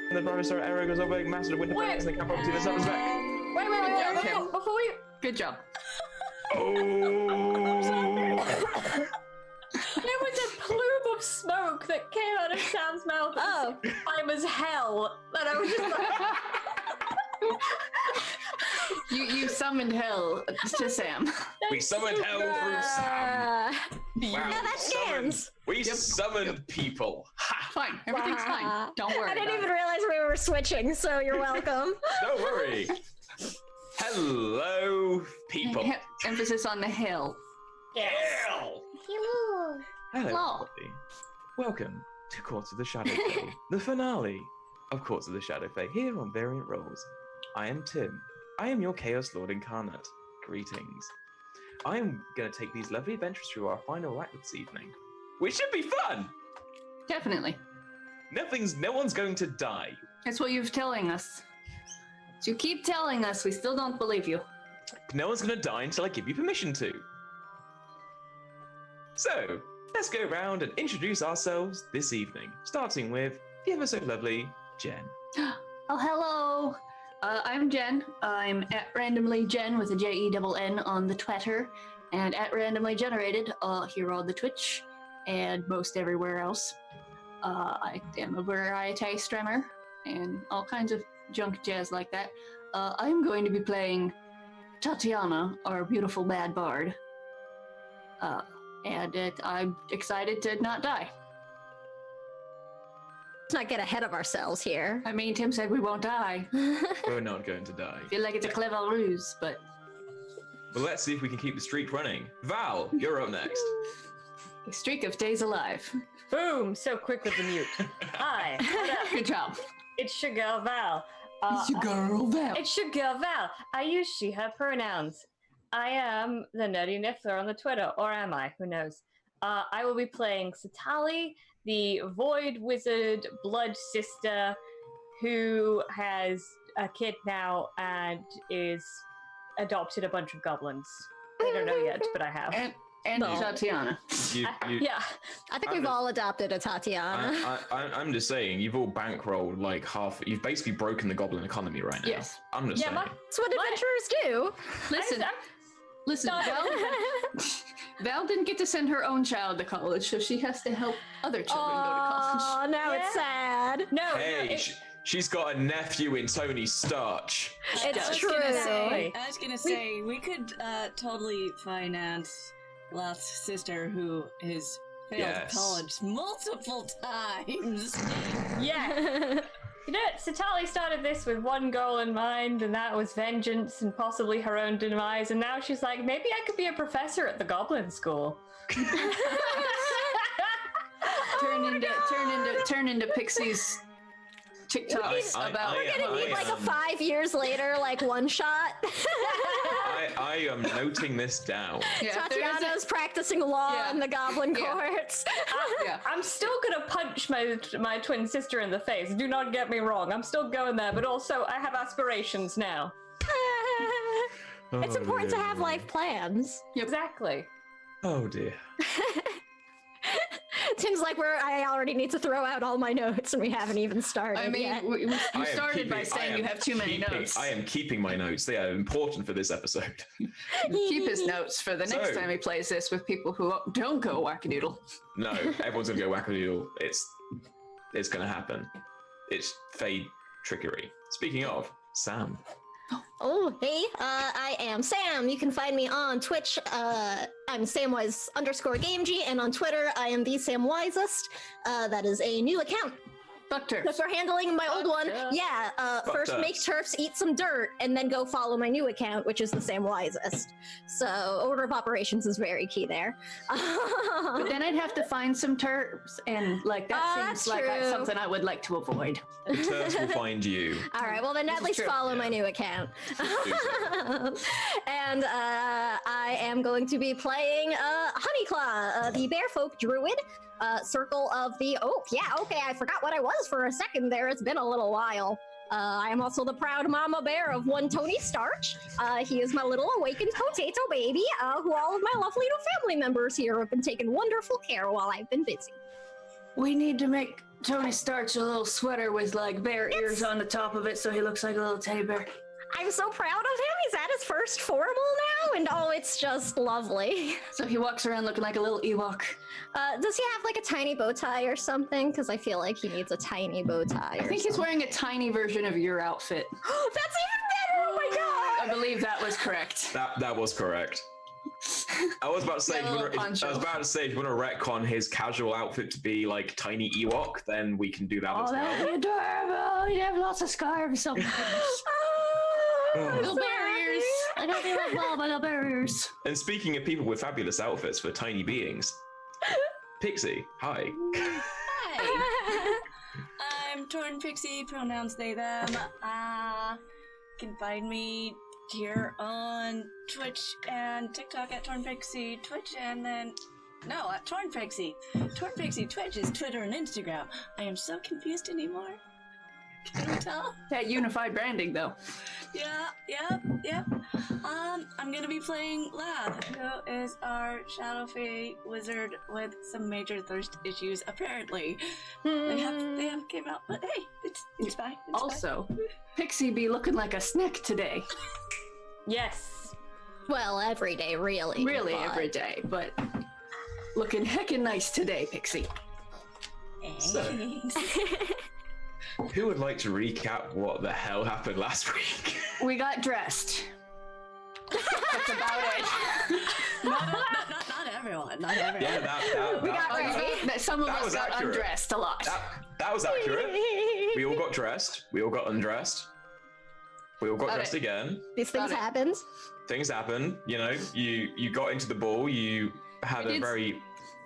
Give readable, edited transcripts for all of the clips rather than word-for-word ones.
And the Prime Star arrow goes over, master of winter plains, and the cap opportunity summons back. Wait, before we... Good job. Oh! There was a plume of smoke that came out of Sam's mouth. Oh. I'm as hell. And I was just like... You summoned hell to Sam. We summoned hell through Sam. Wow. Now that stands. We summoned people. Ha! Fine, everything's fine. Don't worry. I didn't about even it. realize we were switching, so you're welcome. Don't worry. Hello, people. Emphasis on the hill. Hell! Hello. Hello, Hello. everybody. Welcome to Courts of the Shadow Fae, the finale of Courts of the Shadow Fae, here on Variant Roles. I am Tim. I am your Chaos Lord Incarnate. Greetings. I am going to take these lovely adventures through our final act this evening, which should be fun! Definitely. No one's going to die. That's what you're telling us. So you keep telling us, we still don't believe you. No one's going to die until I give you permission to. So, let's go around and introduce ourselves this evening, starting with the ever so lovely Jen. Oh, hello. I'm Jen. I'm at randomly Jen with a Jen on the Twitter, and at randomly generated here on the Twitch, and most everywhere else. I am a variety streamer and all kinds of junk jazz like that. I'm going to be playing Tatiana, our beautiful bad bard. And I'm excited to not die. Let's not get ahead of ourselves here. I mean, Tim said we won't die. We're not going to die. I feel like it's a clever ruse, but... Well, let's see if we can keep the streak running. Val, you're up next. A streak of days alive. Boom! So quick with the mute. Hi. What up? Good job. It's your girl Val. It's your girl, Val. It's your girl Val. I use she, her pronouns. I am the Nerdy Niffler on the Twitter, or am I? Who knows? I will be playing Satali, the Void Wizard Blood Sister, who has a kid now and is adopted a bunch of goblins. I don't know yet, but I have. And No. Tatiana. Yeah. I think we've all adopted a Tatiana. I'm just saying, you've all bankrolled like half. You've basically broken the goblin economy right now. Yes. I'm just saying. That's what adventurers do. Listen, Val didn't get to send her own child to college, so she has to help other children go to college. Oh, now it's sad. No, Hey, no, she's got a nephew in Tony Starch. It's I was true. gonna say we could totally finance Last sister who has failed Yes. college multiple times. yeah. You know, Satali started this with one goal in mind, and that was vengeance and possibly her own demise. And now she's like, maybe I could be a professor at the Goblin School. Turn into Pixie's TikToks about. We're gonna need like a 5 years later, like one shot. I am noting this down. Yeah, if there is Tatiana's practicing law Yeah. in the Goblin Yeah. courts. Yeah. I'm still gonna punch my twin sister in the face. Do not get me wrong. I'm still going there, but also I have aspirations now. It's important to have life plans. Exactly. Oh dear. Tim's like, I already need to throw out all my notes, and we haven't even started I mean, yet. you I am started by keeping- I saying am you have too many keeping- notes. I am keeping my notes. They are important for this episode. Keep his notes for the next So- time he plays this with people who don't go wackadoodle. No, everyone's gonna go wackadoodle. It's gonna happen. It's Fade trickery. Speaking of, Sam. Oh, hey, I am Sam. You can find me on Twitch. I'm Samwise_GameG, and on Twitter, I am the Samwisest. That is a new account. Doctor. Because we're handling my old one. Gotcha. Yeah, first Gotcha. make turfs eat some dirt, and then go follow my new account, which is the Samwisest. So, order of operations is very key there. But then I'd have to find some terms, and like that That's seems like true. something I would like to avoid. The turds will find you. All right, well then This at is least true. follow my Yeah. new account. Do And I am going to be playing Honeyclaw, the Bearfolk Druid, Circle of the Oak. Yeah, okay, I forgot what I was for a second there. It's been a little while. I am also the proud mama bear of one Tony Starch. He is my little awakened potato baby, who all of my lovely new family members here have been taking wonderful care while I've been busy. We need to make Tony starts a little sweater with like bear ears on the top of it, so he looks like a little teddy bear. I'm so proud of him. He's at his first formal now, and oh, it's just lovely. So he walks around looking like a little Ewok. Does he have like a tiny bow tie or something? Because I feel like he needs a tiny bow tie. I think he's wearing a tiny version of your outfit. That's even better! Oh my god! I believe that was correct. That was correct. I was about to say, Got a little poncho. if you want to retcon his casual outfit to be like tiny Ewok, then we can do that as that would well. be adorable. He'd have lots of scarves. So little so barriers. I know they love well, but little barriers. And speaking of people with fabulous outfits for tiny beings, Pixie, hi. Hi. I'm Torn Pixie, pronouns they, them. You can find me here on Twitch and TikTok at Torn Pixie, Twitch, and then... No, at Torn Pixie. Torn Pixie Twitch is Twitter and Instagram. I am so confused anymore. Can you tell? That unified branding, though. Yep. I'm gonna be playing Lab, who is our Shadow Fae wizard with some major thirst issues, apparently. They have came out, but hey, it's fine. It's Also, Pixie be looking like a snack today. Yes. Well, every day, really. Really, but- every day, but looking heckin' nice today, Pixie. fine. So- Thanks. Who would like to recap what the hell happened last week? We got dressed. That's about it. not everyone. Not everyone. Yeah, that We got ready. Some of That us was got accurate. undressed a lot. that was accurate. We all got dressed. We all got undressed. We all got Got dressed it. again. These things Got it. happen. Things happen. You know, you got into the ball. You had We a did- very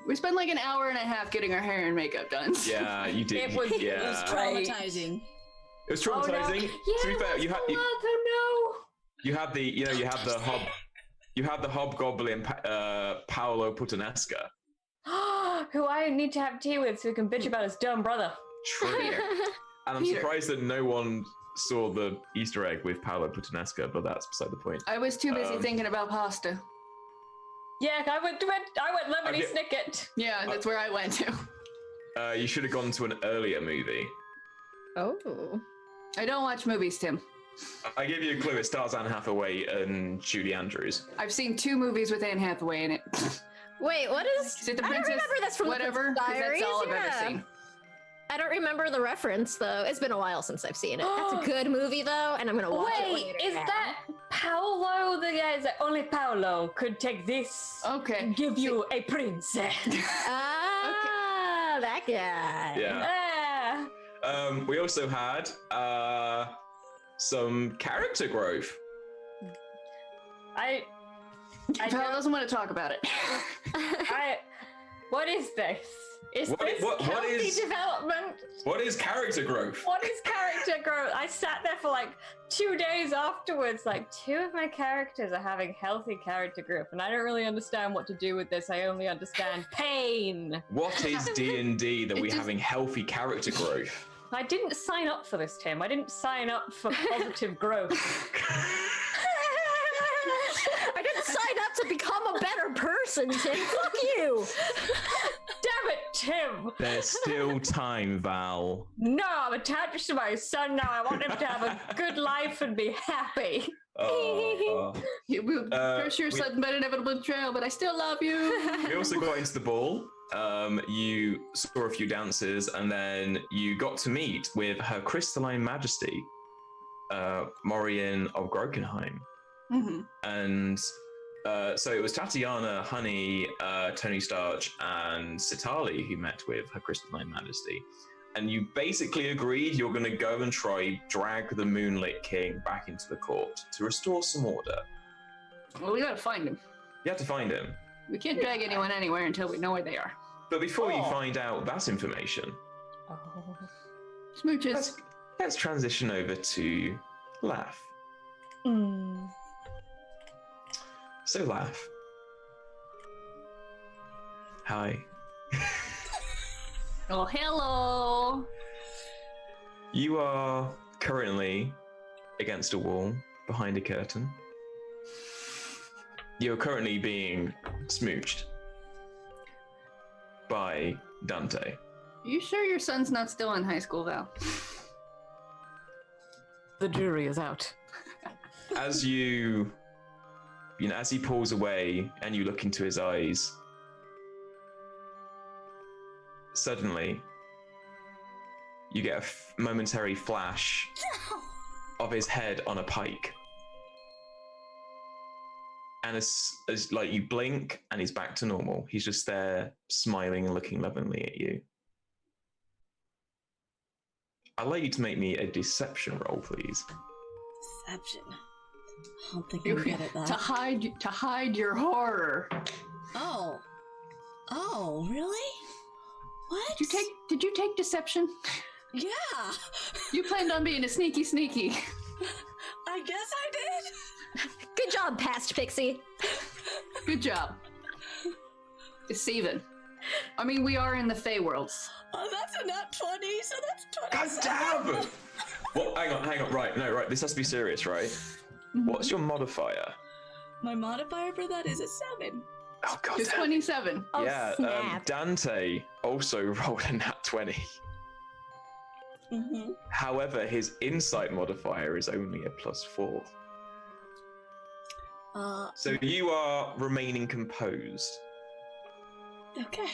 We spent like an hour and a half getting our hair and makeup done. yeah. You did. It was- it was yeah. It was traumatizing. It was Oh, no. traumatizing. To be fair, you had Oh you had the you had the hobgoblin Paolo Puttanesca. no! Who I need to have tea with so we can bitch about his dumb brother. True. And I'm Peter. surprised that no one saw the Easter egg with Paolo Puttanesca, but that's beside the point. I was too busy thinking about pasta. Yeah, I went lemony Okay. snicket. Yeah, that's where I went to. You should have gone to an earlier movie. Oh. I don't watch movies, Tim. I give you a clue. It stars Anne Hathaway and Judy Andrews. I've seen 2 movies with Anne Hathaway in it. Wait, what is? Is it the I don't Princess? remember this from Whatever, the 'cause Princess Diaries. that's all I've yeah. ever seen. I don't remember the reference though. It's been a while since I've seen it. That's a good movie though, and I'm gonna watch it Wait, later. is now. that Paolo the guy that only Paolo could take this Okay. and give you a princess? Ah, that guy. Yeah. We also had some character growth. I Val don't- doesn't want to talk about it. what is this? Is What- this what healthy is- development? What is character growth? What is character growth? I sat there for like 2 days afterwards, like 2 of my characters are having healthy character growth, and I don't really understand what to do with this. I only understand pain. What is D&D that It we're just- having healthy character growth? I didn't sign up for this, Tim. I didn't sign up for positive growth. I didn't sign up to become a better person, Tim. Fuck you. Damn it, Tim! There's still time, Val. No, I'm attached to my son now. I want him to have a good life and be happy. We first you're we- sudden but inevitable betrayal, but I still love you. We also got into the ball. You saw a few dances, and then you got to meet with Her Crystalline Majesty, Morian of Grokenheim. Mhm. And so it was Tatiana, Honey, Tony Starch, and Sitali who met with Her Crystalline Majesty. And you basically agreed you're going to go and try drag the Moonlit King back into the court to restore some order. Well, we gotta find him. You have to find him. We can't drag anyone anywhere until we know where they are. But before you Oh. find out that information, Smooches. let's transition over to Laugh. Mm. So Laugh. Hi. Oh, hello. You are currently against a wall behind a curtain. You're currently being smooched by Dante. You sure your son's not still in high school, Val? The jury is out. As you know, as he pulls away and you look into his eyes, suddenly you get a momentary flash of his head on a pike. And as like you blink and he's back to normal, he's just there smiling and looking lovingly at you. I'd like you to make me a deception roll, please. Deception. I don't think I'm good at that. To hide your horror. Oh. Oh, really? What? Did you take deception? Yeah. You planned on being a sneaky. I guess I did. Good job, past pixie. Good job. Deceiving. I mean, we are in the Fey worlds. Oh, that's a nat 20, so that's 27. God damn! Well, hang on. Right. This has to be serious, right? What's your modifier? My modifier for that is a 7. Oh god. It's 27. Oh, Yeah, snap. Dante also rolled a nat 20. Mm-hmm. However, his insight modifier is only a +4. So you are remaining composed. Okay.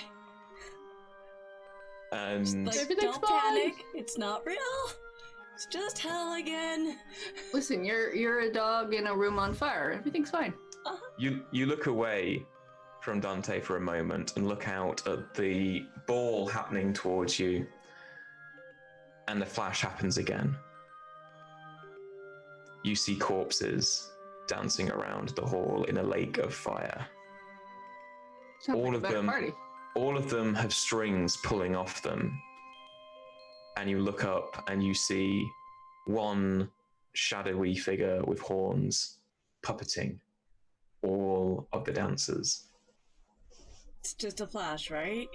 And Like, Everything's don't fine. panic. It's not real. It's just hell again. Listen, you're a dog in a room on fire. Everything's fine. you look away from Dante for a moment and look out at the ball happening towards you. And the flash happens again. You see corpses dancing around the hall in a lake of fire. Sounds All like a of better them- Party. All of them have strings pulling off them. And you look up and you see one shadowy figure with horns puppeting all of the dancers. It's just a flash, right?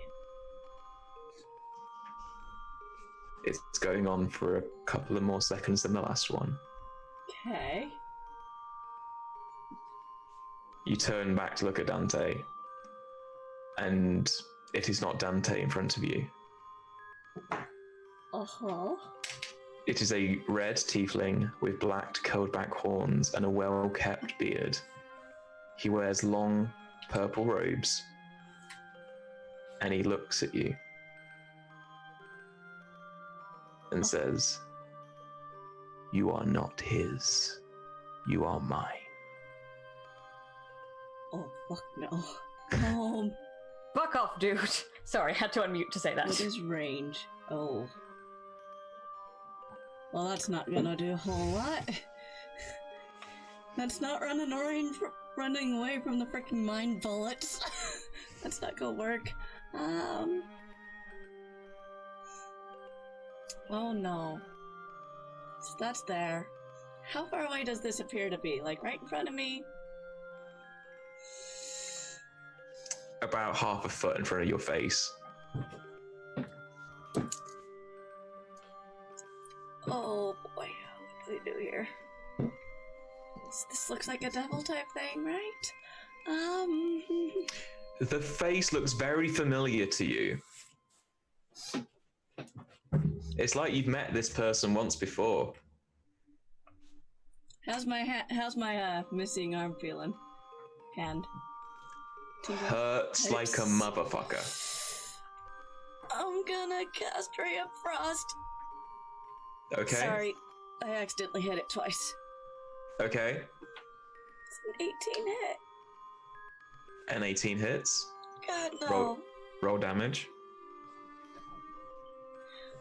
It's going on for a couple of more seconds than the last one. Okay. You turn back to look at Dante, and it is not Dante in front of you. Uh-huh. It is a red tiefling with black curled back horns and a well-kept beard. He wears long purple robes, and he looks at you and says, "You are not his. You are mine." Oh, fuck no. Fuck off, dude. Sorry, had to unmute to say that. What is range? Oh. Well, that's not gonna do a whole lot. That's not running away from the freaking mind bullets. That's not gonna work. Oh no. So that's there. How far away does this appear to be? Like right in front of me? About half a foot in front of your face. Oh boy, what do we do here? This looks like a devil type thing, right? The face looks very familiar to you. It's like you've met this person once before. How's my missing arm feeling? Hand. Hurts like a motherfucker. I'm gonna cast Ray of Frost. Okay. Sorry, I accidentally hit it twice. Okay. It's an 18 hit. An 18 hits. God no. Roll damage.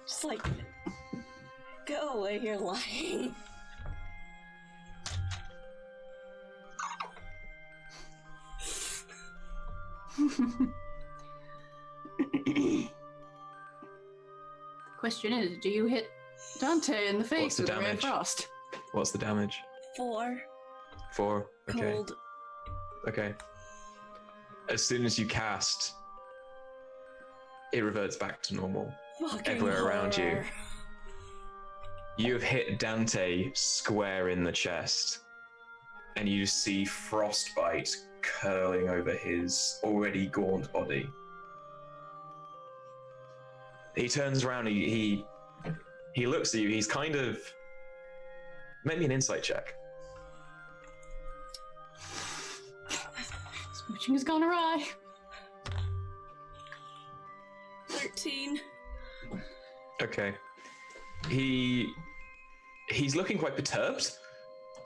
Just like, go away, you're lying. Question is, do you hit Dante in the face What's the with a ray of damage? frost? What's the damage? 4 4. Okay. cold. Okay. As soon as you cast, it reverts back to normal. Fucking Everywhere around you. horror. You have hit Dante square in the chest, and you see frostbite curling over his already gaunt body. He turns around. He looks at you. He's kind of. Make me an insight check. Smooching has gone awry. 13. Okay. He's looking quite perturbed.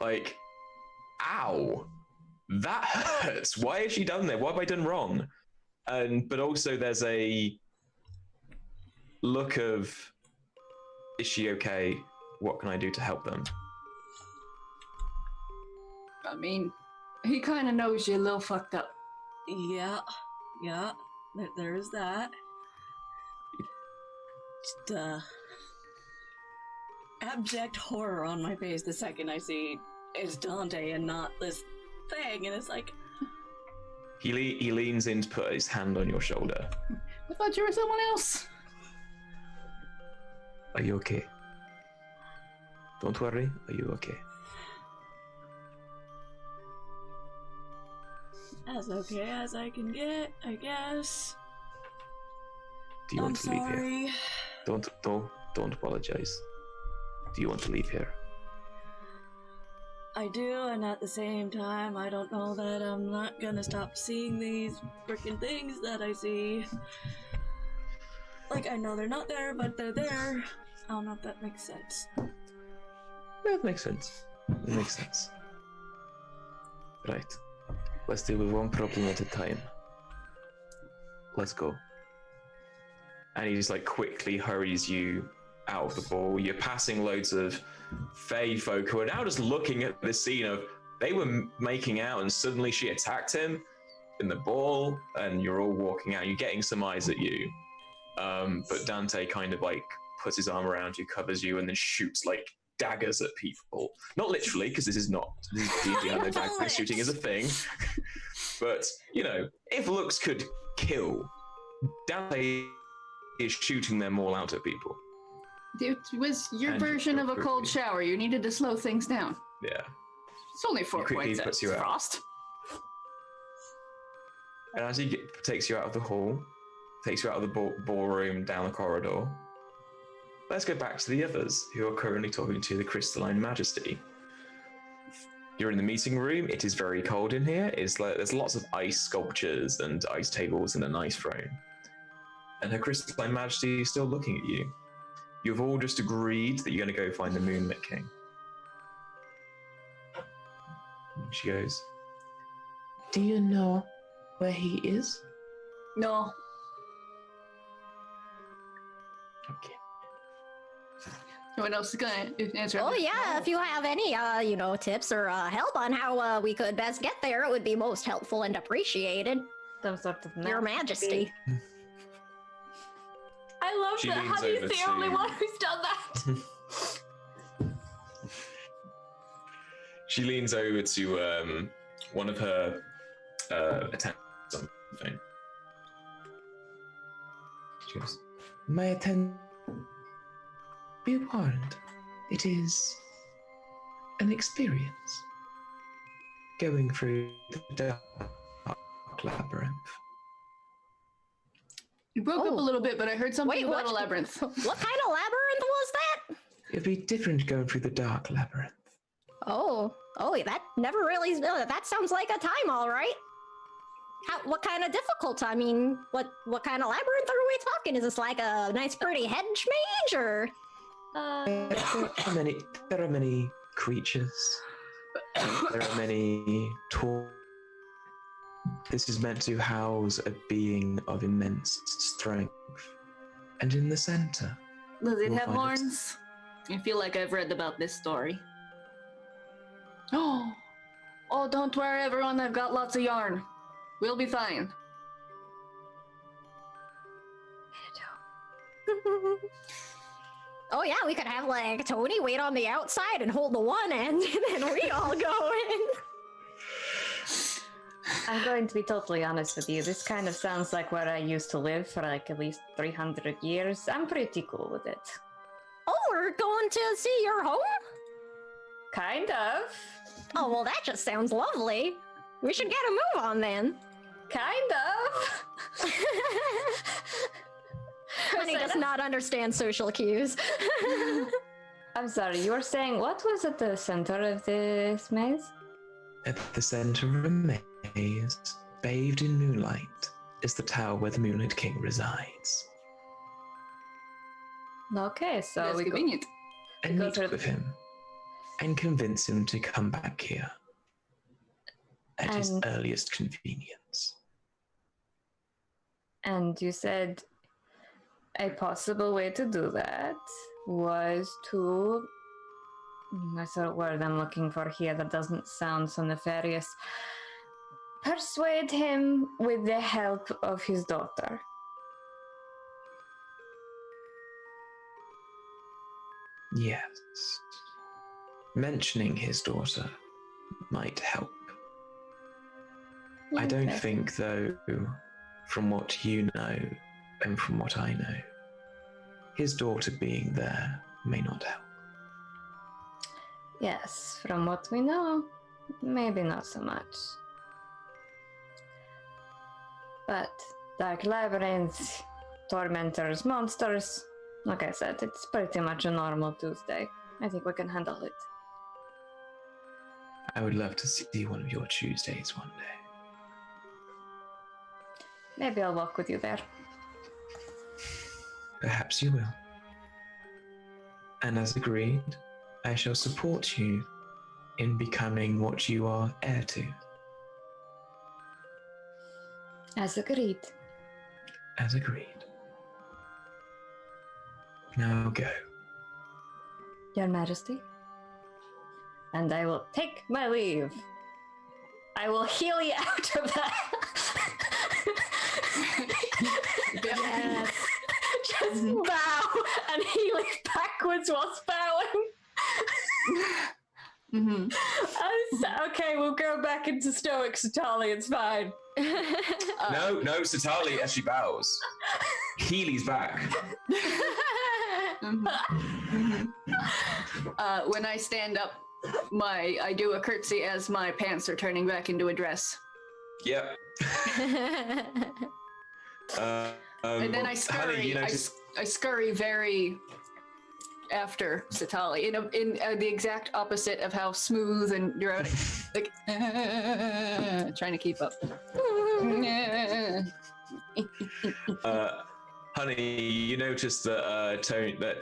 Like, ow, that hurts. Why has she done that? What have I done wrong? But also there's a look of, is she okay? What can I do to help them? I mean, he kind of knows you're a little fucked up. Yeah. There is that. Just, abject horror on my face the second I see it's Dante and not this thing, and it's like... He leans in to put his hand on your shoulder. I thought you were someone else. Are you okay? Don't worry, are you okay? As okay as I can get, I guess. Do you want to leave here? Sorry. Don't apologize. Do you want to leave here? I do, and at the same time, I don't know that I'm not gonna stop seeing these freaking things that I see. Like, I know they're not there, but they're there. I don't know if that makes sense. That makes sense. It makes sense. Right. Let's deal with one problem at a time. Let's go. And he just like quickly hurries you out of the ball. You're passing loads of Fae folk who are now just looking at this scene of they were making out and suddenly she attacked him in the ball and you're all walking out. You're getting some eyes at you. But Dante kind of like puts his arm around you, covers you, and then shoots like daggers at people. Not literally, because this is D&D. I know dagger shooting is a thing. But, you know, if looks could kill, Dante is shooting them all out at people. It was your And version of a quickly. cold shower. You needed to slow things down. Yeah. It's only 4 quickly points puts at you out. Frost. And as he takes you out of the hall, takes you out of the ballroom, down the corridor, let's go back to the others who are currently talking to the Crystalline Majesty. You're in the meeting room. It is very cold in here. There's lots of ice sculptures and ice tables and an ice throne. And her Crystalline Majesty is still looking at you. You've all just agreed that you're going to go find the Moonlit King. She goes, "Do you know where he is?" No. Okay. No one else is gonna answer. Oh yeah, if you have any, tips or help on how we could best get there, it would be most helpful and appreciated. Some sort of Your Majesty. I love She that leans Honey's over the to- only one who's done that. She leans over to one of her attendants on the phone. She goes, "My attendant, be warned, it is an experience going through the dark labyrinth." You broke up a Oh. little bit, but I heard something Wait, about what? a labyrinth. What kind of labyrinth was that? It'd be different going through the dark labyrinth. Oh, that never really. That sounds like a time, all right. What kind of difficult? I mean, what kind of labyrinth are we talking? Is this like a nice, pretty hedge mage, or? There are many creatures. There are many tools. This is meant to house a being of immense strength. And in the center, Does it We'll have find it. horns? I feel like I've read about this story. Oh, don't worry, everyone. I've got lots of yarn. We'll be fine. Oh yeah, we could have like Tony wait on the outside and hold the one end, and then we all go in. I'm going to be totally honest with you. This kind of sounds like where I used to live for like at least 300 years. I'm pretty cool with it. Oh, we're going to see your home? Kind of. Oh well, that just sounds lovely. We should get a move on then. Kind of. Honey does not understand social cues. I'm sorry, you were saying what was at the center of this maze? At the center of a maze, bathed in moonlight, is the tower where the Moonlit King resides. Okay, so That's we go. convenient. And Go meet through- with him, and convince him to come back here at his And- earliest convenience. And you said a possible way to do that was to. That's the word I'm looking for here that doesn't sound so nefarious. Persuade him with the help of his daughter. Yes. Mentioning his daughter might help. I don't Okay. think, though, from what you know and from what I know, his daughter being there may not help. Yes, from what we know, maybe not so much. But Dark Labyrinth, Tormentors, Monsters, like I said, it's pretty much a normal Tuesday. I think we can handle it. I would love to see one of your Tuesdays one day. Maybe I'll walk with you there. Perhaps you will. And as agreed, I shall support you in becoming what you are heir to. As agreed. As agreed. Now go. Your Majesty. And I will take my leave. I will heal you out of that. Yes. Just bow and heal it backwards whilst bowing. Mm-hmm. Okay, we'll go back into Stoic Satali, it's fine. No, Satali as she bows. Healy's back. When I stand up, I do a curtsy as my pants are turning back into a dress, Yep. and then I scurry. Honey, you notice... I scurry very after Satali in the exact opposite of how smooth and neurotic, like trying to keep up. Honey, you notice that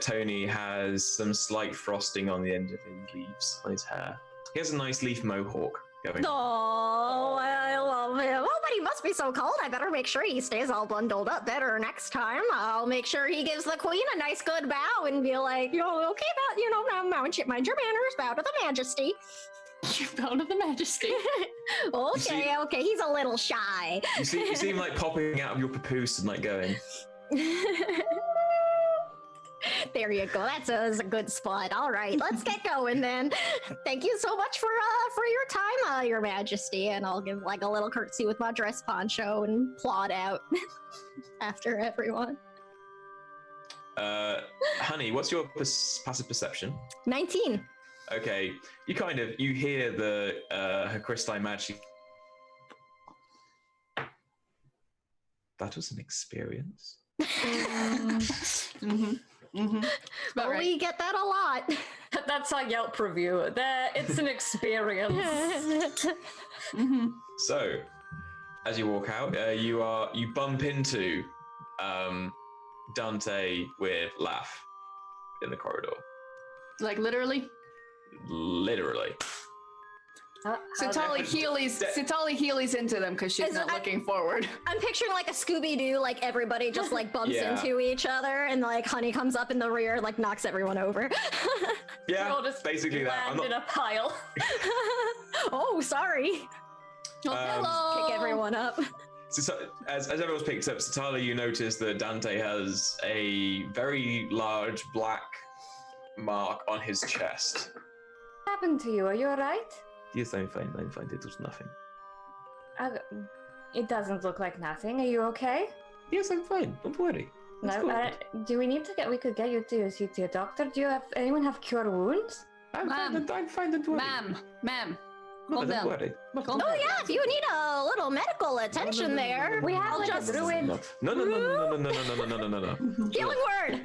Tony has some slight frosting on the end of his leaves on his hair. He has a nice leaf mohawk going. Oh, I love him. Oh, but he must be so cold. I better make sure he stays all bundled up better next time. I'll make sure he gives the queen a nice good bow and be like, okay, mind your manners, bow to the majesty. You bow to the majesty. Okay, he's a little shy. You see him like popping out of your papoose and like going. There you go. That's a good spot. All right, let's get going then. Thank you so much for your time, Your Majesty. And I'll give like a little curtsy with my dress poncho and plod out after everyone. Honey, what's your passive perception? 19. Okay, you hear the her crystalline magic. That was an experience. Mm-hmm. Mm-hmm. About right. We get that a lot. That's our Yelp review. It's an experience. Mm-hmm. So, as you walk out, you bump into Dante with Laugh in the corridor. Like literally. Literally. Satali Healy's into them because she's not looking forward. I'm picturing like a Scooby-Doo, like everybody just like bumps Yeah. into each other and like Honey comes up in the rear, like knocks everyone over. Yeah, We'll just basically that. I'm land in not, a pile. Oh, sorry. Hello. Kick everyone up. so, as everyone's picked up, Satali, you notice that Dante has a very large black mark on his chest. What happened to you? Are you alright? Yes, I'm fine. It was nothing. It doesn't look like nothing. Are you okay? Yes, I'm fine. Don't worry. It's No. good. Do we need to get? We could get you to see to a doctor. Anyone have cure wounds? I'm Ma'am. fine. I'm fine. Don't worry. Ma'am. No, Calm don't down. worry. Calm Oh down. yeah, if you need a little medical attention there, We have I'll like just a druid. No, no, no, no, no, no, no, no, no, no, no. healing word.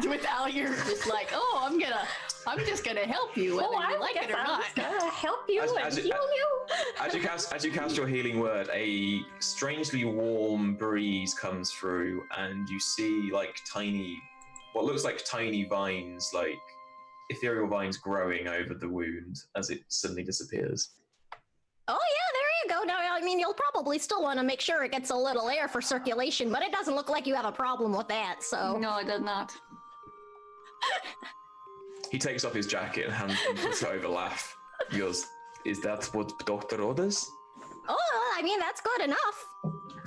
With Allier just like, oh, I'm just gonna help you whether you like it or not. Gonna help you As- and as it- heal you. As you cast your healing word, a strangely warm breeze comes through, and you see like what looks like tiny vines, like ethereal vines, growing over the wound as it suddenly disappears. Oh yeah, there you go. Now, I mean, you'll probably still want to make sure it gets a little air for circulation, but it doesn't look like you have a problem with that. So No, it does not. He takes off his jacket and hands him puts it over laugh. He goes, "Is that what Doctor orders?" oh, I mean, that's good enough.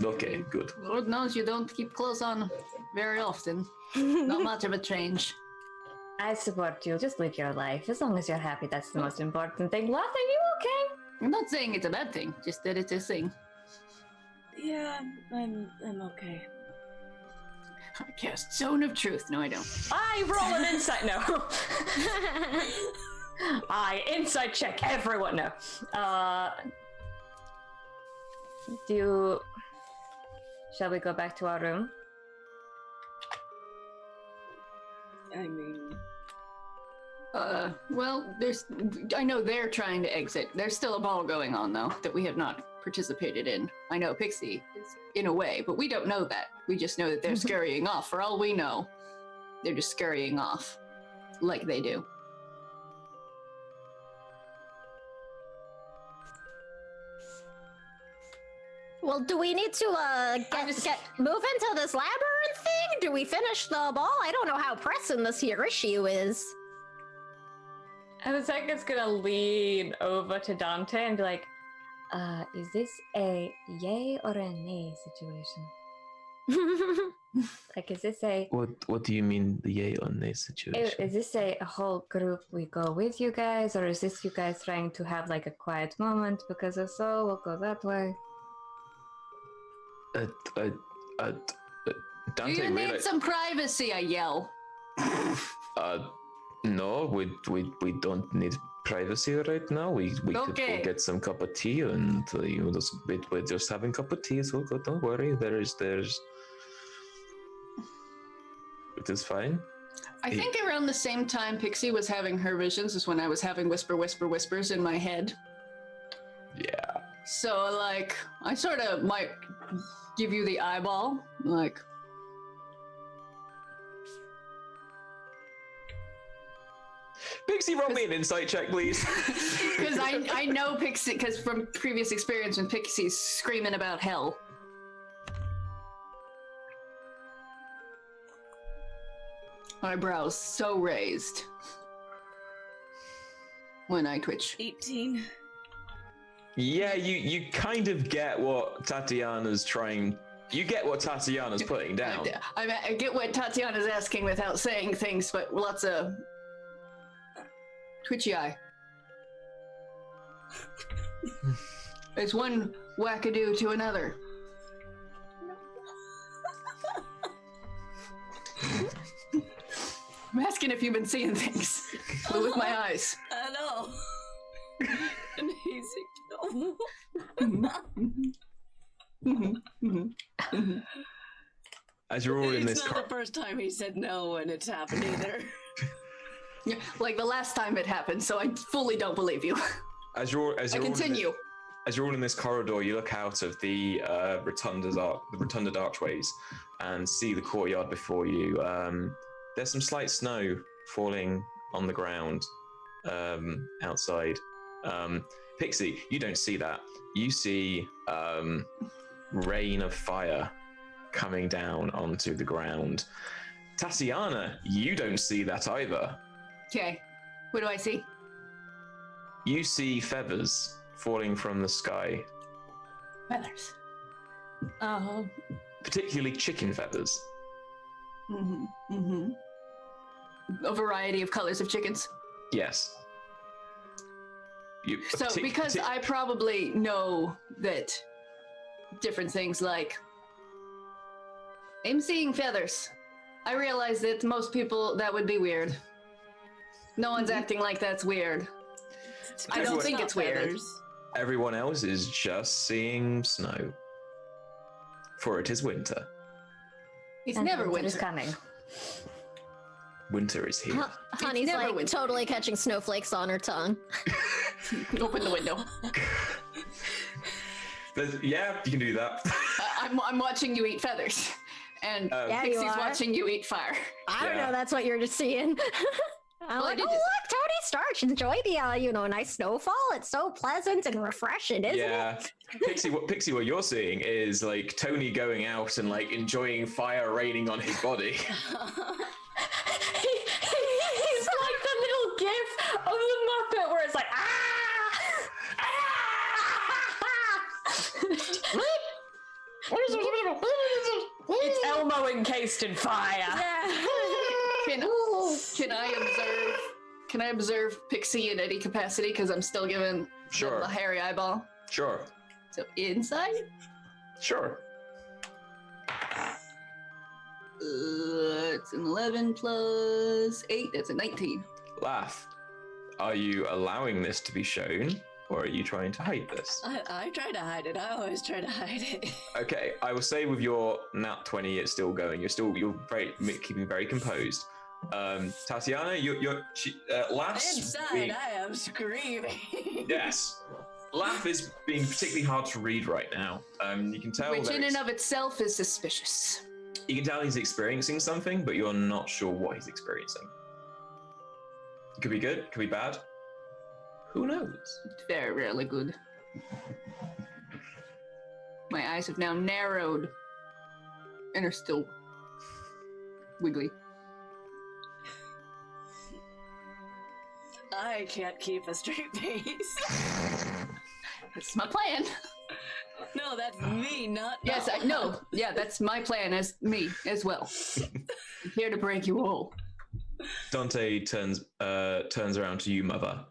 Okay, good. Lord knows you don't keep clothes on very often. Not much of a change. I support you. Just live your life. As long as you're happy, that's the most important thing. Lots, are you okay? I'm not saying it's a bad thing, just that it's a thing. Yeah, I'm okay. I cast Zone of Truth. No, I don't. I roll an insight. No. I insight check everyone. No. Shall we go back to our room? I mean, Well, I know they're trying to exit. There's still a ball going on, though, that we have not participated in. I know Pixie is in a way, but we don't know that. We just know that they're scurrying off. For all we know, they're just scurrying off like they do. Well, do we need to get move into this labyrinth thing? Do we finish the ball? I don't know how pressing this here issue is. I was like, it's gonna lean over to Dante and be like, is this a yay or a nay situation? Like, is this a What do you mean the yay on this situation? is this a whole group we go with you guys, or is this you guys trying to have like a quiet moment? Because if so, we'll go that way. Dante, You need really? some privacy, I yell. No, we don't need privacy right now. We could Okay. go get some cup of tea, and we're just having cup of tea. So don't worry. There's it is fine. I think around the same time Pixie was having her visions is when I was having whispers in my head. Yeah. So, like, I sort of might give you the eyeball, like... Pixie, roll me an insight check, please. Because I know Pixie, because from previous experience when Pixie's screaming about hell. Eyebrows so raised when I twitch. 18. Yeah, you kind of get what Tatiana's trying. You get what Tatiana's putting down. I get what Tatiana's asking without saying things, but lots of twitchy eye. It's one wackadoo to another. I'm asking if you've been seeing things with my eyes. I know. Amazing. As you're all in It's this not car, the first time he said no and it's happened either. Yeah, like the last time it happened, so I fully don't believe you. as you're I all in continue. as you're all in this corridor, you look out of the rotunded archways and see the courtyard before you. There's some slight snow falling on the ground outside. Pixie, you don't see that. You see rain of fire coming down onto the ground. Tatiana, you don't see that either. Okay, what do I see? You see feathers falling from the sky, Feathers. particularly chicken feathers. A variety of colors of chickens. Yes. So, because I probably know that different things like I'm seeing feathers. I realize that most people that would be weird. No one's acting like that's weird. I don't Everyone- think it's weird. Feathers. Everyone else is just seeing snow. For it is winter. It's And never winter is winter. coming. Winter is here. Honey's never like winter. totally catching snowflakes on her tongue. Open the window. Yeah, you can do that. I'm watching you eat feathers, and Yeah, you Pixie's are. watching you eat fire. I don't Yeah. know. That's what you're just seeing. I'm Well, I like, did oh just- look, Tony Stark, enjoy the nice snowfall. It's so pleasant and refreshing, isn't it? Yeah, Pixie, what you're seeing is like Tony going out and like enjoying fire raining on his body. He's like the little gif of the Muppet where it's like, it's Elmo encased in fire. Can I observe Pixie in any capacity? Because I'm still giving Sure. the hairy eyeball. Sure, So inside, sure. it's an 11 plus 8. That's a 19. Laugh. Are you allowing this to be shown, or are you trying to hide this? I try to hide it. I always try to hide it. Okay, I will say with your nat 20, it's still going. You're very keeping very composed. Tatiana, Laugh's Inside, being- I am screaming. yes, Laugh is being particularly hard to read right now. You can tell Which that in and it's- of itself is suspicious. you can tell he's experiencing something, but you're not sure what he's experiencing. Could be good, could be bad. Who knows? Very rarely good. My eyes have now narrowed and are still wiggly. I can't keep a straight face. That's my plan. No, that's me, not. Yes, I know. Yeah, that's my plan as me as well. I'm here to break you all. Dante turns around to you, Mother,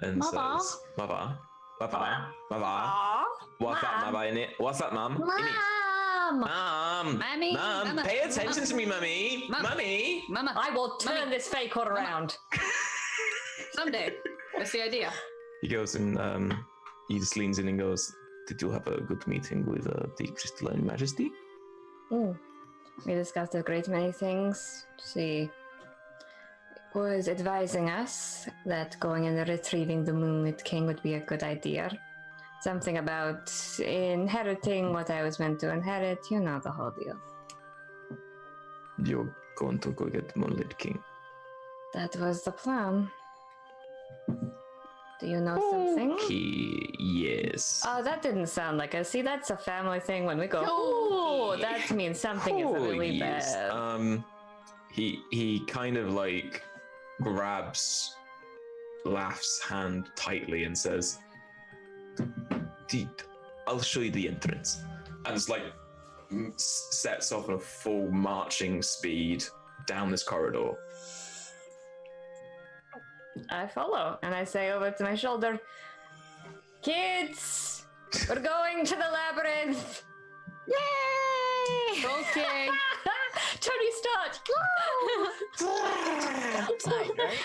and Mother? says, Mother. What's Aw. up, Mother? In it? What's up, Mum? Mom! Mum! Mommy, Mum! Mama. Pay attention to me, Mummy! Mum. Mummy! Mama, I will turn Mummy. this fake hood around. someday. That's the idea. He goes and he just leans in and goes, "Did you have a good meeting with the Crystalline Majesty?" We discussed a great many things. She was advising us that going and retrieving the Moonlit King would be a good idea. Something about inheriting what I was meant to inherit. You know the whole deal. You're going to go get the Moonlit King. That was the plan. Do you know something? Yes. Oh, that didn't sound like a. See, that's a family thing. When we go, Oh, ooh, that means something is really yes. bad. He kind of like grabs Laugh's hand tightly and says, "I'll show you the entrance," and it's like sets off on a full marching speed down this corridor. I follow, and I say over to my shoulder, "Kids, we're going to the labyrinth." Yay! Okay. Tony Stark. Outside, right?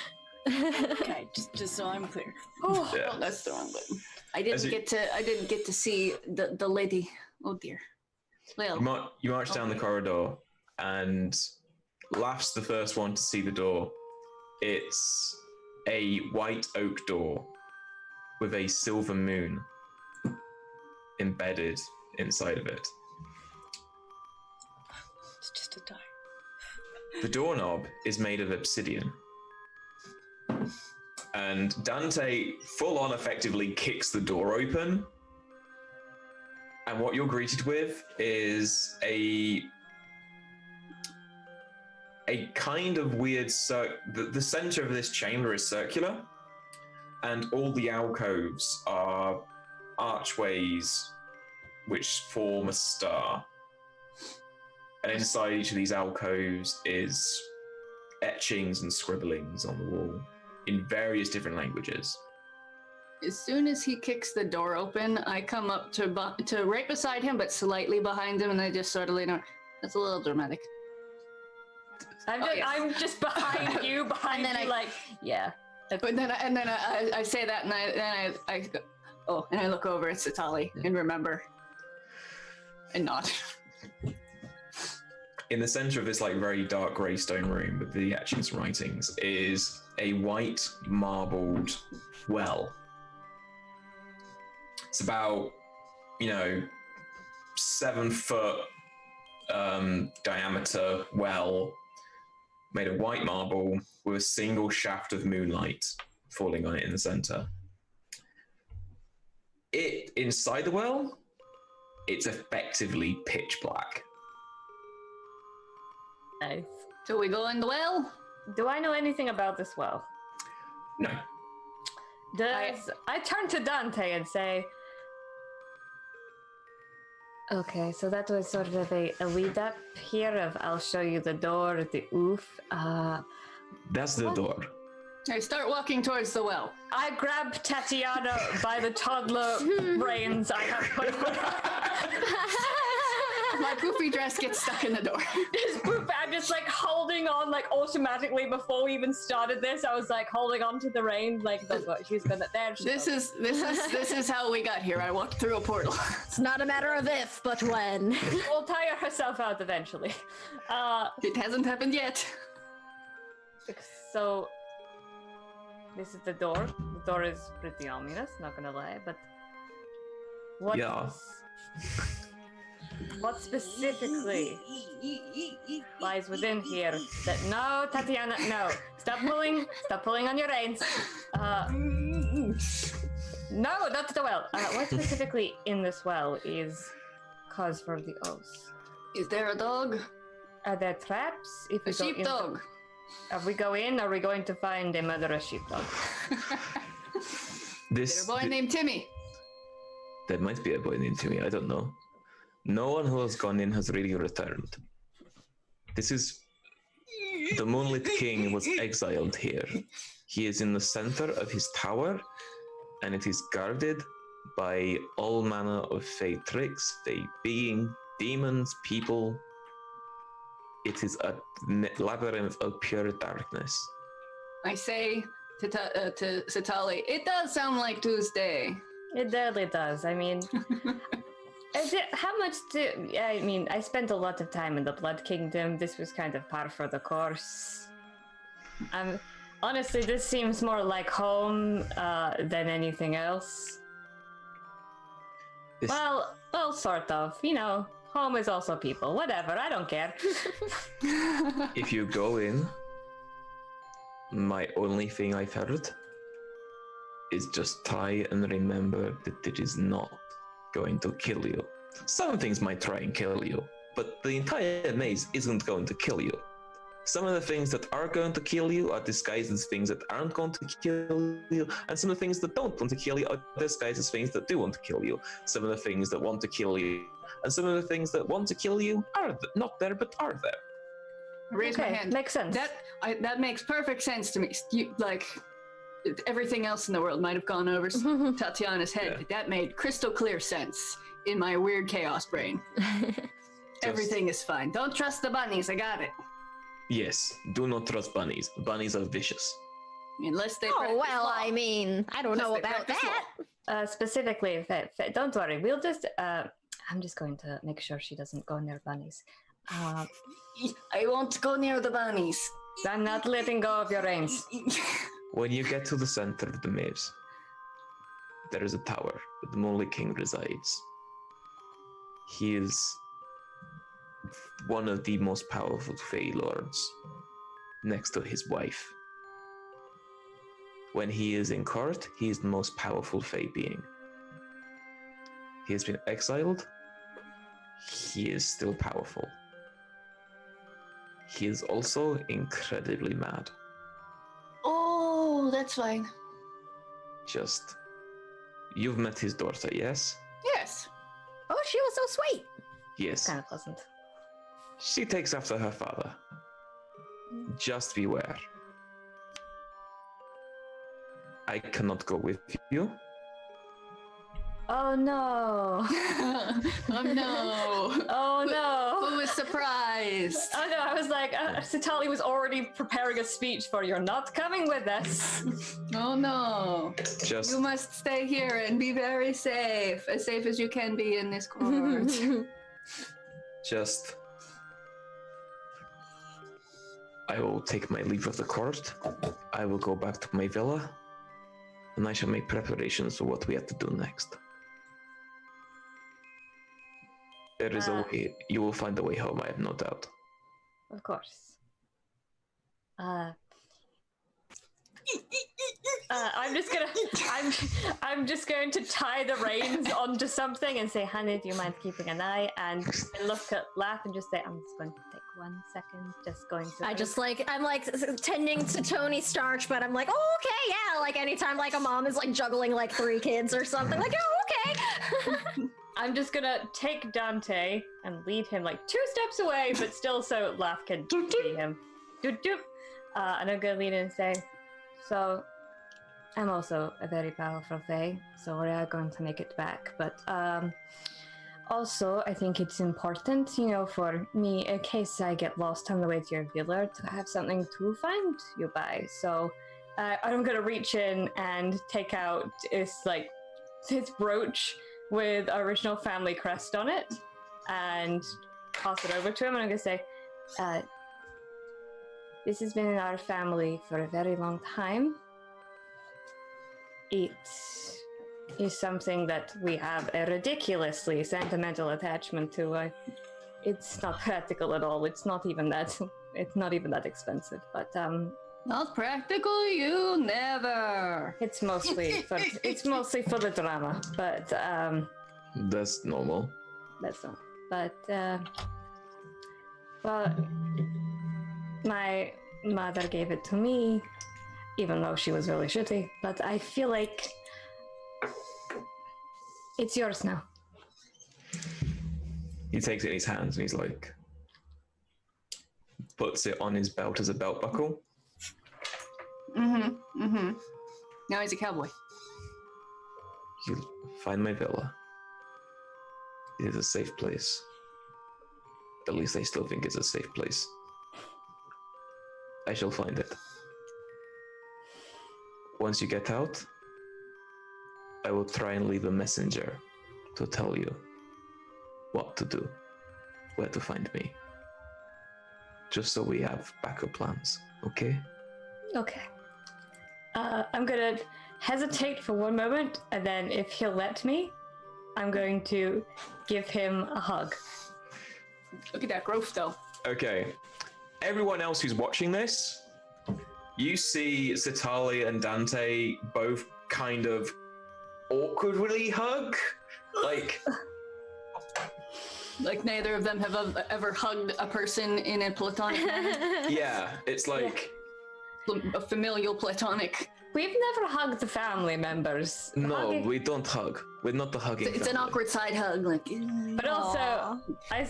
Okay, just so I'm clear. Oh, Yeah. that's the wrong button. I As didn't get to see the lady. Oh dear. Well, You march down the corridor, and Laugh's the first one to see the door. It's a white oak door with a silver moon embedded inside of it. It's just a die. The doorknob is made of obsidian. And Dante full on effectively kicks the door open. And what you're greeted with is a kind of weird the center of this chamber is circular, and all the alcoves are archways which form a star. And inside each of these alcoves is etchings and scribblings on the wall in various different languages. as soon as he kicks the door open, I come up to right beside him, but slightly behind him, and I just sort of lean over. That's a little dramatic. I'm just, yes. I'm just behind you, behind And then you, like, yeah. But then I say that, and I go, oh, and I look over at Satali and remember, and nod. In the center of this like very dark grey stone room with the etchings and writings is a white marbled well. It's about 7-foot diameter well made of white marble with a single shaft of moonlight falling on it in the center. Inside the well, it's effectively pitch black. Nice. So we go in the well. Do I know anything about this well? No. I turn to Dante and say, okay, so that was sort of a lead up here of I'll show you the door, the oof. That's the door. I start walking towards the well. I grab Tatiana by the toddler reins I have put on. My poofy dress gets stuck in the door. I'm just like holding on like automatically before we even started this. I was like holding on to the reins like that's what she's gonna there. This is how we got here. I walked through a portal. It's not a matter of if, but when. We'll tire herself out eventually. It hasn't happened yet. So this is the door. The door is pretty ominous, not gonna lie, but what specifically lies within here that no, Tatiana, no. Stop pulling on your reins. No, not the well. What specifically in this well is cause for the oath? Is there a dog? Are there traps? If A sheepdog. If we go in, are we going to find a murderous sheepdog? There's a boy named Timmy. There might be a boy named Timmy, I don't know. No one who has gone in has really returned. This is... The Moonlit King was exiled here. He is in the center of his tower, and it is guarded by all manner of fey tricks, fey being, demons, people. It is a labyrinth of pure darkness. I say to Satali, it does sound like Tuesday. It definitely does. I mean, how much I spent a lot of time in the Blood Kingdom. This was kind of par for the course. Honestly, this seems more like home than anything else. Well, sort of. Home is also people. Whatever, I don't care. If you go in, my only thing I've heard is just try and remember that it is not going to kill you. Some things might try and kill you, but the entire maze isn't going to kill you. Some of the things that are going to kill you are disguised as things that aren't going to kill you, and some of the things that don't want to kill you are disguised as things that do want to kill you. Some of the things that want to kill you, and some of the things that want to kill you are not there, but are there. I raise my hand. Makes sense. That makes perfect sense to me. Everything else in the world might have gone over Tatiana's head. Yeah. That made crystal clear sense in my weird chaos brain. Everything is fine. Don't trust the bunnies. I got it. Yes, do not trust bunnies. Bunnies are vicious. Unless they. Oh, well, I mean, I don't know about that. Specifically, don't worry. We'll just. I'm just going to make sure she doesn't go near bunnies. I won't go near the bunnies. I'm not letting go of your reins. When you get to the center of the maze, there is a tower where the Moonlit King resides. He is one of the most powerful Fey Lords, next to his wife. When he is in court, he is the most powerful Fey being. He has been exiled. He is still powerful. He is also incredibly mad. Oh, that's fine. You've met his daughter, yes? Yes. Oh, she was so sweet. Yes. Kind of pleasant. She takes after her father. Just beware. I cannot go with you. Oh no. Oh no. Oh no. Who was surprised? Oh no, I was like, Satali was already preparing a speech for you're not coming with us. Oh no. Just You must stay here and be very safe. As safe as you can be in this court. just I will take my leave of the court. I will go back to my villa, and I shall make preparations for what we have to do next. There is a way. You will find a way home, I have no doubt. Of course. I'm just going to tie the reins onto something and say, honey, do you mind keeping an eye? And I look at Laugh and just say, I'm just going to take 1 second, just going to. I'm like tending to Tony Starch, but I'm like, oh, okay, yeah. Like anytime like a mom is like juggling like 3 kids or something, like, oh, okay. I'm just gonna take Dante and lead him like 2 steps away, but still so Laugh can see him. Doop doop. And I'm gonna lean in and say, so I'm also a very powerful Fae, so we are going to make it back. But also, I think it's important, for me, in case I get lost on the way to your villa, to have something to find you by. So I'm gonna reach in and take out this brooch with our original family crest on it and toss it over to him, and I'm gonna say, this has been in our family for a very long time. It is something that we have a ridiculously sentimental attachment to. It's not practical at all. It's not even that expensive, but Not practical, you never. it's mostly for the drama, but That's normal. that's not. But well, my mother gave it to me, even though she was really shitty. But I feel like it's yours now. He takes it in his hands and he's like, puts it on his belt as a belt buckle. Now he's a cowboy. You find my villa. It is a safe place. At least I still think it's a safe place. I shall find it. Once you get out, I will try and leave a messenger to tell you what to do, where to find me. Just so we have backup plans, okay? Okay. I'm gonna hesitate for 1 moment, and then if he'll let me, I'm going to give him a hug. Look at that growth, though. Okay. Everyone else who's watching this, you see Satali and Dante both kind of awkwardly hug. Like neither of them have ever hugged a person in a platonic manner. yeah, it's like A familial platonic. We've never hugged the family members. no, Hugging- we don't hug. We're not the hugging. It's an family. awkward side hug, like. But also, I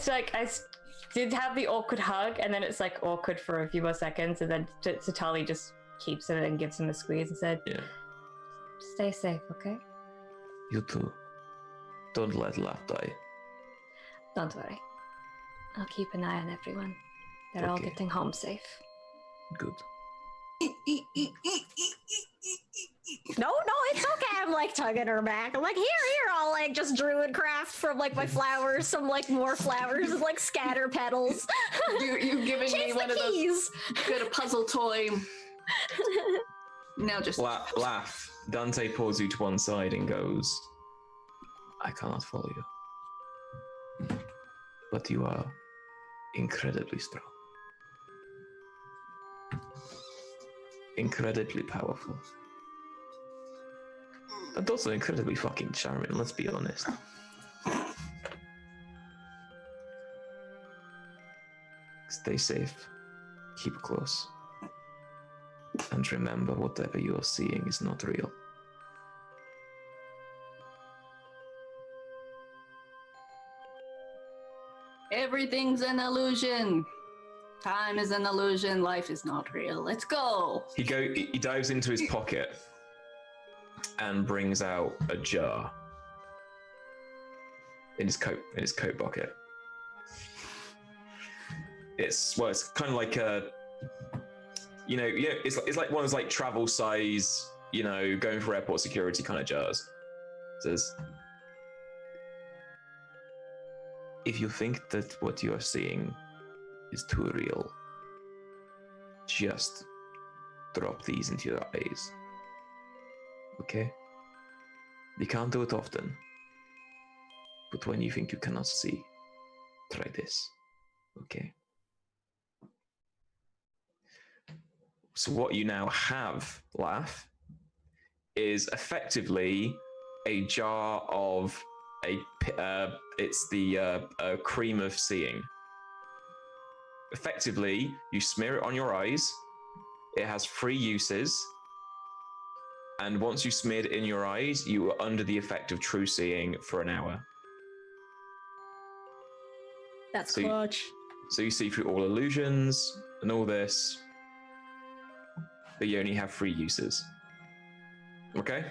did have the awkward hug, and then it's like awkward for a few more seconds, and then Satali just keeps it and gives him a squeeze and said, Yeah. "Stay safe, okay? You too. Don't let Laugh die. Don't worry. I'll keep an eye on everyone. They're all Okay. getting home safe." Good. No, it's okay. I'm like tugging her back. I'm like, here, I'll like just druid craft from like my flowers, some like more flowers, like scatter petals. You've given me Chase one the of those. keys. Good a puzzle toy. Now just. Laugh. Dante pulls you to one side and goes, I cannot follow you. But you are incredibly strong. Incredibly powerful. And also incredibly fucking charming, let's be honest. Stay safe. Keep close. And remember, whatever you are seeing is not real. Everything's an illusion. Time is an illusion. Life is not real. Let's go. He dives into his pocket and brings out a jar. in his coat pocket. It's kind of like a, it's like one of those like travel size, going for airport security kind of jars. It says, if you think that what you are seeing is too real, just drop these into your eyes. Okay? You can't do it often, but when you think you cannot see, try this. Okay? So what you now have, Laugh, is effectively a jar of it's the cream of seeing. Effectively, you smear it on your eyes. It has 3 uses. And once you smeared it in your eyes, you are under the effect of true seeing for an hour. That's So clutch. So you see through all illusions and all this, but you only have 3 uses. Okay?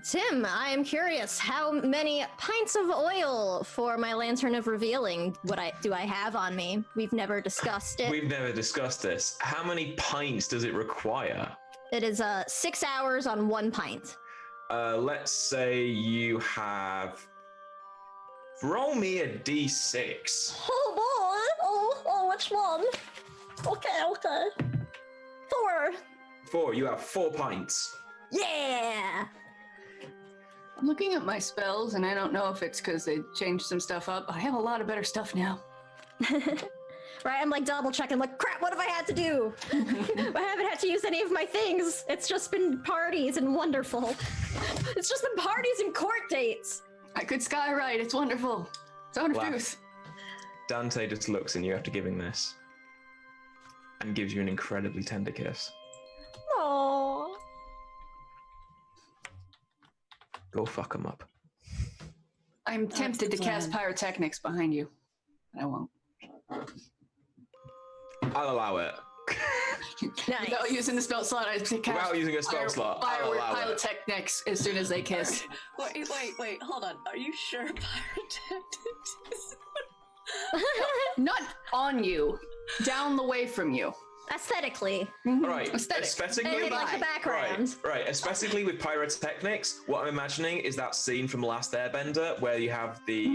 Tim, I am curious, how many pints of oil for my Lantern of Revealing do I have on me? We've never discussed it. We've never discussed this. How many pints does it require? It is 6 hours on 1 pint. Let's say you have... Roll me a d6. Oh boy! Oh, which one? Okay. 4. 4, you have 4 pints. Yeah! I'm looking at my spells, and I don't know if it's because they changed some stuff up. I have a lot of better stuff now. Right, I'm like double checking, like, crap, what have I had to do? I haven't had to use any of my things. It's just been parties and wonderful. It's just been parties and court dates. I could skywrite. It's wonderful. Zone of Laugh. truth. Dante just looks in you after giving this and gives you an incredibly tender kiss. Aww. Go fuck him up. I'm That's tempted the to cast plan. pyrotechnics behind you. But I won't. I'll allow it. Nice. Without using the spell slot, I cast Without using a spell slot, I'll firework allow it. pyrotechnics as soon as they kiss. Wait, hold on. Are you sure pyrotechnics? Not on you, down the way from you. Aesthetically. Right, Aesthetic. aesthetically, And like the background. right. Aesthetically, with pyrotechnics, what I'm imagining is that scene from Last Airbender where you have the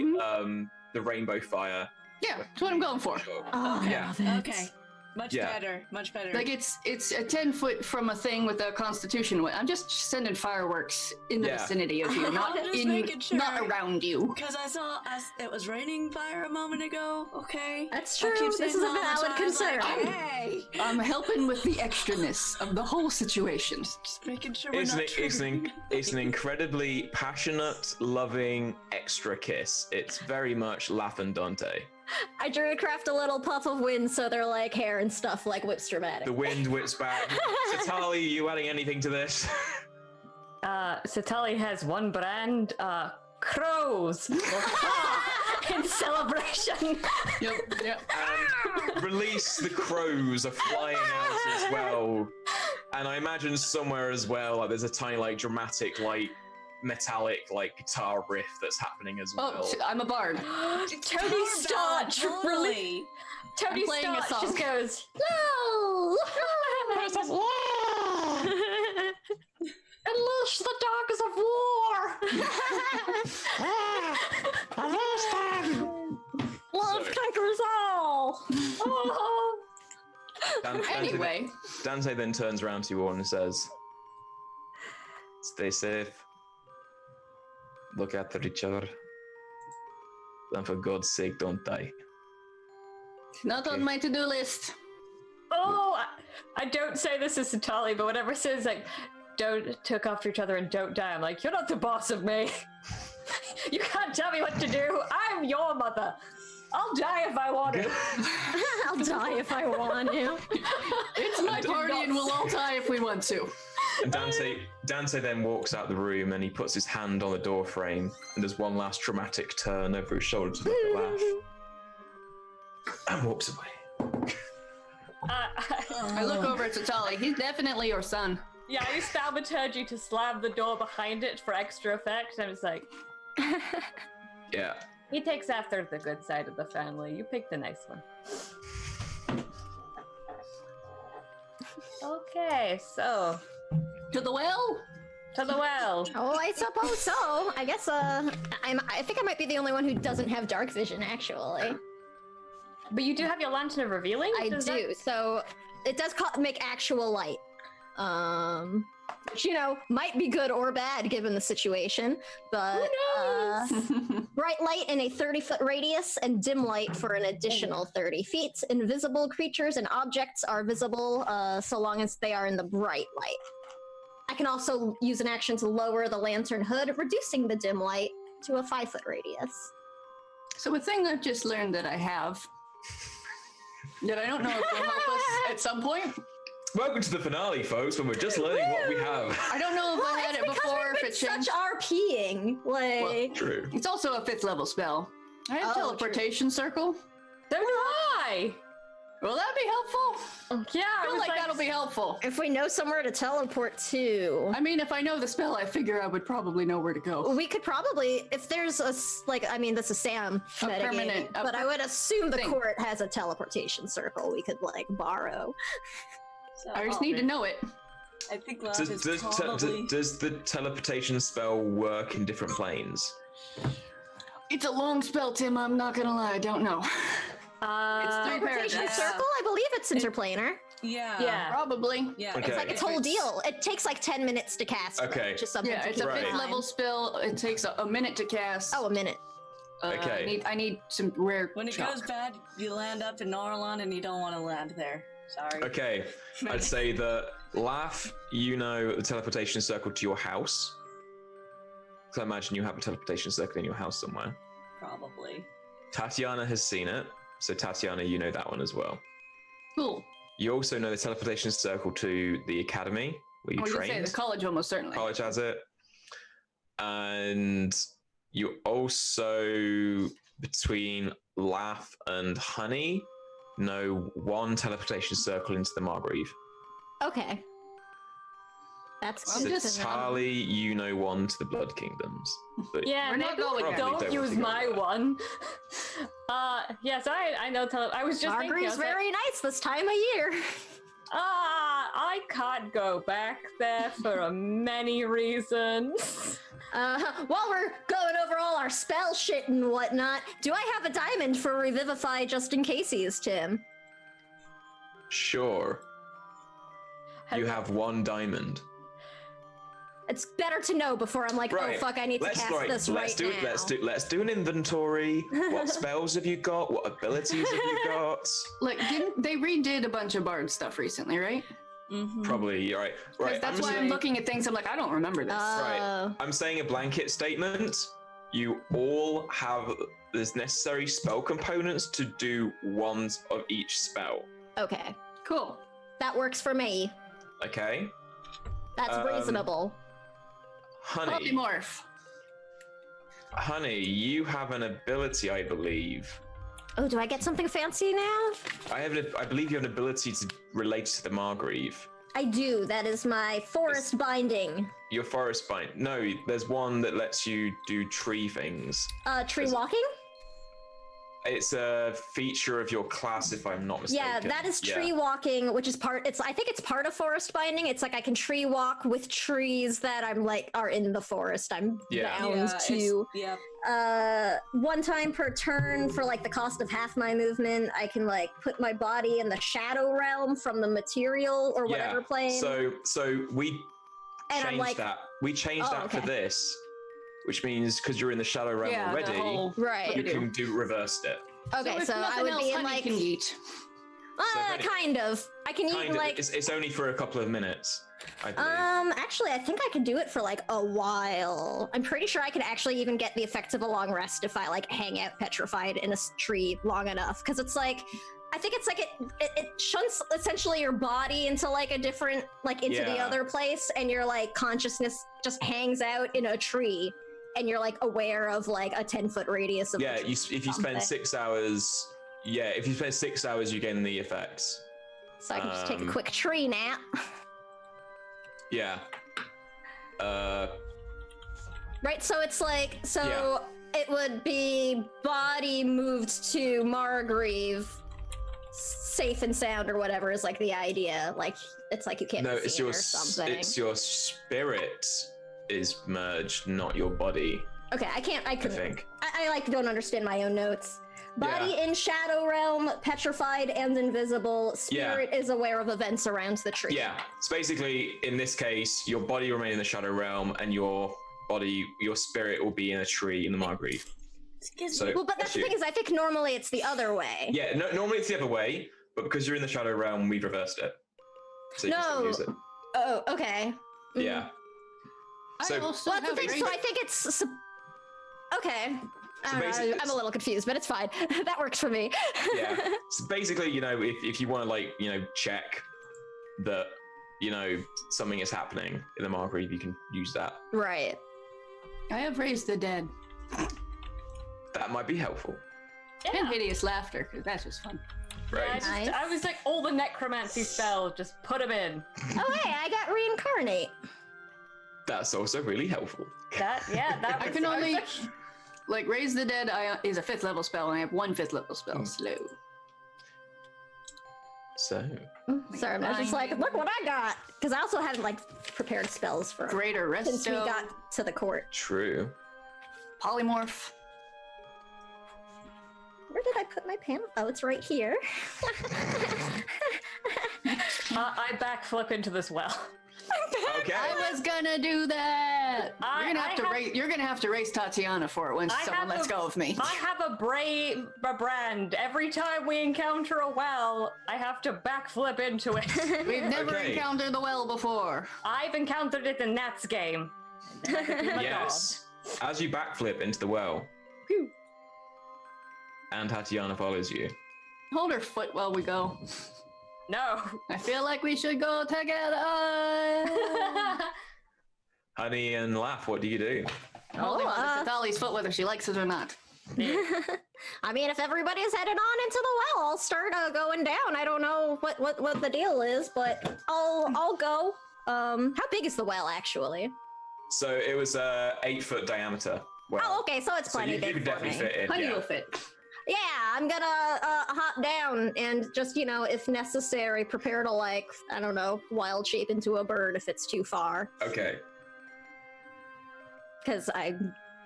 rainbow fire. Yeah, that's what I'm going for. Oh, Okay. Yeah. I love it. Okay. Much Yeah. better. Much better. Like it's a 10-foot from a thing with a constitution. I'm just sending fireworks in the Yeah. vicinity of you, not I'm just in, making sure. not around you. Because I saw it was raining fire a moment ago. Okay. That's I true. keep This saying is a that all the valid time, concern. like, hey, I'm helping with the extraness of the whole situation. just making sure we're It's not it's an incredibly passionate, loving, extra kiss. It's very much Laugh and Dante. I drew craft a little puff of wind so they're like hair and stuff like whips dramatic. The wind whips back. Satali, you adding anything to this? Satali has one brand, crows. In celebration. Yep. And release the crows are flying out as well. And I imagine somewhere as well, like there's a tiny, like dramatic, like metallic, like guitar riff that's happening as well. Oh, I'm a bard. Tony Stark Totally. really. Tony I'm playing a Stark just song. goes. No! Unleash the dogs of war. Love So- conquers all. Oh. Anyway, Dante then turns around to you all and says, "Stay safe. Look after each other. And for God's sake, don't die." not on Okay. my to-do list. Oh, I don't say this as Satali, but whenever it says like, don't took after each other and don't die, I'm like, you're not the boss of me. You can't tell me what to do. I'm your mother. I'll die if I want to. I'll die if I want to. It's my party and we'll all die if we want to. And Dante then walks out the room and he puts his hand on the door frame and does one last dramatic turn over his shoulder to look at Laugh. And walks away. I look over at Satali. He's definitely your son. Yeah, I use thaumaturgy to slam the door behind it for extra effect. I'm just like, Yeah. He takes after the good side of the family. You pick the nice one. Okay, so To the well? to the well. Oh, I suppose so. I guess I think I might be the only one who doesn't have dark vision, actually. But you do have your lantern of revealing. I Does do. So it does make actual light. Which, might be good or bad given the situation. But bright light in a 30-foot radius and dim light for an additional 30 feet. Invisible creatures and objects are visible so long as they are in the bright light. I can also use an action to lower the lantern hood, reducing the dim light to a 5-foot radius. So a thing I've just learned that I have, that I don't know if will help us at some point. Welcome to the finale, folks, when we're just learning what we have. I don't know if I had it before, if it It's such changed. RPing. Like, True. It's also a 5th level spell. I have Oh, teleportation circle. So do I. Will that be helpful? Yeah, I I feel was like that'll be helpful. if we know somewhere to teleport to, I mean, if I know the spell, I figure I would probably know where to go. we could probably, if there's this is Sam metagaming, permanent- but I would assume the thing. court has a teleportation circle we could borrow. So, I just need to know it. I think Lav Does, is does, probably... does the teleportation spell work in different planes? It's a long spell, Tim. I'm not gonna lie. I don't know. It's 3 Teleportation paragraphs. circle, I believe it's interplanar. Yeah. Yeah. Probably. Yeah. Okay. It's like its whole deal. It takes like 10 minutes to cast. Okay. Which is something Yeah, to it's a keep in 5th Right. level mind. spell. It takes a minute to cast. Oh, a minute. Okay. I need some rare. When it chalk. goes bad, you land up in Norlon and you don't want to land there. Sorry. Okay, I'd say that Laugh, the teleportation circle to your house. So I imagine you have a teleportation circle in your house somewhere. Probably. Tatiana has seen it, so Tatiana, you know that one as well. Cool. You also know the teleportation circle to the academy where you I was gonna say trained. the college almost certainly. College has it. And you also, between Laugh and Honey, know one teleportation circle into the Margrave. Okay. That's I'm good just- to know. Tali, you know one to the Blood Kingdoms. But Yeah, We're not maybe going we there. Probably don't don't use want to go my there. one. Yeah, so I know. I was just thinking. I Margreve's was like, very nice this time of year. I can't go back there for many reasons. While we're going over all our spell shit and whatnot, do I have a diamond for Revivify just in case, Tim? sure, you have one diamond. It's better to know before I'm like, Right. oh fuck, I need to cast this right do now. it. Let's do an inventory. What spells have you got? What abilities have you got? Like, didn't they redid a bunch of Bard stuff recently, right? Mm-hmm. Probably you're right. 'Cause Right. that's why I'm saying- looking at things. I'm like, I don't remember this. Oh. I'm saying a blanket statement. You all have the necessary spell components to do one of each spell. Okay, Cool. that works for me. Okay, That's reasonable. Honey. Polymorph. Honey, you have an ability, I believe. Oh, do I get something fancy now? I believe you have an ability to relate to the Margrave. I do. That is my forest binding. Your forest bind. No, there's one that lets you do tree things. Tree Is- walking? It's a feature of your class, if I'm not mistaken. Yeah, that is Yeah. tree walking, which is I think it's part of forest binding. It's like I can tree walk with trees that are in the forest. I'm Yeah. bound to. Yeah. One time per turn for like the cost of half my movement, I can like put my body in the shadow realm from the material or whatever plane. So we And I'm changed like- that. We changed Oh, that for okay. this, which means because you're in the shadow realm Yeah, already, the whole Right. you can do reversed it. Okay, if so I nothing would else, be in honey like can eat. honey- kind of. I can eat Kind in of. like It's only for a couple of minutes, I believe. Actually, I think I could do it for like a while. I'm pretty sure I could actually even get the effects of a long rest if I like hang out petrified in a tree long enough. Because it's like, I think it's like it shunts essentially your body into like a different, like into the Yeah. other place, and your like consciousness just hangs out in a tree, and you're like aware of like a 10-foot radius of. Yeah, the tree if you or spend something. 6 hours, if you spend 6 hours, you gain the effects. So I can just take a um, quick tree nap. Yeah. Right, so it's like, so it would be body moved to Margrave, safe and sound or whatever is like the idea. Like, it's like you can't No, be it's seen your or something. it's your spirit is merged, not your body. Okay, I I couldn't. think. I like don't understand my own notes. Body in Shadow Realm, petrified and invisible. Spirit is aware of events around the tree. Yeah. So basically, in this case, your body remain in the shadow realm, and your spirit will be in a tree in the Margrave. Excuse So, me. Well, but that's the thing is, I think normally it's the other way. Yeah. No, normally it's the other way, but because you're in the shadow realm, we've reversed it. So you can still No. use it. Oh, okay. Yeah. So I also Well, that's the have thing. So I think it's okay. I don't know, basically- I'm a little confused, but it's fine. That works for me. yeah. So basically, if you want to like check that something is happening in the Margrave, you can use that. Right. I have raised the dead. That might be helpful. And hideous laughter, because that's just fun. Right. Nice. I was like, all the necromancy spells, just put them in. Oh, hey, I got reincarnate. That's also really helpful. That I was, can was only, like, raise the dead is a 5th level spell, and I have 1 5th level spell, slow. So Sorry, I was just like, look what I got, because I also hadn't like prepared spells for Greater Resto, since we got to the court. true. Polymorph. Where did I put my pen? Oh, it's right here. I backflip into this well. Okay. I was gonna do that. I You're gonna have to race Tatiana for it when I someone have lets a- go of me. I have a brand. Every time we encounter a well, I have to backflip into it. We've never Okay. encountered the well before. I've encountered it in Nat's game. And then I became a god. Yes. As you backflip into the well, and Tatiana follows you. Hold her foot while we go. No. I feel like we should go together. Honey and Laugh, what do you do? Holding on to Thali's foot whether she likes it or not. I mean, if everybody's headed on into the well, I'll start going down. I don't know what the deal is, but I'll go. How big is the well actually? So it was 8-foot diameter. Well, Oh, okay, so it's so plenty you big could for definitely me. fit in. Honey Yeah. will fit. Yeah, I'm gonna hop down and just, if necessary, prepare to I don't know, wild shape into a bird if it's too far, Okay. because I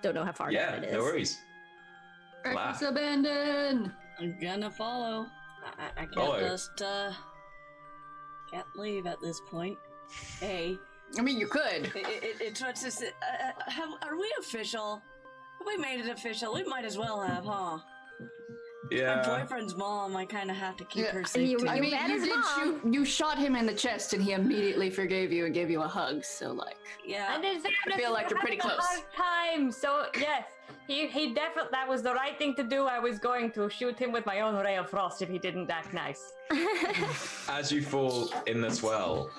don't know how far Yeah, down it is. no worries. Reckless abandon. I'm gonna follow. I can't Follow. just can't leave at this point. Hey, I mean, you could. it's what's this? Are we official? Have we made it official? We might as well have, huh? My Yeah. boyfriend's mom. I kind of have to keep Yeah. her safe. You- too. I mean, met you his did mom. you shot him in the chest and he immediately forgave you and gave you a hug, so yeah. And it's I feel like you're pretty having a close. hard time. So yes, he definitely, that was the right thing to do. I was going to shoot him with my own ray of frost if he didn't act nice. As you fall in this well,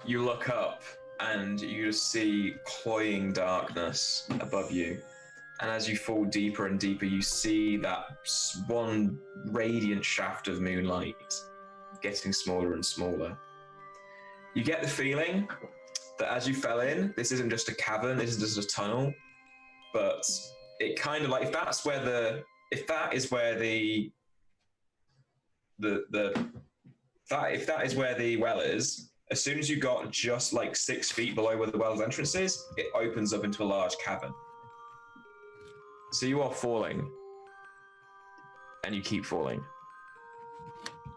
you look up and you see cloying darkness above you. And as you fall deeper and deeper, you see that one radiant shaft of moonlight getting smaller and smaller. You get the feeling that as you fell in, this isn't just a cavern, this is just a tunnel, but it kind of like, if that is where the well is, as soon as you got just like 6 feet below where the well's entrance is, it opens up into a large cavern. So you are falling, and you keep falling,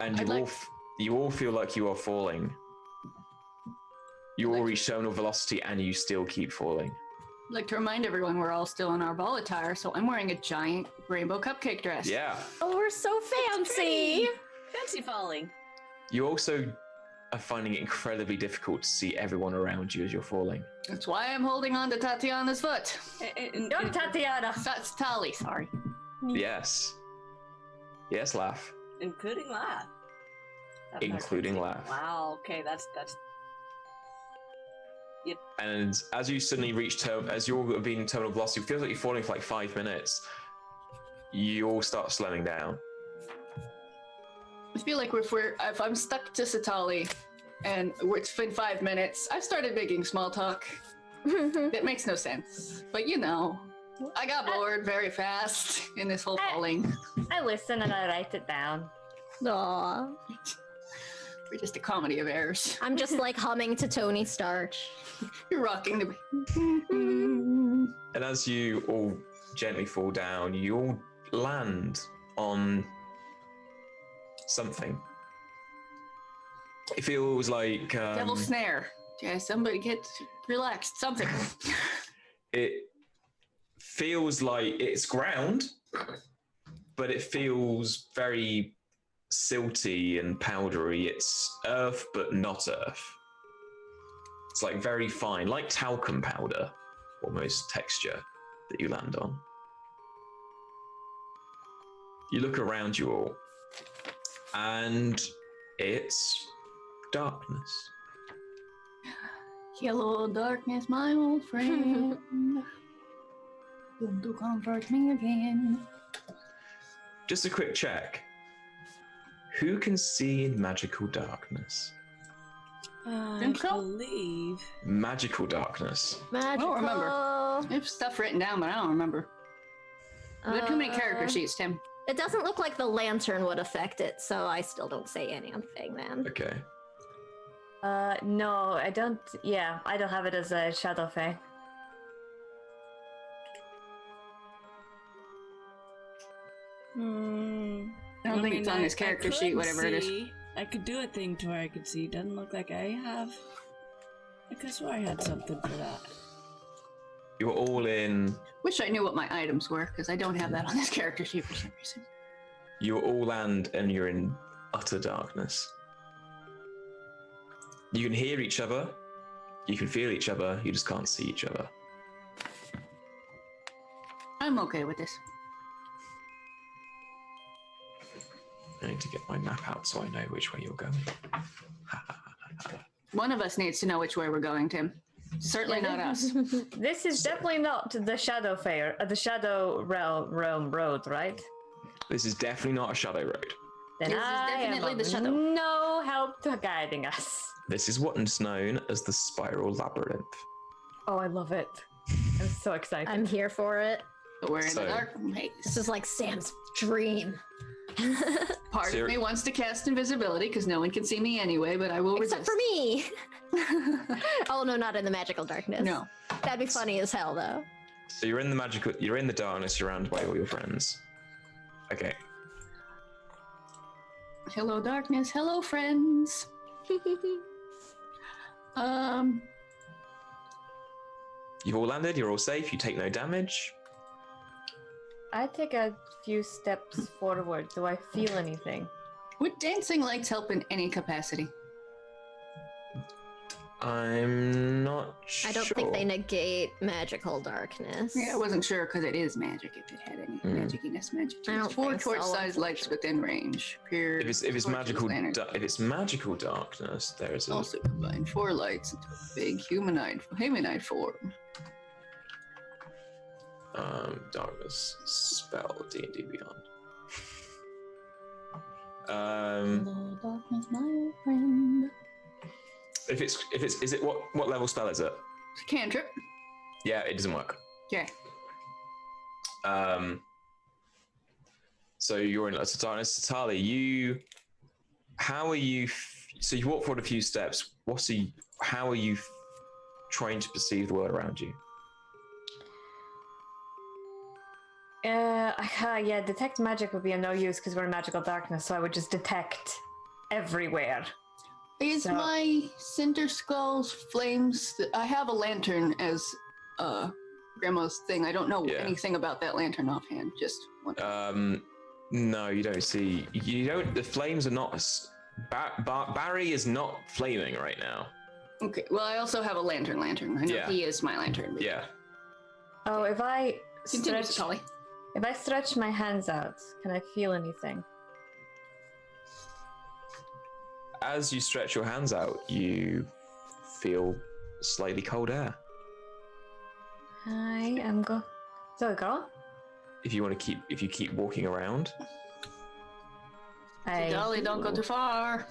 and you all feel like you are falling. You all reach terminal velocity, and you still keep falling. I'd like to remind everyone we're all still in our ball attire, so I'm wearing a giant rainbow cupcake dress. Yeah. Oh, we're so fancy. Fancy falling. You also are finding it incredibly difficult to see everyone around you as you're falling. That's why I'm holding on to Tatiana's foot. Don't Tatiana. That's Tali, sorry. Yes. Yes, Laugh. Including Laugh. Including Laugh. Wow. Okay, that's. And as you suddenly reach as you're being terminal velocity, it feels like you're falling for like 5 minutes. You all start slowing down. I feel like if I'm stuck to Satali and it's been 5 minutes, I've started making small talk That makes no sense. But you know, I got bored very fast in this whole falling. I listen and I write it down. Aw. We're just a comedy of errors. I'm just like humming to Tony Starch. You're rocking the. And as you all gently fall down, you all land on something. It feels like Devil snare. Yeah, somebody get relaxed. Something. it feels like it's ground, but it feels very silty and powdery. It's earth, but not earth. It's like very fine, like talcum powder, almost texture that you land on. You look around you all, and it's darkness. Hello, darkness, my old friend. Come to comfort me again. Just a quick check. Who can see in magical darkness? I Think so? believe. Magical darkness. Magical. remember. I have stuff written down, but I don't remember. There are too many character sheets, Tim. It doesn't look like the lantern would affect it, so I still don't say anything then. Okay. No, I don't. Yeah, I don't have it as a shadow fae. I don't think it's on his I character could sheet, whatever it is. see. I could do a thing to where I could see. Doesn't look like I have. I could swear I had something for that. You're all in. Wish I knew what my items were, because I don't have that on this character sheet for some reason. You all land, and you're in utter darkness. You can hear each other. You can feel each other. You just can't see each other. I'm okay with this. I need to get my map out so I know which way you're going. One of us needs to know which way we're going, Tim. Certainly not us. This is definitely not the shadow fair, the shadow realm road, right? This is definitely not a shadow road. Then This is I definitely am the of shadow. no help to guiding us. This is what's known as the Spiral Labyrinth. Oh, I love it. I'm so excited. I'm here for it. But we're in So- the dark maze. This is like Sam's dream. Part So- of me wants to cast invisibility because no one can see me anyway, but I will Except resist. for me. Oh no, not in the magical darkness. No. That'd be funny as hell though. So you're in the darkness, surrounded by all your friends. Okay. Hello, darkness. Hello, friends. You've all landed, you're all safe, you take no damage. I take a few steps forward. Do I feel anything? Would dancing lights help in any capacity? I'm not sure. I don't think they negate magical darkness. Yeah, I wasn't sure because it is magic. If it had any magiciness, magic. I don't Four think so, torch-sized lights within range. Appear If it's magical darkness, there is a also combine 4 lights into a big humanoid form. darkness spell D&D Beyond. Hello, darkness, my old friend. What level spell is it? It's a cantrip. Yeah, it doesn't work. Okay. So you're in utter darkness. Satali, how are you? So you walk forward a few steps. How are you trying to perceive the world around you? Yeah, detect magic would be of no use because we're in magical darkness, so I would just detect everywhere. Is So- my cinder skull's flames? I have a lantern as Grandma's thing. I don't know Yeah. anything about that lantern offhand. Just one. No, you don't see. You don't. The flames are not. Barry is not flaming right now. Okay. Well, I also have a lantern. I know Yeah. he is my lantern. But Yeah. Oh, if I Continue, stretch, Tully. if I stretch my hands out, can I feel anything? As you stretch your hands out, you feel slightly cold air. I am go. So go. If you keep walking around, Dolly, don't go too far.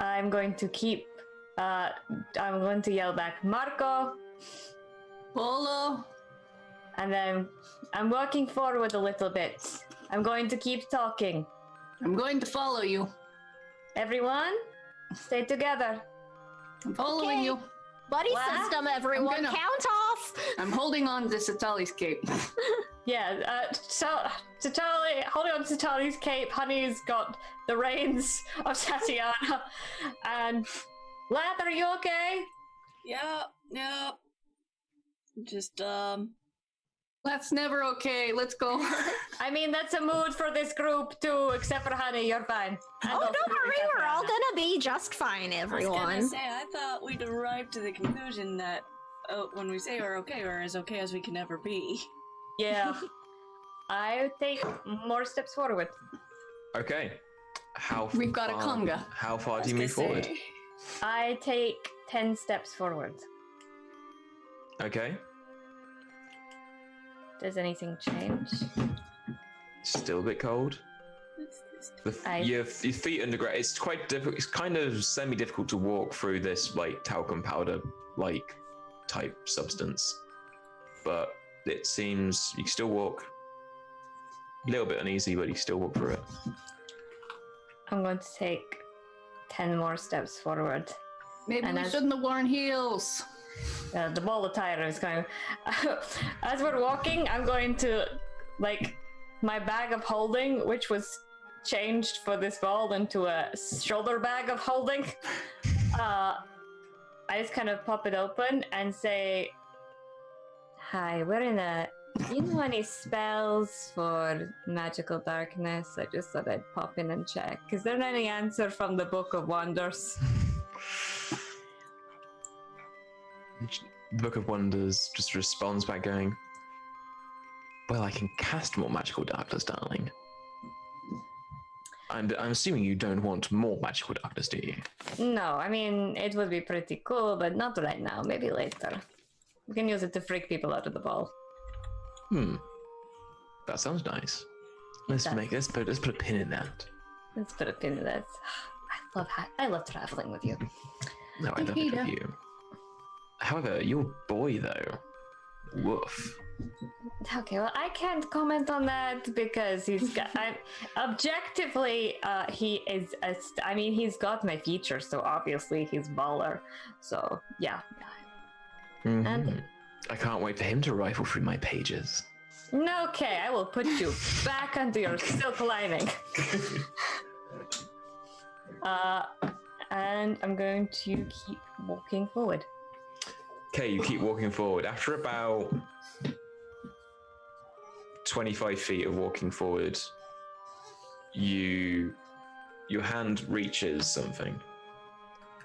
I'm going to keep. I'm going to yell back, Marco, Polo. And then I'm walking forward a little bit. I'm going to keep talking. I'm going to follow you. Everyone, stay together. I'm following Okay. you. Buddy What? system, everyone. gonna- Count off. I'm holding on to Satali's cape. Yeah, Tatali, holding on to Tatali's cape. Honey's got the reins of Tatiana. And Lath, are you okay? Yep. Just, That's never okay. Let's go. I mean, that's a mood for this group too, except for Honey, you're fine. And Oh, also don't worry, we're all Tatiana. gonna be just fine, I was everyone. gonna say, I thought we'd arrived to the conclusion that when we say we're as okay as we can ever be. Yeah. I take more steps forward. Okay. How We've got a far- conga. How far I was do you gonna move forward? say, I take 10 steps forward. Okay. Does anything change? Still a bit cold. Your feet underground. It's quite difficult. It's kind of semi-difficult to walk through this like talcum powder like type substance, but it seems you can still walk. A little bit uneasy, but you can still walk through it. I'm going to take 10 more steps forward. Maybe And we as- shouldn't have worn heels. The ball of tire is going. As we're walking, I'm going to, like, my bag of holding, which was changed for this ball into a shoulder bag of holding. I just kind of pop it open and say, "Hi, we're in a. Do you know any spells for magical darkness? I just thought I'd pop in and check. Is there any answer from the Book of Wonders?" Book of Wonders just responds by going, "Well, I can cast more magical darkness, darling. I'm assuming you don't want more magical darkness, do you?" No, I mean, it would be pretty cool, but not right now. Maybe later. We can use it to freak people out of the ball. That sounds nice. Let's does. put a pin in that. Let's put a pin in that. I love traveling with you. No, I love it with you. However, your boy though, woof. Okay, well, I can't comment on that because he's got. Objectively, he is. I mean, he's got my features, so obviously he's baller. So yeah. Mhm. And- I can't wait for him to rifle through my pages. Okay, I will put you back under your silk lining. And I'm going to keep walking forward. Okay, you keep walking forward. After about 25 feet of walking forward, your hand reaches something.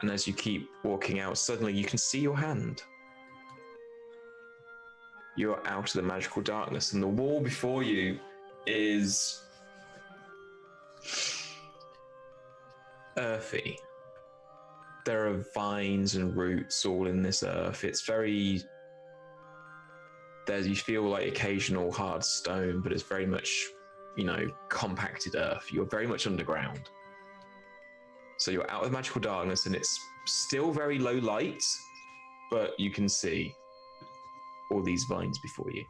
And as you keep walking out, suddenly you can see your hand. You're out of the magical darkness, and the wall before you is earthy. There are vines and roots all in this earth. It's very. You feel like occasional hard stone, but it's very much, compacted earth. You're very much underground. So you're out of magical darkness, and it's still very low light, but you can see all these vines before you.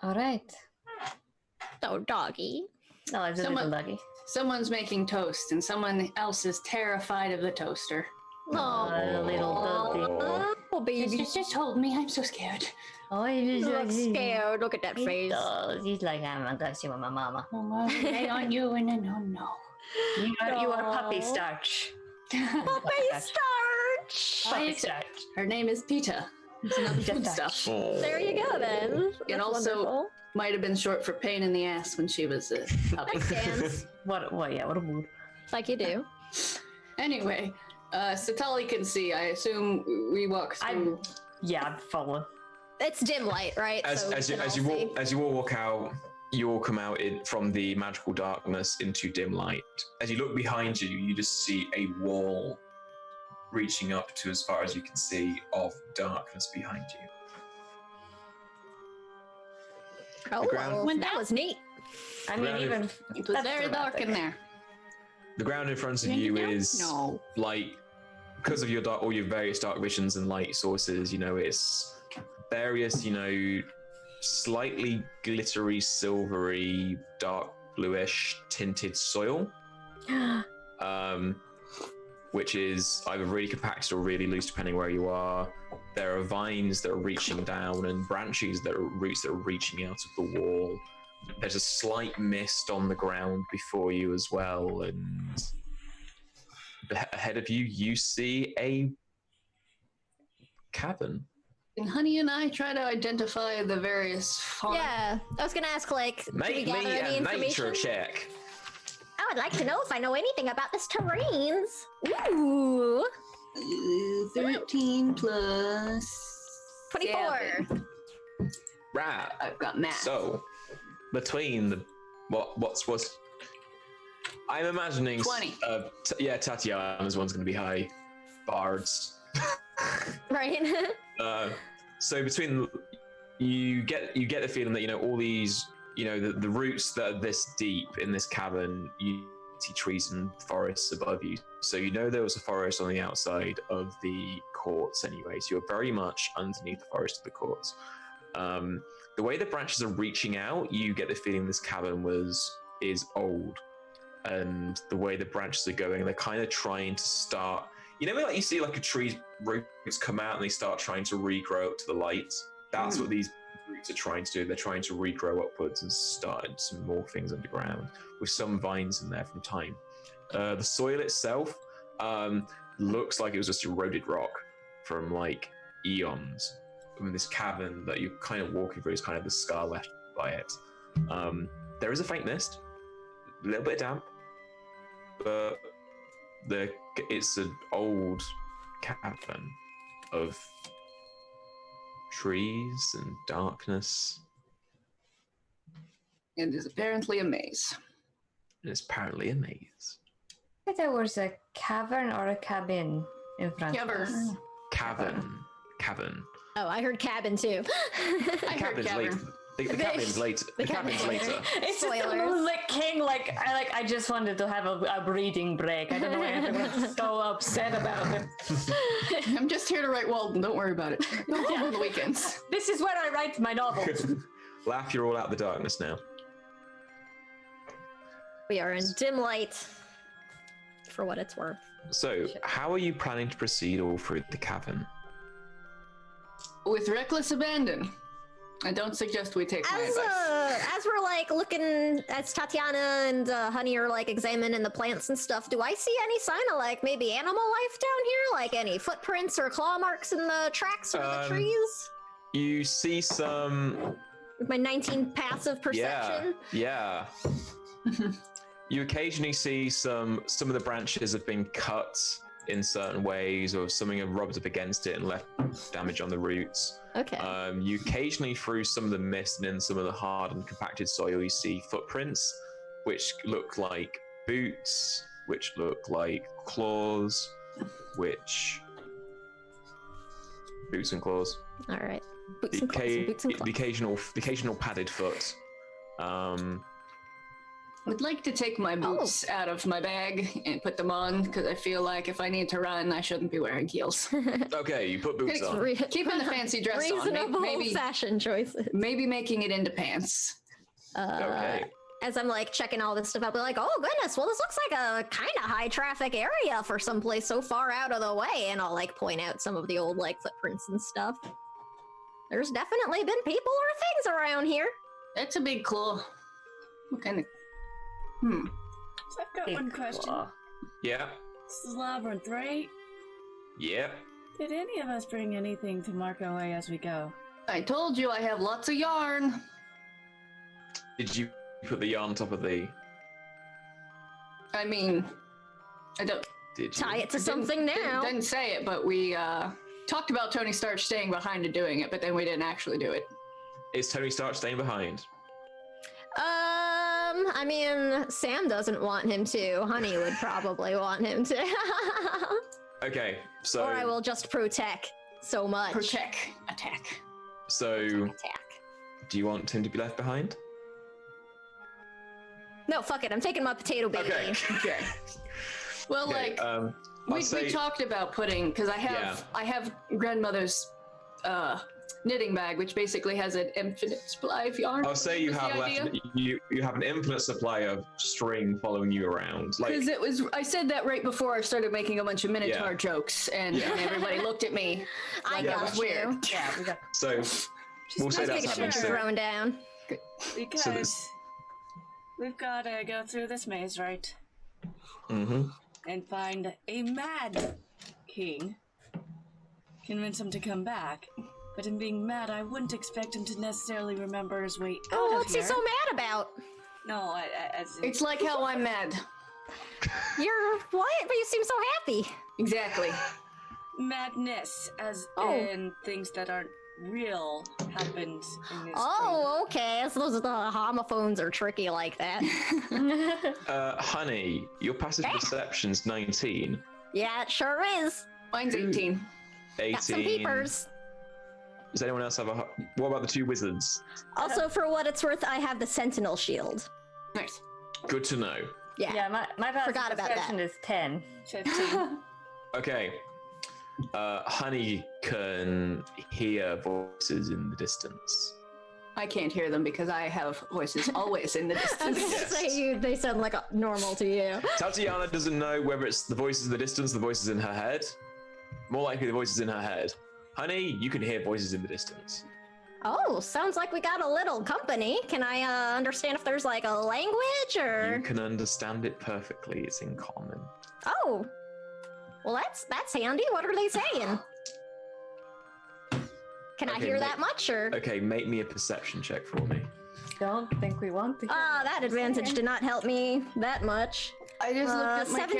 All right. So, doggy. No, it's a little doggy. Someone's making toast, and someone else is terrified of the toaster. Oh, little doggy. Oh, baby. Just hold me. I'm so scared. Oh, You look scared. Look at that face. He's like, I'm gonna see with my mama. Oh, lay on you, and then no. You are puppy starch. Puppy starch. Puppy starch. Her name is Pita. It's another Pita food starch. stuff. There you go, then. It That's also wonderful. might have been short for pain in the ass when she was a puppy. Stands What a mood. like you do. Anyway, Satali can see. I assume we walk through. Yeah, I'm following. It's dim light, right? As you all walk out, you all come out from the magical darkness into dim light. As you look behind you, you just see a wall reaching up to as far as you can see of darkness behind you. Oh, ground- well, that was neat. I mean, Grounded. even It was that's very dark dramatic. in there. The ground in front of Yank it you down? is No. like, because of your dark, all your various dark visions and light sources, it's various, slightly glittery, silvery, dark bluish tinted soil, which is either really compacted or really loose depending where you are. There are vines that are reaching down and branches roots that are reaching out of the wall. There's a slight mist on the ground before you as well, and ahead of you, you see a cavern. Can Honey and I try to identify the various fauna? Yeah, I was gonna ask, like, do we Make gather me any a nature information? check. I would like to know if I know anything about this terrains. Ooh, 13 plus 24. 7. Right. I've got math. So, between the what's I'm imagining 20. Tatiana's one's going to be high. Bards. Right? So between you get the feeling that all these the roots that are this deep in this cavern, you see trees and forests above you. So there was a forest on the outside of the courts anyway. So you're very much underneath the forest of the courts. The way the branches are reaching out, you get the feeling this cavern is old, and the way the branches are going, they're kind of trying to start. Like you see like a tree's roots come out and they start trying to regrow up to the light. That's what these roots are trying to do. They're trying to regrow upwards and start some more things underground with some vines in there from time. The soil itself looks like it was just eroded rock from like eons. In this cavern that you're kind of walking through is kind of the scar left by it. There is a faint mist, a little bit damp, but it's an old cavern of trees and darkness. It is apparently a maze. And it's apparently a maze. I think there was a cavern or a cabin in front of us. Cavern. Oh, I heard cabin too. I heard Cabin's later. cavern. The cabin's later. The cabin's later. It's just Spoilers. the Moonlit King. I just wanted to have a breathing break. I don't know why I'm so upset about it. I'm just here to write Walden. Don't worry about it. Go home on the weekends. This is where I write my novels. Laugh, you're all out of the darkness now. We are in dim light, for what it's worth. So, how are you planning to proceed all through the cavern? With reckless abandon. I don't suggest we take my advice. As we're like looking, as Tatiana and Honey are like examining the plants and stuff, do I see any sign of like maybe animal life down here? Like any footprints or claw marks in the tracks or the trees? You see some. With my 19 passive perception. Yeah. You occasionally see some of the branches have been cut in certain ways, or something have rubbed up against it and left damage on the roots. Okay. You occasionally, through some of the mist and in some of the hard and compacted soil, you see footprints, which look like boots, which look like claws, boots and claws. All right. Boots and claws. Boots and claws. The occasional padded foot. Would like to take my boots out of my bag and put them on, because I feel like if I need to run, I shouldn't be wearing heels. Okay, you put boots on. Keeping the fancy dress on. Reasonable Maybe fashion choices. maybe making it into pants. Okay. As I'm like checking all this stuff out, I'll be like, oh goodness, well this looks like a kind of high traffic area for someplace so far out of the way, and I'll like point out some of the old like footprints and stuff. There's definitely been people or things around here. That's a big claw. What kind of... So I've got one question. Yeah. This is Labyrinth, right? Yep. Did any of us bring anything to mark our way as we go? I told you I have lots of yarn. Did you put the yarn on top of the? I mean, I don't... Did you? Tie it to something now. Didn't say it, but we talked about Tony Stark staying behind and doing it, but then we didn't actually do it. Is Tony Stark staying behind? I mean, Sam doesn't want him to. Honey would probably want him to. Okay, so. Or I will just protect so much. Protect. Attack. So, Attack. do you want him to be left behind? No, fuck it. I'm taking my potato baby. Okay. Well, Okay, like I'll we say, talked about putting because I have grandmother's knitting bag, which basically has an infinite supply of yarn. I'll say you was the have idea. left. You have an infinite supply of string following you around. Like, Because I said that right before I started making a bunch of Minotaur Yeah. jokes, and, Yeah. and everybody looked at me. I like Yeah, got it was you. weird. Yeah, we got. so we'll say that's making happening. sure. So, Thrown down. Because So this- we've got to go through this maze, right? Mhm. And find a mad king. Convince him to come back. But in being mad, I wouldn't expect him to necessarily remember his way out Oh, of what's he here. so mad about? No, as in, It's like how I'm mad. You're what? But you seem so happy. Exactly. madness, as Oh. in things that aren't real happened in this. Oh, okay. So those the homophones are tricky like that. Honey, your passive Yeah. perception's 19. Yeah, it sure is. Mine's 18. 18. Got some peepers. Does anyone else have a? What about the two wizards? Also, for what it's worth, I have the Sentinel Shield. Nice. Good to know. Yeah. Yeah, my passive Forgot about that. perception is 10. 15. Okay. Honey can hear voices in the distance. I can't hear them because I have voices always in the I was distance. gonna Yes. say they sound like normal to you. Tatiana doesn't know whether it's the voices in the distance, the voices in her head. More likely the voices in her head. Honey, you can hear voices in the distance. Oh, sounds like we got a little company. Can I understand if there's like a language You or? can understand it perfectly. It's in common. Oh, well that's handy. What are they saying? Can I Okay, hear make- that much or? Okay, make me a perception check for me. Don't think we want to. hear Ah, what that you're advantage saying. did not help me that much. I just looked at my 17?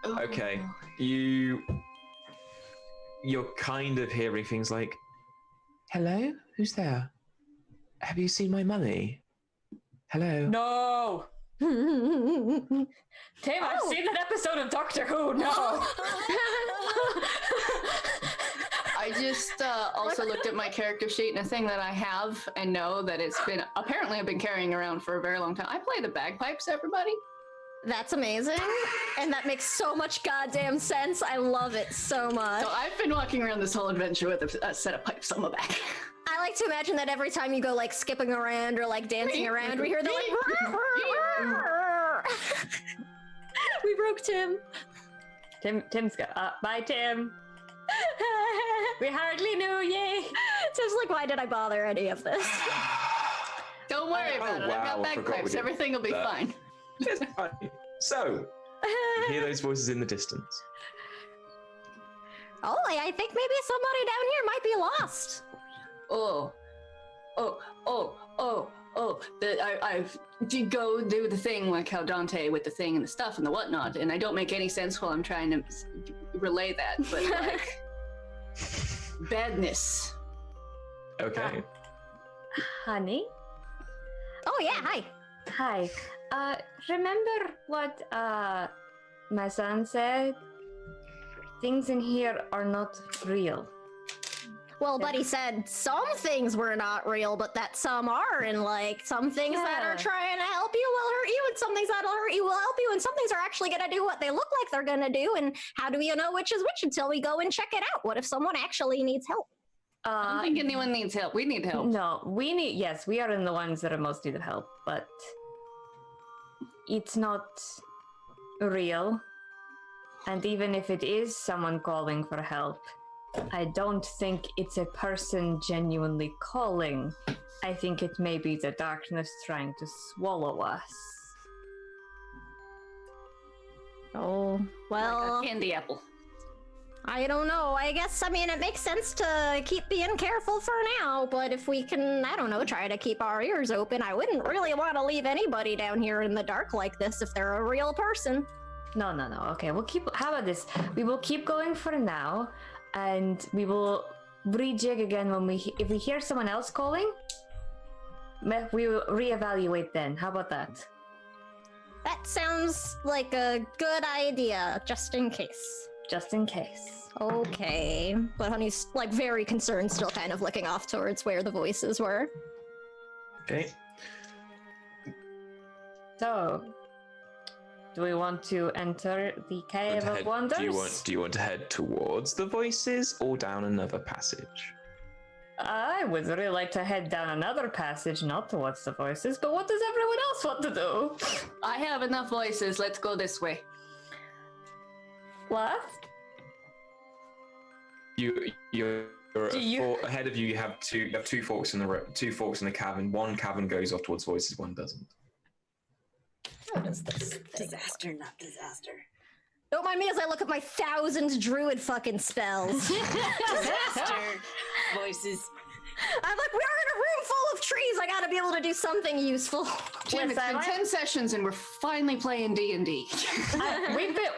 character. Okay, you're kind of hearing things like, "Hello, who's there? Have you seen my mummy? Hello." No! Tim, I've Oh. seen that episode of Doctor Who. No! I just also looked at my character sheet, and a thing that I have and know that it's been apparently I've been carrying around for a very long time. I play the bagpipes, everybody. That's amazing, and that makes so much goddamn sense. I love it so much. So I've been walking around this whole adventure with a set of pipes on my back. I like to imagine that every time you go like skipping around or like dancing around, we hear the like. We broke Tim. Tim's got. Bye, Tim. We hardly knew ye. Tim's like, why did I bother any of this? Don't worry about it. I've wow, got I forgot we bagpipes. did Everything will be that. fine. It's funny. So, you hear those voices in the distance. Oh, I think maybe somebody down here might be lost. I did go do the thing like how Dante with the thing and the stuff and the whatnot, and I don't make any sense while I'm trying to relay that, but like badness. Okay. Honey? Oh yeah, hi. Hi. Remember what my son said? Things in here are not real. Well, Buddy said some things were not real, but that some are, and like some things that are Yeah. trying to help you will hurt you, and some things that'll hurt you will help you, and some things are actually gonna do what they look like they're gonna do. And how do you know which is which until we go and check it out? What if someone actually needs help? I don't think anyone needs help. We need help. No, we need. Yes, we are in the ones that are most need of help, but it's not real. And even if it is someone calling for help, I don't think it's a person genuinely calling. I think it may be the darkness trying to swallow us. Oh, well, Like a candy apple. I don't know. I guess, I mean, it makes sense to keep being careful for now, but if we can, I don't know, try to keep our ears open, I wouldn't really want to leave anybody down here in the dark like this if they're a real person. No. Okay, we'll keep. How about this? We will keep going for now, and we will rejig again when if we hear someone else calling. We will reevaluate then. How about that? That sounds like a good idea, just in case. Just in case. Okay. But Honey's, like, very concerned, still kind of looking off towards where the voices were. Okay. So, Do we want to enter the Cave of Wonders? Do you want to head towards the voices or down another passage? I would really like to head down another passage, not towards the voices, but what does everyone else want to do? I have enough voices. Let's go this way. What? You're ahead of you. You have two forks in the cavern. One cavern goes off towards voices. One doesn't. What is this thing? Disaster, not disaster. Don't mind me as I look at my 1,000 druid fucking spells. Disaster. Voices. I'm like, we're in a room full of trees. I gotta be able to do something useful. Jim, it's been 10 sessions and we're finally playing D&D.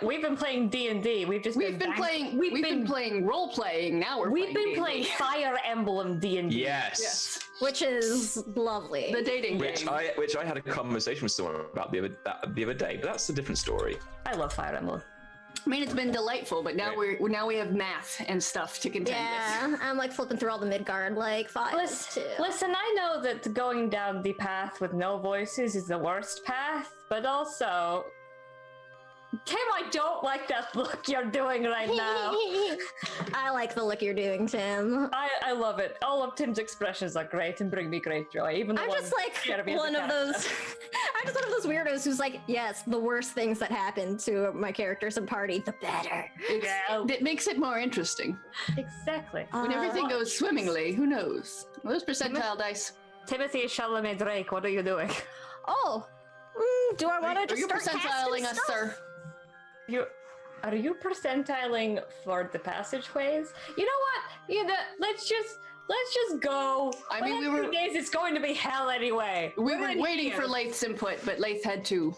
We've been playing D&D. We've been playing role playing. Now we've been playing Fire Emblem D&D. Yes. Which is lovely. The dating Which game. I had a conversation with someone about the other day, but that's a different story. I love Fire Emblem. I mean, it's been delightful, but now we have math and stuff to contend with. I'm like flipping through all the Midgard, like 5. Listen, I know that going down the path with no voices is the worst path, but also, Tim, I don't like that look you're doing right now. I like the look you're doing, Tim. I love it. All of Tim's expressions are great and bring me great joy. Even I'm just like one of those. I'm just one of those weirdos who's like, yes, the worst things that happen to my characters and party, the better. It makes it more interesting. Exactly. When everything goes swimmingly, who knows? Those percentile dice. Timothy Chalamet Drake, what are you doing? Oh, do I want to just start percentiling us, sir? Are you percentiling for the passageways? You know what? Let's just go. I mean, we were days. It's going to be hell anyway. We were waiting for Lath's input, but Lath had to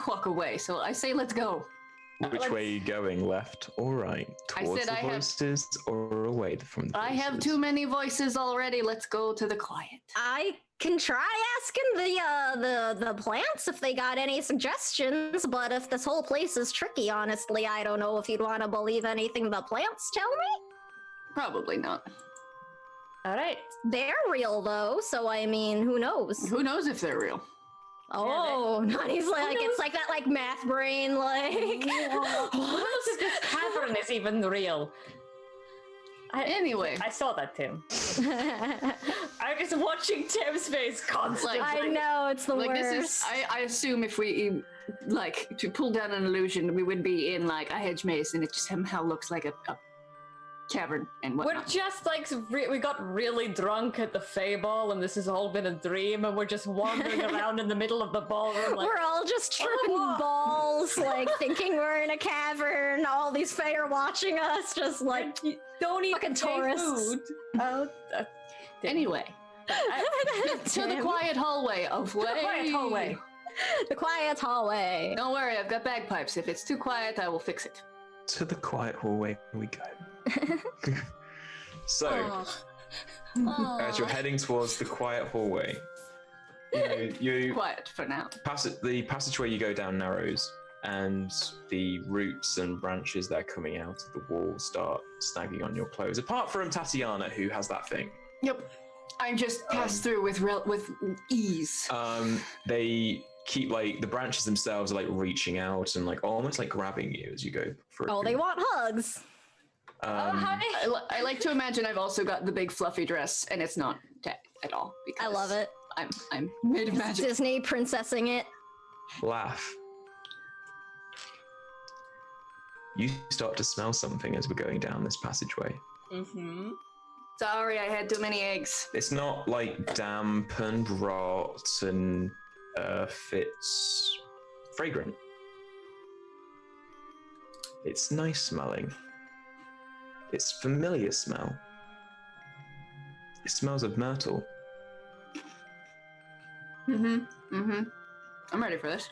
walk away. So I say, let's go. Which way are you going? Left or right? Towards the voices or away from the voices? I have too many voices already. Let's go to the quiet. I can try asking the plants if they got any suggestions, but if this whole place is tricky, honestly, I don't know if you'd want to believe anything the plants tell me. Probably not. All right. They're real though, so I mean, who knows? Who knows if they're real? Oh, Nani's like, it's like that like math brain, like. Who knows if this cavern is even real? Anyway. I saw that, Tim. I'm just watching Tim's face constantly. I know, it's the worst. This is, I assume if we, like, to pull down an illusion, we would be in, like, a hedge maze, and it just somehow looks like a cavern and whatnot. We're just, like, we got really drunk at the Fae Ball, and this has all been a dream, and we're just wandering around in the middle of the ballroom, like... We're all just tripping balls, like, thinking we're in a cavern, all these Fae are watching us, just, like... Don't eat fucking tourists. Food. Oh, anyway, to the quiet hallway of way. The quiet hallway. The quiet hallway. Don't worry, I've got bagpipes. If it's too quiet, I will fix it. To the quiet hallway we go. So, as you're heading towards the quiet hallway, you quiet for now. The passageway you go down narrows, and the roots and branches that are coming out of the wall start snagging on your clothes. Apart from Tatiana, who has that thing. Yep, I just pass through with ease. They keep the branches themselves are reaching out and almost grabbing you as you go through. Oh, they want hugs. Honey. I like to imagine I've also got the big fluffy dress, and it's not at all. Because I love it. I'm made of magic. Disney princessing it. Laugh. You start to smell something as we're going down this passageway. Mm-hmm. Sorry, I had too many eggs. It's not damp and rot and earth. It's fragrant. It's nice smelling. It's familiar smell. It smells of myrtle. I'm ready for this.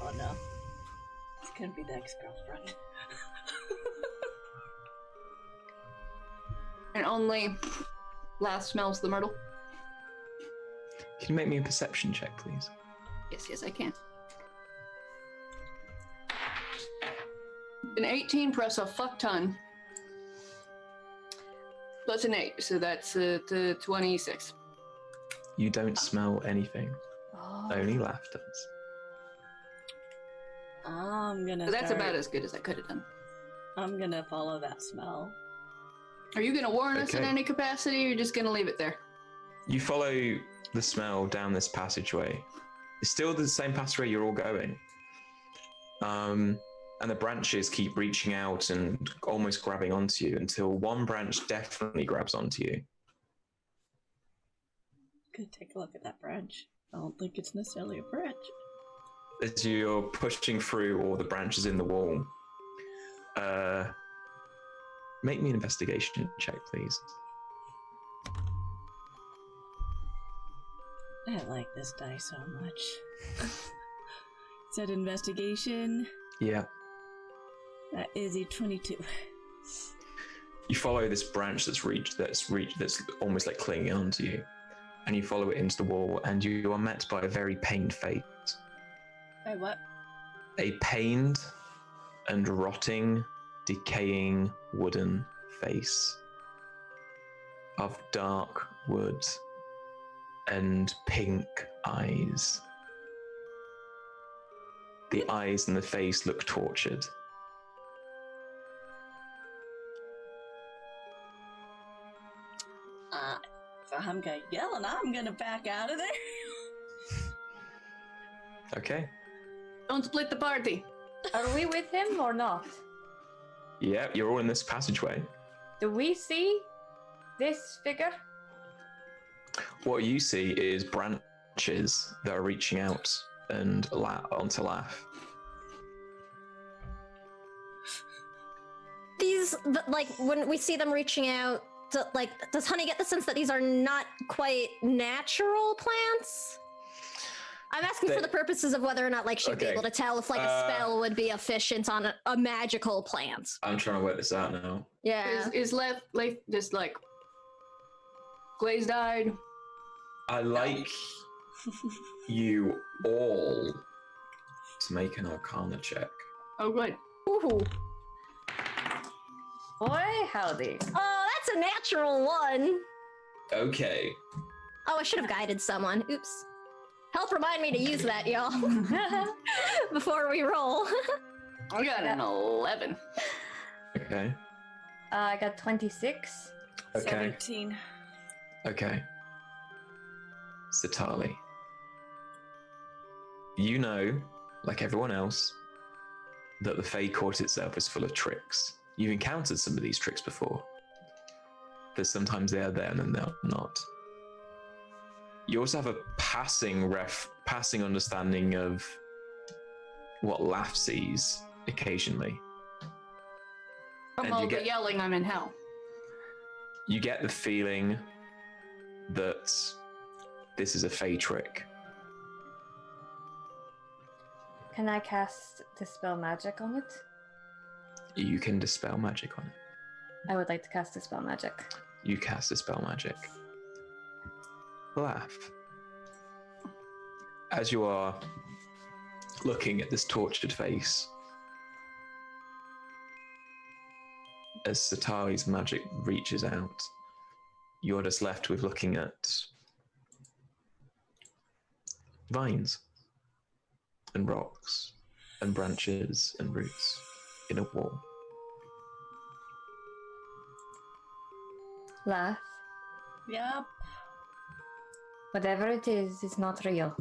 Oh no. It's gonna be the ex-girlfriend. And only Lath smells the myrtle. Can you make me a perception check, please? Yes, I can. An 18 plus a fuck ton. Plus an 8, so that's 26. You don't smell anything. Oh. Only Laugh does. I'm gonna. So that's start- about as good as I could have done. I'm gonna follow that smell. Are you gonna warn us in Okay. any capacity, or you're just gonna leave it there? You follow the smell down this passageway. It's still the same passageway you're all going. And the branches keep reaching out and almost grabbing onto you until one branch definitely grabs onto you. Could take a look at that branch. I don't think it's necessarily a branch. As you're pushing through all the branches in the wall, make me an investigation check, please. I like this die so much. Said investigation. Yeah. That is a 22. You follow this branch that's almost like clinging onto you, and you follow it into the wall, and you are met by a very pained face. Wait, what? A pained and rotting, decaying wooden face of dark wood and pink eyes. The eyes and the face look tortured. So I'm gonna yell and I'm gonna back out of there. Okay. Don't split the party. Are we with him or not? Yeah, you're all in this passageway. Do we see this figure? What you see is branches that are reaching out and onto Laugh. These, like, when we see them reaching out, does Honey get the sense that these are not quite natural plants? I'm asking for the purposes of whether or not, like, she'd be Okay. able to tell if, like, a spell would be efficient on a magical plant. I'm trying to work this out now. Yeah. Is left just like glazed eyed? I like you all to make an Arcana check. Oh, good. Ooh. Boy, howdy. Oh, that's a natural one. Okay. Oh, I should have guided someone. Oops. Help remind me to use that, y'all. Before we roll. I got an 11. Okay. I got 26. Okay. 17. Okay. Sitali. You know, like everyone else, that the Fey Court itself is full of tricks. You've encountered some of these tricks before. That sometimes they are there and then they're not. You also have a passing understanding of what Laugh sees occasionally. From And all you the get- yelling, I'm in hell. You get the feeling that this is a Fey trick. Can I cast Dispel Magic on it? You can dispel magic on it. I would like to cast Dispel Magic. You cast dispel magic. Laugh. As you are looking at this tortured face, as Satari's magic reaches out, you're just left with looking at vines and rocks and branches and roots in a wall. Laugh. Yep. Whatever it is not real.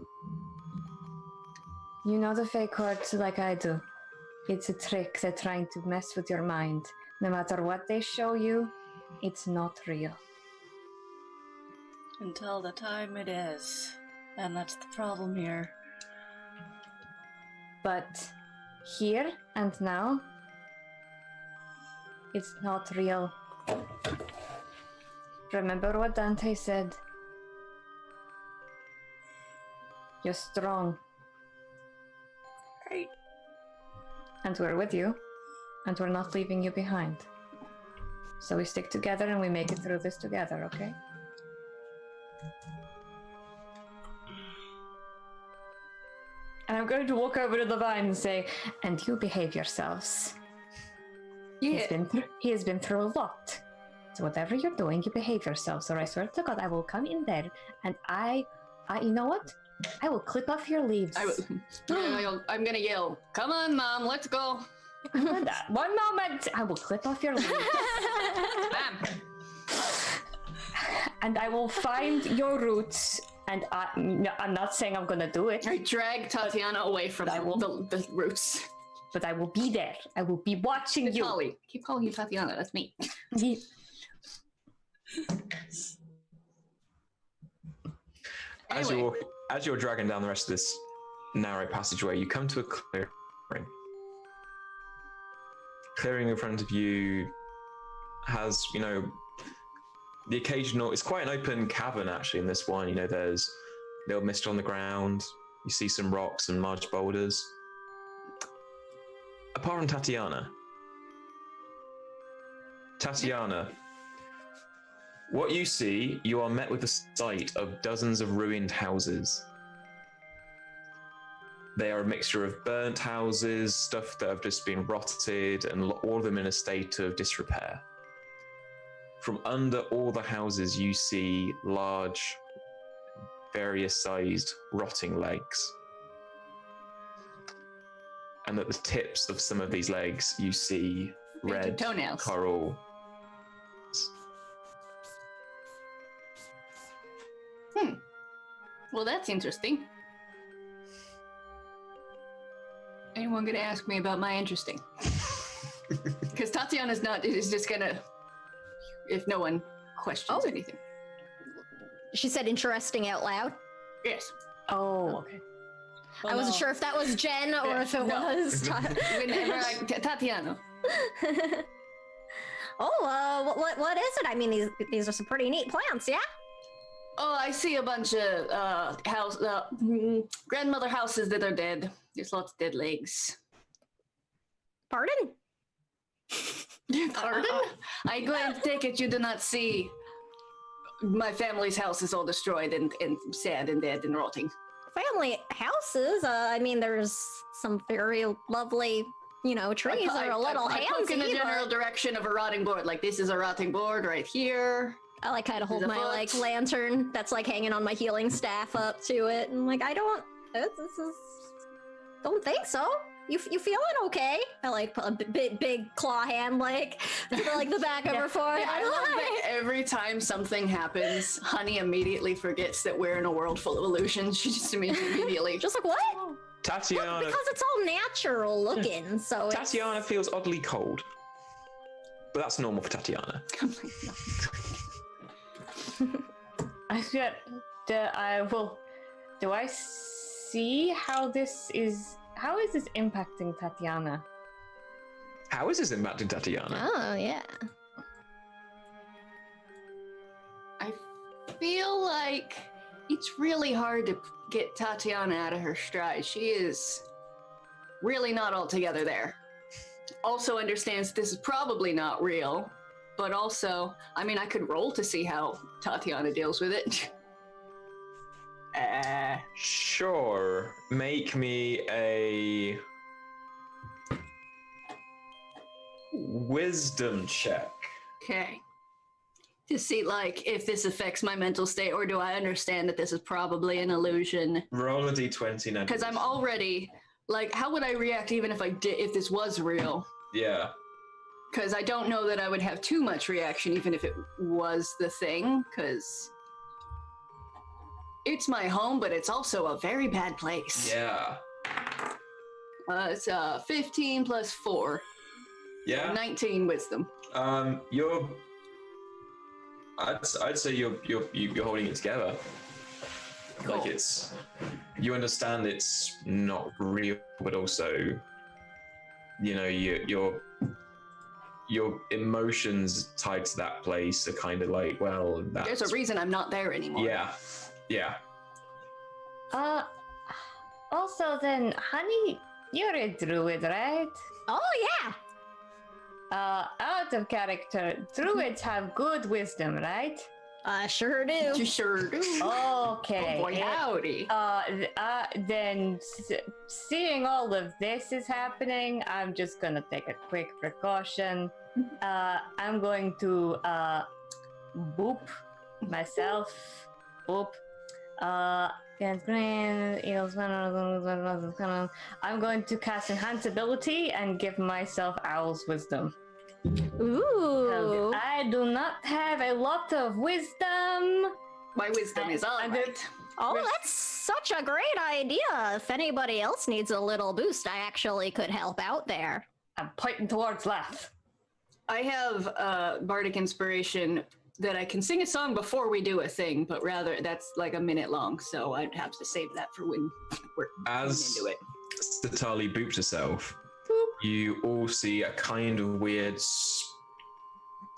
You know the Fey Court like I do. It's a trick. They're trying to mess with your mind. No matter what they show you, it's not real. Until the time it is. And that's the problem here. But here and now, it's not real. Remember what Dante said. You're strong, Right. and we're with you, and we're not leaving you behind. So we stick together and we make it through this together, okay? And I'm going to walk over to the vine and say, and you behave yourselves. Yeah. He has been through a lot. So whatever you're doing, you behave yourself. So I swear to God, I will come in there and I you know what? I will clip off your leaves. I'm gonna yell, "Come on, Mom, let's go." One moment. I will clip off your leaves. Bam. And I will find your roots. And I'm not saying I'm gonna do it, I drag Tatiana away from the roots. but I will be there. I will be watching you. Holly. Keep calling you Tatiana, that's me. As you're dragging down the rest of this narrow passageway, you come to a clearing. Clearing in front of you has, the occasional. It's quite an open cavern actually. In this one, there's a little mist on the ground. You see some rocks and large boulders. Apart from Tatiana, what you see, you are met with the sight of dozens of ruined houses. They are a mixture of burnt houses, stuff that have just been rotted, and all of them in a state of disrepair. From under all the houses, you see large, various-sized, rotting legs. And at the tips of some of these legs, you see red toenails. coral. Well, that's interesting. Anyone gonna ask me about my interesting? Because Tatiana's is just gonna, if no one questions anything. She said interesting out loud. Yes. Oh, okay. I wasn't sure if that was Jen or if it was. Whenever Tatiana. What is it? I mean, these are some pretty neat plants, yeah? Oh, I see a bunch of grandmother houses that are dead. There's lots of dead legs. Pardon? Pardon? I'm going to take it you do not see my family's house is all destroyed and sad and dead and rotting. Family houses? I mean, there's some very lovely, trees that are a little I poke in the handsy, general but direction of a rotting board. Like, this is a rotting board right here. I kind of hold There's a my foot. lantern that's hanging on my healing staff up to it, and I don't. This is. Don't think so. You feeling okay? I put a big claw hand to the back of her forehead. I love that every time something happens, Honey immediately forgets that we're in a world full of illusions. She just immediately Just what? Tatiana. Well, because it's all natural looking, so Tatiana feels oddly cold, but that's normal for Tatiana. Do I see how this is? How is this impacting Tatiana? How is this impacting Tatiana? Oh yeah. I feel like it's really hard to get Tatiana out of her stride. She is really not altogether there. Also understands this is probably not real, but also, I mean, I could roll to see how Tatiana deals with it. Sure. Make me a wisdom check. Okay. To see, if this affects my mental state, or do I understand that this is probably an illusion? Roll a d20 now. Because I'm already, how would I react even if this was real? Yeah. Because I don't know that I would have too much reaction even if it was the thing, because it's my home, but it's also a very bad place. Yeah. It's 15 plus 4. Yeah. 19 wisdom. I'd say you're holding it together. Cool. You understand it's not real, but also, your emotions tied to that place are kind of that's... There's a reason I'm not there anymore. Yeah. Also then, Honey, you're a druid, right? Oh yeah. Out of character, druids have good wisdom, right? I sure do. You sure do. Okay. Oh boy, howdy. Then seeing all of this is happening, I'm just gonna take a quick precaution. I'm going to boop myself. Boop. I'm going to cast Enhance Ability and give myself Owl's Wisdom. Ooh. I do not have a lot of wisdom. My wisdom is all right. Oh, that's such a great idea. If anybody else needs a little boost, I actually could help out there. I'm pointing towards left. I have Bardic Inspiration that I can sing a song before we do a thing, but rather that's like a minute long, so I'd have to save that for when we're As into it. Satali boops herself, you all see a kind of weird,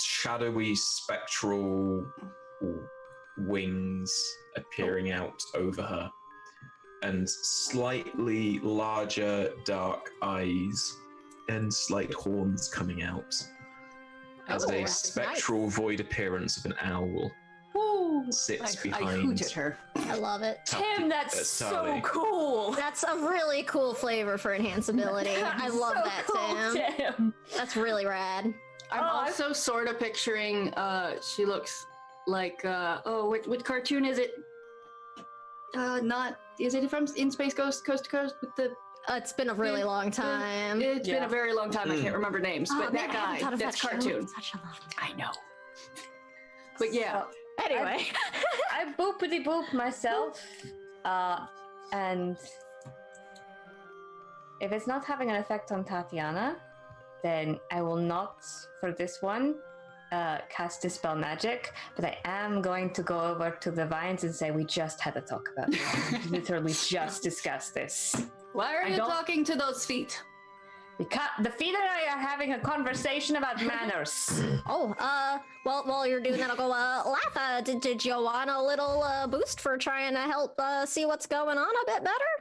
shadowy, spectral wings appearing out over her, and slightly larger dark eyes and slight horns coming out as Oh, a that's spectral void appearance of an owl sits I behind. hoot at her. I love it. Tim, that's so Tali. cool. That's a really cool flavor for enhanceability. I love So that, cool, Tim. That's really rad. I'm also sort of picturing, she looks like, what cartoon is it? Is it from In Space Ghost, Coast to Coast with the... It's been a really long time. It's been a very long time, I can't remember names, Oh, but man, that I haven't guy, thought of that's that show in cartoon. such a long time. I know. But yeah, Anyway. I boopity boop myself, and if it's not having an effect on Tatiana, then I will not, for this one, cast Dispel Magic, but I am going to go over to the vines and say, we just had a talk about this. We literally just discussed this. why are I you don't- talking to those feet? Because the feet and I are having a conversation about manners. Oh, well, while you're doing that, I'll go, Latha, did you want a little boost for trying to help see what's going on a bit better?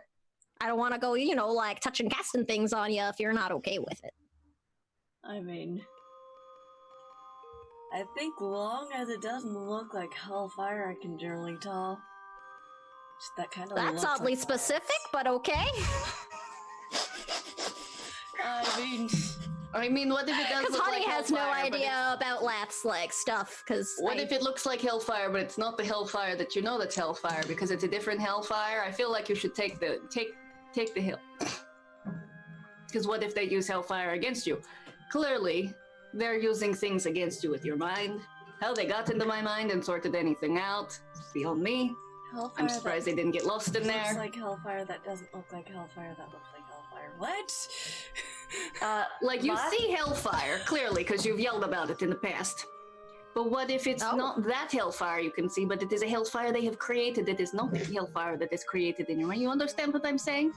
I don't want to go, like touching casting things on you if you're not okay with it. I mean, I think long as it doesn't look like hellfire, I can generally tell. Just that kind of. That's oddly specific, but okay. I mean, what if it does Because look Honey like has no hellfire, but idea about Lath's like stuff. Because what if it looks like hellfire, but it's not the hellfire that you know that's hellfire because it's a different hellfire? I feel like you should take the hill. Because what if they use hellfire against you? Clearly, they're using things against you with your mind. How they got into my mind and sorted anything out, it's beyond me. hellfire I'm surprised they didn't get lost in looks there. like hellfire that doesn't look like hellfire that looks like hellfire. What? Like, you What? see hellfire, clearly, because you've yelled about it in the past. But what if it's Oh. not that hellfire you can see, but it is a hellfire they have created that is not the hellfire that is created in your mind? You understand what I'm saying?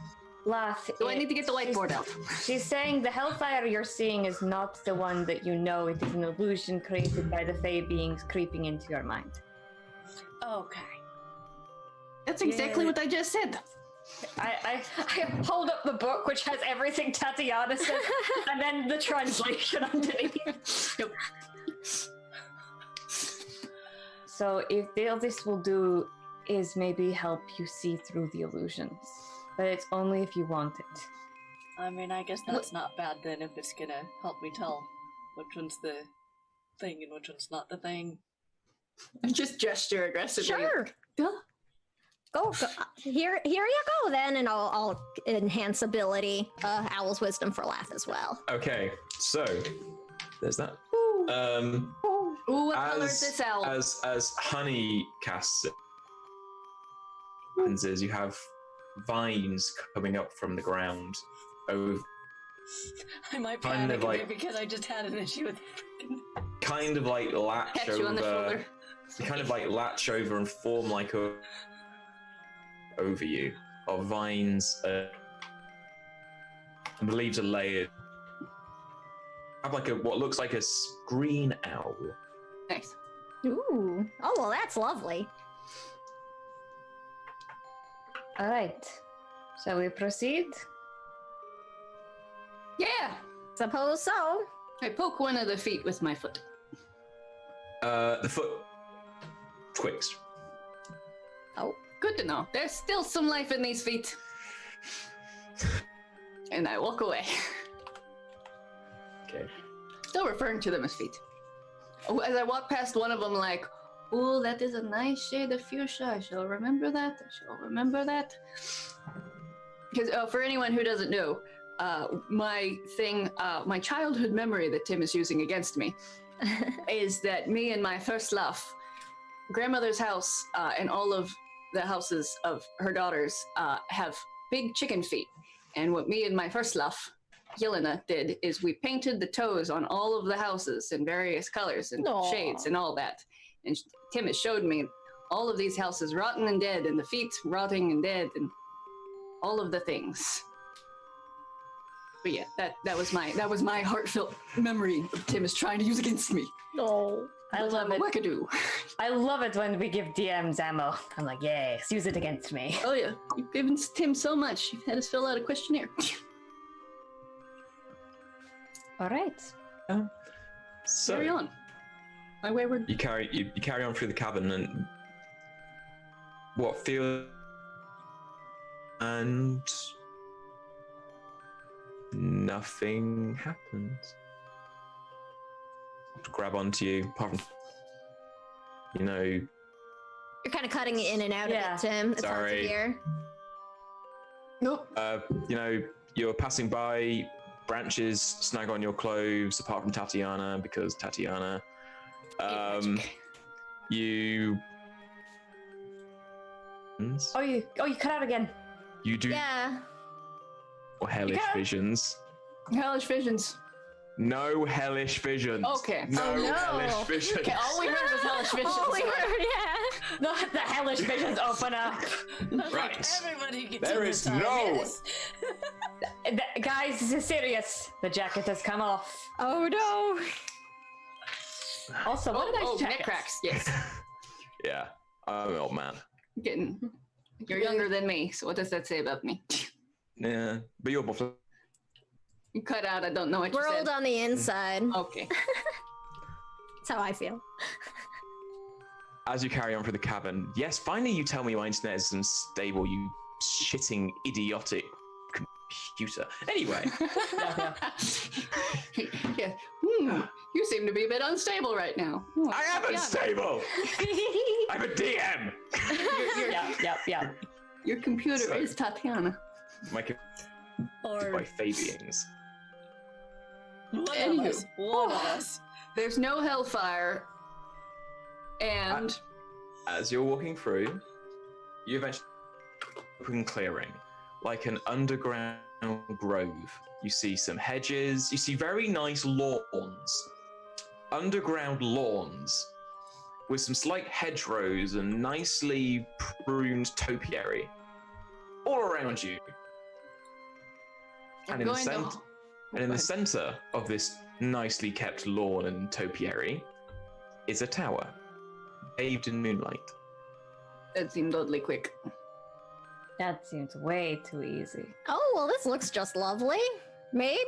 Laugh. Do I need to get the whiteboard out? She's saying the hellfire you're seeing is not the one that you know. It is an illusion created by the Fey beings creeping into your mind. Okay. That's exactly what I just said. I hold up the book, which has everything Tatiana said, and then the translation underneath. Yep. So if all this will do is maybe help you see through the illusions, but it's only if you want it. I mean, I guess that's not bad then if it's gonna help me tell which one's the thing and which one's not the thing. Just gesture aggressively. Sure. Duh. Go. Here you go then, and I'll enhance ability. Owl's wisdom for Lath as well. Okay, so there's that. Ooh, what color is this owl? As Honey casts it, what happens is you have vines coming up from the ground over, I might Kind panic of a like- bit because I just had an issue with freaking. kind of like latch Pat over, you on the shoulder. kind of like latch over and form like a over you of vines. And the leaves are layered. Have like what looks like a green owl. Nice. Ooh. Oh well, that's lovely. All right. Shall we proceed? Yeah. Suppose so. I poke one of the feet with my foot. The foot twigs. Oh, Good to know. There's still some life in these feet. And I walk away. Okay. Still referring to them as feet. Oh, as I walk past one of them, like, oh, that is a nice shade of fuchsia. I shall remember that. I shall remember that. Because for anyone who doesn't know, my childhood memory that Tim is using against me is that me and my first love, grandmother's house, and all of the houses of her daughters have big chicken feet. And what me and my first love, Yelena, did is we painted the toes on all of the houses in various colors and Aw. shades and all that. And Tim has showed me all of these houses rotten and dead, and the feet rotting and dead, and all of the things. But yeah, that was my heartfelt memory Tim is trying to use against me. no. I love it. Wackadoo. I love it when we give DMs ammo. I'm like, yes, use it against me. Oh yeah, you've given Tim so much. You've had us fill out a questionnaire. All right. So Carry on. My wayward. you carry on through the cavern, and what feels and nothing happens. To grab onto you, apart from You're kind of cutting in and out Yeah. of it, Tim. It's hard to Sorry. hear. Nope. you're passing by, branches snag on your clothes, apart from Tatiana, because Tatiana. You. Oh, you cut out again. You do Yeah. hellish can. visions. Hellish visions. No hellish visions. Okay. No, Oh, no. hellish visions. Okay, all we heard was hellish visions. Oh, we heard, yeah. The hellish visions open up. Right. Everybody gets There in is this time, no- yes. Guys, this is serious. The jacket has come off. Oh no. Also, what are those neck jackets? cracks. Yes. Yeah. I'm an old man. You're younger than me, so what does that say about me? Yeah. But you're more. You cut out. I don't know what We're you old said. on the inside. Okay. That's how I feel. As you carry on through the cavern, yes, finally you tell me my internet is unstable, you shitting idiotic computer. Anyway, Yeah. You seem to be a bit unstable right now. I am unstable! I'm a DM! Yep. Your computer So- is Tatiana. My computer Or by Fabians. one of Anywho. us. One of us. There's no hellfire, and As you're walking through, you eventually open clearing, like an underground grove. You see some hedges, you see very nice lawns. Underground lawns with some slight hedgerows and nicely pruned topiary all around you. I'm And in the going to. center, and in the center of this nicely kept lawn and topiary is a tower, bathed in moonlight. That seemed oddly quick. That seems way too easy. Oh, well, this looks just lovely. Maybe?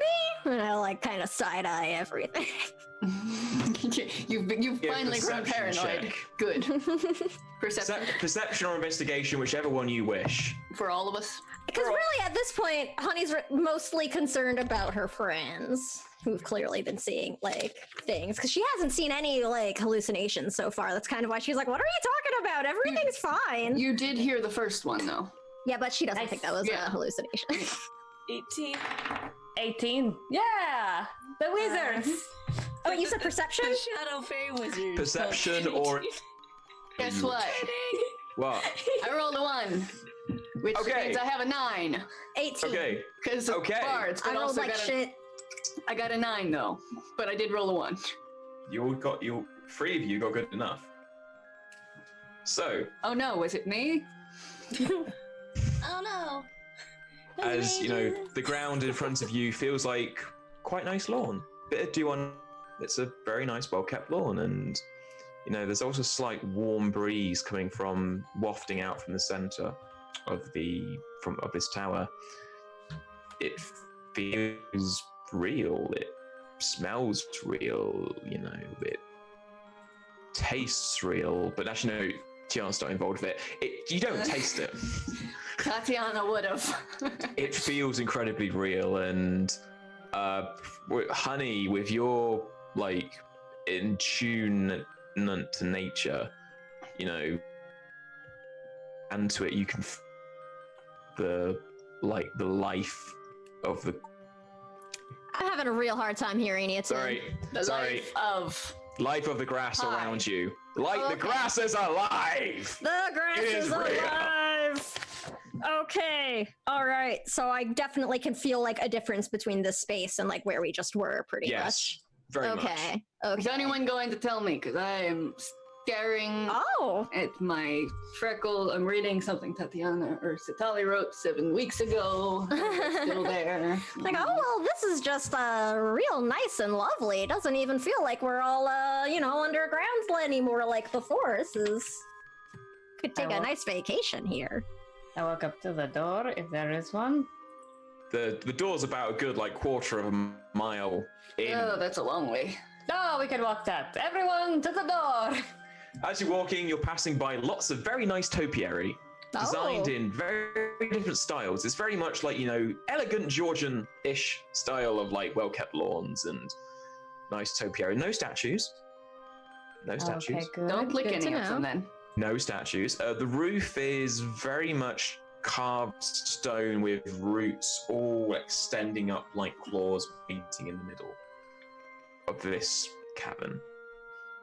And I like kind of side eye everything. You've Yeah, finally grown perception paranoid. check. Good. Perception Perception or investigation, whichever one you wish. for all of us. Because really, at this point, Honey's mostly concerned about her friends, who've clearly been seeing, like, things. Because she hasn't seen any, like, hallucinations so far. That's kind of why she's like, what are you talking about? Everything's fine. You did hear the first one, though. Yeah, but she doesn't Nice. think that was Yeah. a hallucination. 18. 18. Yeah, the wizards. Oh, you said perception? The Shadow Fae Wizard. Perception or- Guess what? What? I rolled a 1, which Okay. means I have a 9. 18. Okay. Because Okay. bards, but I rolled also like got shit. I got a 9 though, but I did roll a 1. You three of you got good enough. So, Oh no, was it me? Oh no. as you know, the ground in front of you feels like quite nice lawn. Bit of dew on. It's a very nice, well-kept lawn, and you know, there's also a slight warm breeze coming from wafting out from the center of this tower. It feels real. It smells real. You know, tastes real, but actually no, Tiana's not involved with it. You don't taste it. Tatiana would have. It feels incredibly real, and honey, with your like in tune to nature, you know, and to it, you can the life of the. I'm having a real hard time hearing you. Tim. Sorry, The life of the grass Hi. around you. Like the Okay. grass is alive. The grass It is is real. alive. Okay. All right. So I definitely can feel like a difference between this space and like where we just were, pretty Yes, very much. much. Okay. Is Okay. anyone going to tell me? Because I am staring Oh. at my freckle. I'm reading something Tatiana or Satali wrote 7 weeks ago. It's still there. Like, oh well, this is just real nice and lovely. It doesn't even feel like we're all underground anymore like before. This is could take a will- nice vacation here. I walk up to the door if there is one. The door's about a good like quarter of a mile in. Oh, that's a long way. No, we can walk that. Everyone to the door. As you're walking, you're passing by lots of very nice topiary, designed Oh. in very different styles. It's very much like, elegant Georgian-ish style of like well-kept lawns and nice topiary. No statues. No statues. Okay, good. Don't click good any to of them know. then. No statues. The roof is very much carved stone with roots all extending up like claws meeting in the middle of this cavern.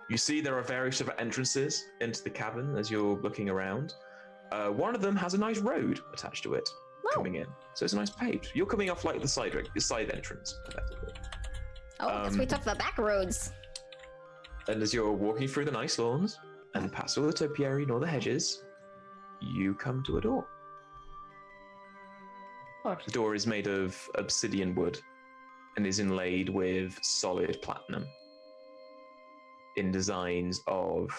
You see there are various different entrances into the cavern as you're looking around. One of them has a nice road attached to it coming in. So it's a nice paved. You're coming off like the side entrance, effectively. Oh, because we Um, took the back roads. And as you're walking through the nice lawns and past all the topiary and all the hedges, you come to a door. The door is made of obsidian wood and is inlaid with solid platinum in designs of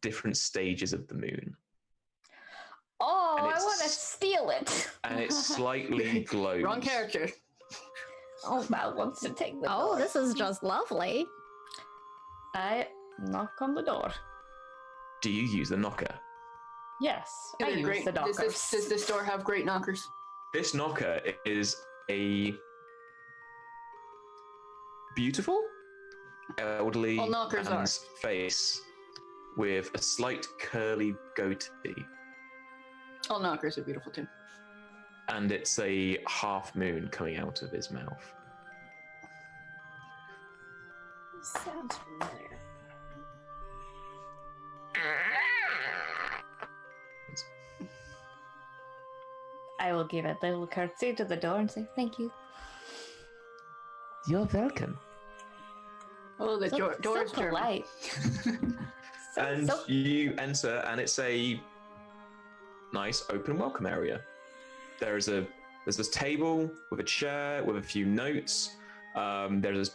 different stages of the moon. Oh, And I it's- want to steal it. And it slightly glows. Wrong character. Oh, Val wants to take the Oh, door. this is just lovely. I knock on the door. Do you use the knocker? Yes, I They're use great. the knockers. Does this door have great knockers? This knocker is a beautiful, elderly All knockers are. man's face with a slight curly goatee. All knockers are beautiful too. And it's a half moon coming out of his mouth. Sounds familiar. I will give a little curtsy to the door and say thank you. You're welcome. Oh, the door's so German. polite. So, And so you enter, and it's a nice open welcome area. There's this table with a chair with a few notes. There's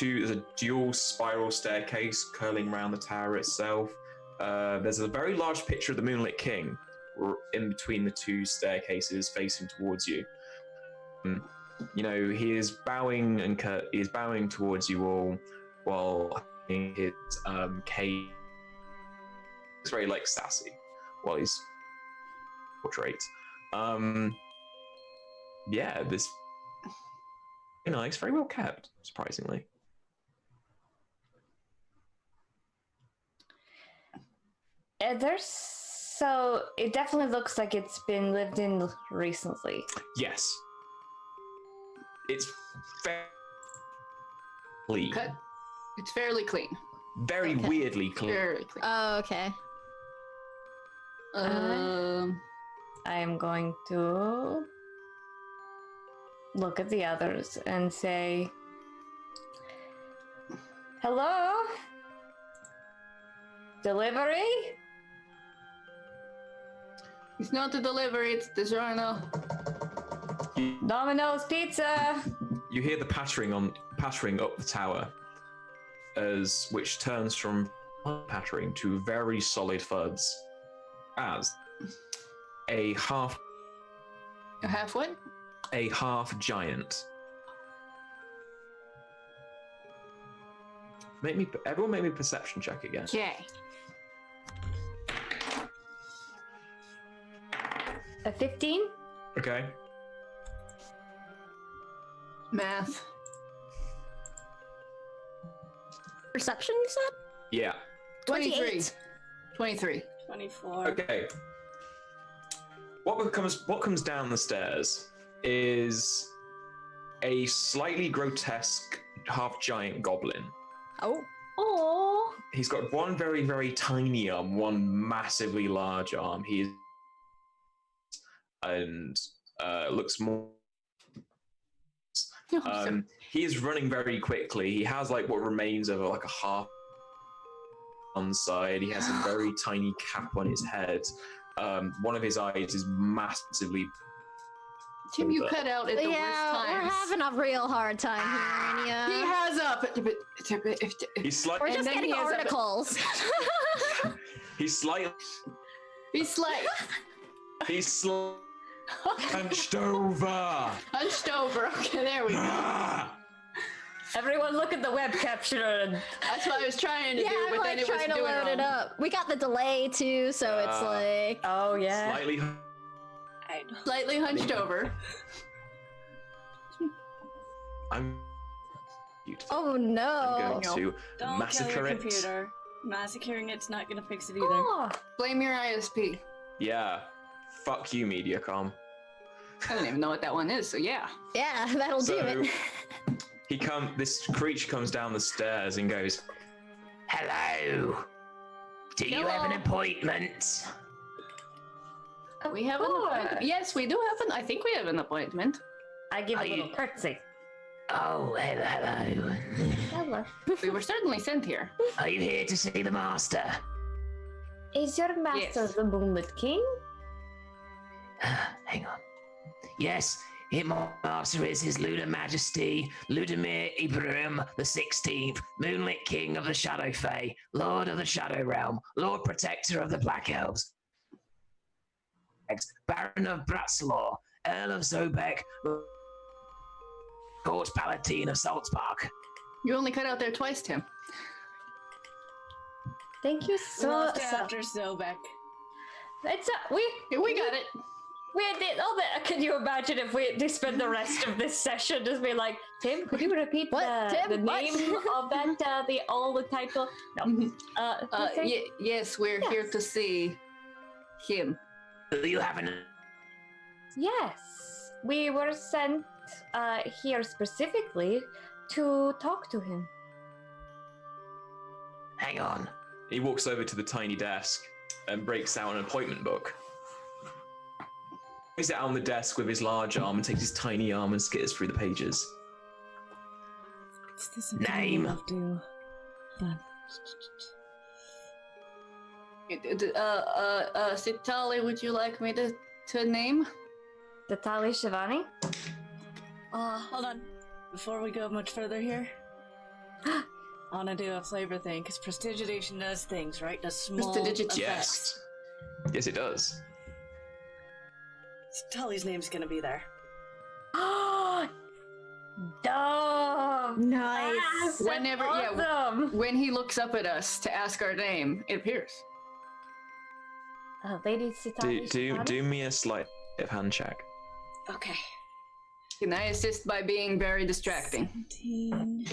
a dual spiral staircase curling around the tower itself. There's a very large picture of the Moonlit King in between the two staircases facing towards you. He is bowing he is bowing towards you all while having his cane. It's very like sassy while he's portrayed. This very nice, very well kept, surprisingly. so it definitely looks like it's been lived in recently. Yes, it's fairly clean, Okay. It's fairly clean. very Okay. weirdly clean. Very clean. Oh, okay. I am going to look at the others and say, hello? Delivery? It's not a delivery, it's DiGiorno. Domino's Pizza? You hear the pattering up the tower, which turns from pattering to very solid thuds, as a half A half what? giant Everyone make me a perception check again. Okay. A 15? Okay. Math. Perception, you said? Yeah. 23. 28. 23. 24. Okay. What comes down the stairs is a slightly grotesque half giant goblin. Oh. Oh. He's got one very, very tiny arm, one massively large arm. Looks more. He is running very quickly. He has like what remains of like a half on side. He has a very tiny cap on his head. One of his eyes is massively. Tim, you cut out at the worst Yeah, times. we're having a real hard time here, He Anya. has up. He's slight. We're and just then getting he has a- articles. He's slightly. He's like He's hunched over. hunched over. Okay, there we go. Ah! Everyone look at the web captioner. That's what I was trying to Yeah, do, I'm but like then it was trying to doing load it wrong. up. We got the delay too, so it's like. Oh, yeah. Slightly. I know. Slightly hunched over. I'm. Oh I'm no. going to Don't massacre kill your it. computer. Massacring it's not gonna fix it either. Oh. Blame your ISP. Yeah. Fuck you, Mediacom. I don't even know what that one is, so yeah. Yeah, that'll do it. This creature comes down the stairs and goes, "Hello. Do you have an appointment?" We have an appointment. Yes, we do have an. I think we have an appointment. I give Are a little you- curtsy. Oh, hello. Hello. We were certainly sent here. Are you here to see the master? Is your master Yes. the Moonlit King? Hang on. Yes, my master is His Lunar Majesty, Ludimir Ibrahim the 16th, Moonlit King of the Shadow Fae, Lord of the Shadow Realm, Lord Protector of the Black Elves, Baron of Bratslaw, Earl of Zobek, Court Palatine of Saltzpark. You only cut out there twice, Tim. Thank you so Left much. after Zobek. It's We got it. we did all that. Can you imagine if we had to spend the rest of this session just being like, Tim, could you repeat What? the Tim, what? name of that the title? No. Yes, we're Yes. here to see him. Do you have an... Yes, we were sent here specifically to talk to him. Hang on. He walks over to the tiny desk and breaks out an appointment book. He sits out on the desk with his large arm and takes his tiny arm and skitters through the pages. Is this Name. I'll do? Done. Sitali, would you like me to name? Tatali Shivani? Hold on. Before we go much further here, I want to do a flavor thing, because prestidigitation does things, right? Does small Prestidigitation. effects. Yes. Yes, it does. Tully's name's gonna be there. Dumb! Nice. Whenever- yeah, awesome. When he looks up at us to ask our name, it appears. Lady Sitali Do me a sleight of hand check. Okay. Can I assist by being very distracting? 17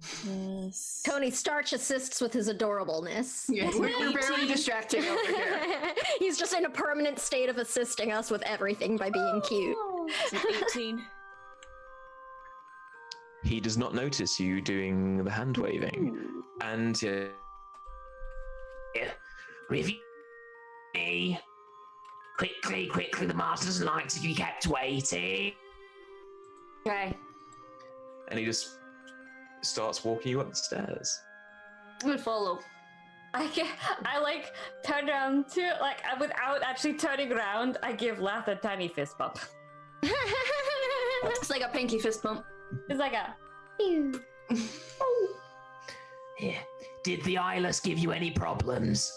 plus... Tony Starch assists with his adorableness. Yeah, we're very distracting over here. He's just in a permanent state of assisting us with everything by being cute. So 18. He does not notice you doing the hand waving, and Review me. Quickly, the master doesn't like to be kept waiting. Okay. he just starts walking you up the stairs. I'm gonna follow. I like turn around to without actually turning around. I give Lath a tiny fist bump. It's like a pinky fist bump. It's like a. Yeah. Did the eyeless give you any problems?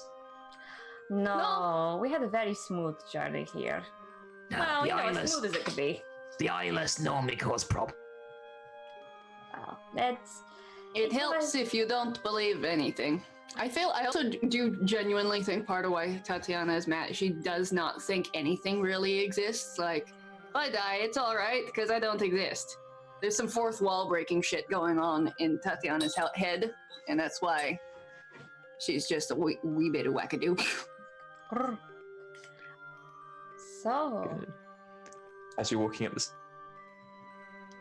No, we had a very smooth journey here. No, Well, the you know, as eyeless. smooth as it could be. The eyeless normally cause problems. Well, It helps if you don't believe anything. I also do genuinely think part of why Tatiana is mad, she does not think anything really exists. Like, if I die, it's alright, because I don't exist. There's some fourth wall breaking shit going on in Tatiana's head, and that's why she's just a wee bit of wackadoo. So, Good. As you're walking up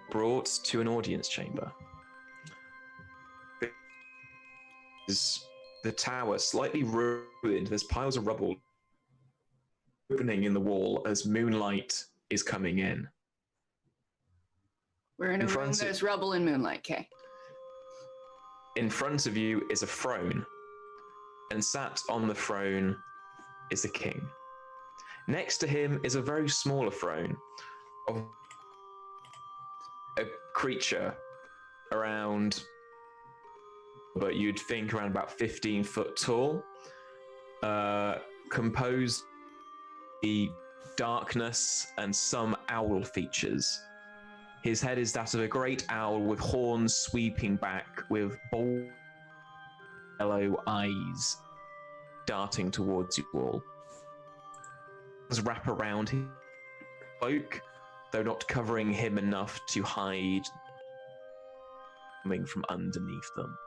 brought to an audience chamber. Is the tower slightly ruined? There's piles of rubble opening in the wall as moonlight is coming in. We're in a room, there's rubble and moonlight, okay. In front of you is a throne, and sat on the throne is the king. Next to him is a very smaller throne of a creature around, but you'd think around about 15 foot tall, composed the darkness and some owl features. His head is that of a great owl with horns sweeping back, with bold yellow eyes darting towards you all. Wrap around his cloak, though not covering him enough to hide coming from underneath them.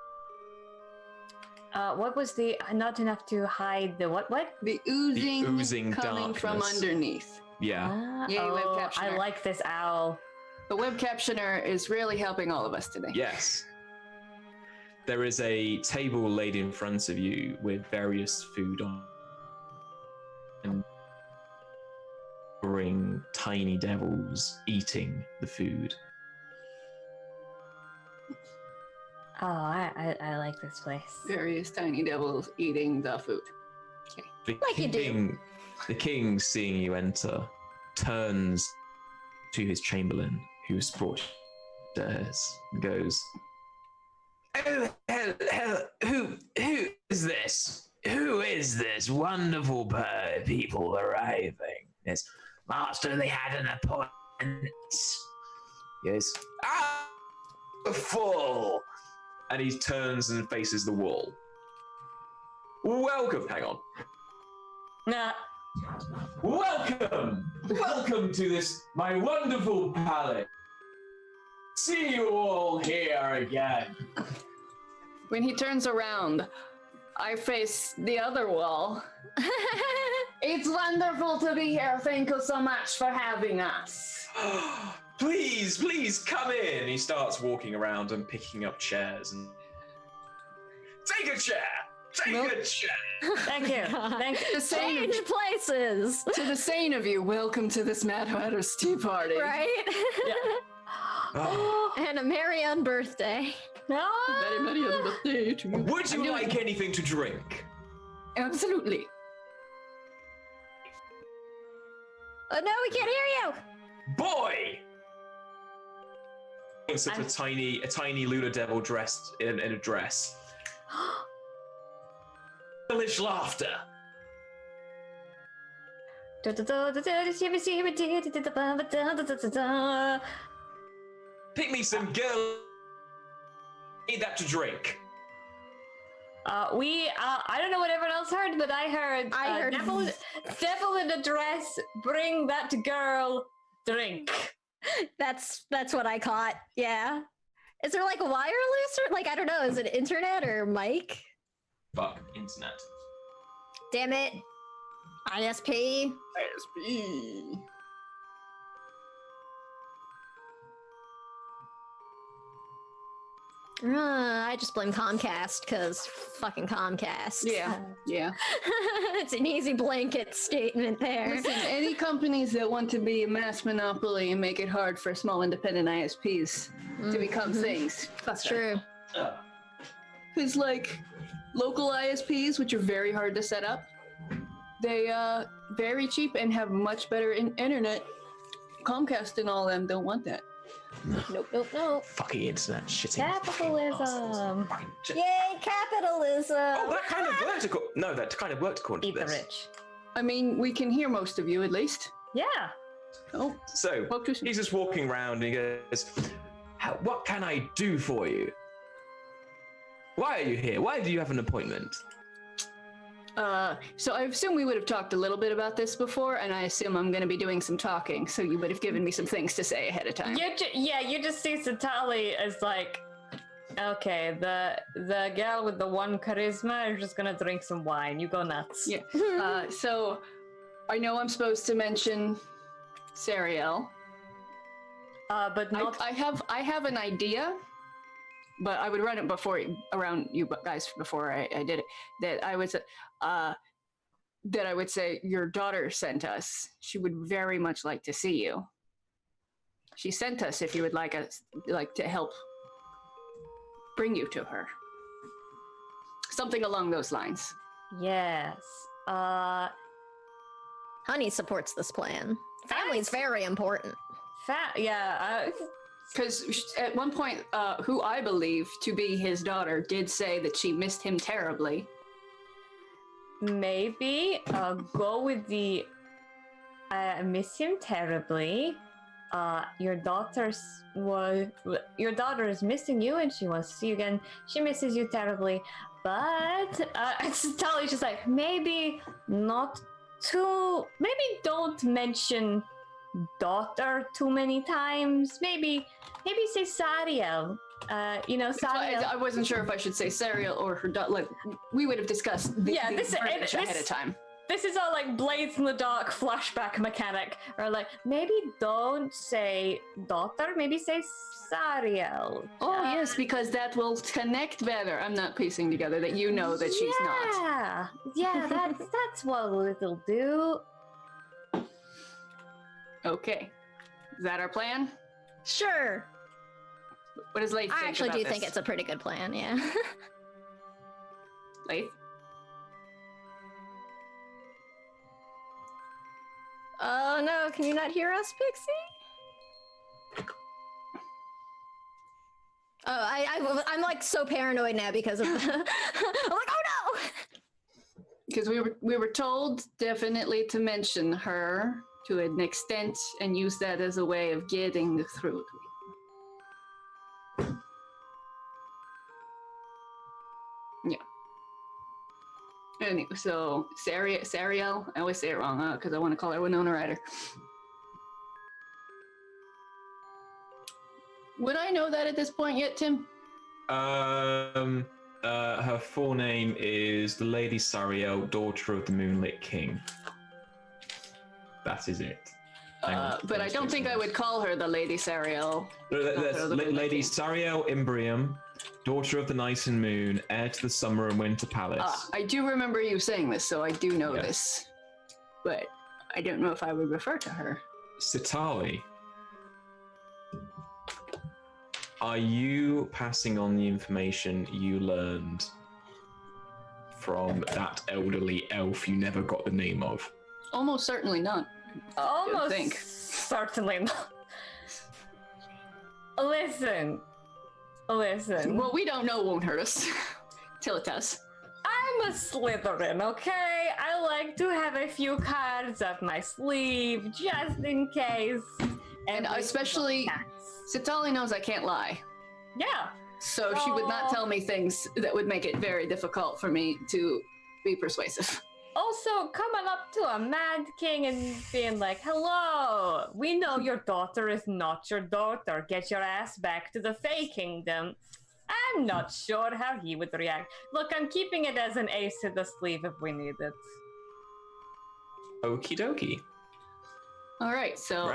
what was the not enough to hide the what? The oozing coming darkness from underneath. Yeah. Yay, web I captioner. like this owl. The web captioner is really helping all of us today. Yes. There is a table laid in front of you with various food on, and tiny devils eating the food. Oh, I like this place. Various tiny devils eating the food. The Like you do. The king, seeing you enter, turns to his chamberlain, who's brought stairs, and goes, "Oh, who is this? Who is this wonderful people arriving?" Yes, master, they had an appointment. Yes. Ah, full. And he turns and faces the wall. Welcome. Hang on. Nah. Welcome to this, my wonderful palace. See you all here again. When he turns around, I face the other wall. It's wonderful to be here. Thank you so much for having us. Please come in. He starts walking around and picking up chairs and take a chair. Thank you. Thank you. The same Change places, to the sane of you. Welcome to this Mad Hatter's tea party. right? Oh. And a Marianne birthday. No. Very many on the birthday to you. Would you like anything to drink? Absolutely. Oh no, we can't hear you. Boy! It's a tiny lunar devil dressed in a dress. Hellish laughter. Pick me some girl. Need that to drink. I don't know what everyone else heard, but I heard devil in a dress, bring that girl drink. That's what I caught. Yeah. Is there like a wireless or like I don't know? Is it internet or mic? Fuck internet. Damn it. ISP. ISP. I just blame Comcast because fucking Comcast. Yeah. It's an easy blanket statement there. Listen, any companies that want to be a mass monopoly and make it hard for small independent ISPs to become things. That's true. Because, like, local ISPs, which are very hard to set up, they very cheap and have much better internet. Comcast and all them don't want that. Nope. Fucking internet shitting. Capitalism. Fucking shit. Yay, capitalism! Oh, that kind of worked. No, that kind of worked according Eat to the this. rich. I mean, we can hear most of you at least. Yeah. Oh, So focus. he's just walking around and he goes, what can I do for you? Why are you here? Why do you have an appointment? So I assume we would have talked a little bit about this before, and I assume I'm going to be doing some talking, so you would have given me some things to say ahead of time. You just see Satali as like, okay, the girl with the one charisma is just gonna drink some wine. You go nuts. Yeah. So I know I'm supposed to mention Sariel. But not. I have an idea, but I would run it around you guys before I did it. That I would say your daughter sent us. She would very much like to see you. She sent us if you would like to help bring you to her. Something along those lines. Yes. Honey supports this plan. Family's very important. Because at one point, who I believe to be his daughter did say that she missed him terribly. Maybe go with the I miss him terribly. Your daughter is missing you and she wants to see you again. She misses you terribly. But Tali's just like, maybe don't mention daughter too many times. Maybe say Sariel. Sariel. I wasn't sure if I should say Sariel or her daughter. Like, we would have discussed this ahead of time. This is all like Blades in the Dark flashback mechanic. Or like, maybe don't say daughter, maybe say Sariel. Oh, yes, because that will connect better. I'm not piecing together that you know that she's not. Yeah, that's what it'll do. Okay. Is that our plan? Sure. What does Leif think I actually about do this? think it's a pretty good plan, yeah. Leif? Oh no, can you not hear us, Pixie? Oh, I'm like so paranoid now because of the... I'm like, oh no! Because we were told definitely to mention her to an extent and use that as a way of getting through to Yeah. Anyway, so Sariel, I always say it wrong because I want to call her Winona Ryder. Would I know that at this point yet, Tim? Her full name is the Lady Sariel, daughter of the Moonlit King. That is it. But I don't think I would call her the Lady Sariel. That's Lady Sariel Imbrium, daughter of the Night and Moon, heir to the Summer and Winter Palace. I do remember you saying this, so I do know this. But I don't know if I would refer to her. Sitali, are you passing on the information you learned from that elderly elf you never got the name of? Almost certainly not. Almost certainly not. Listen. What we don't know won't hurt us. Till it does. I'm a Slytherin, okay? I like to have a few cards up my sleeve just in case. And especially, Sitali knows I can't lie. Yeah. So she would not tell me things that would make it very difficult for me to be persuasive. Also, coming up to a mad king and being like, hello, we know your daughter is not your daughter. Get your ass back to the Fae Kingdom. I'm not sure how he would react. Look, I'm keeping it as an ace to the sleeve if we need it. Okie dokie. All right, so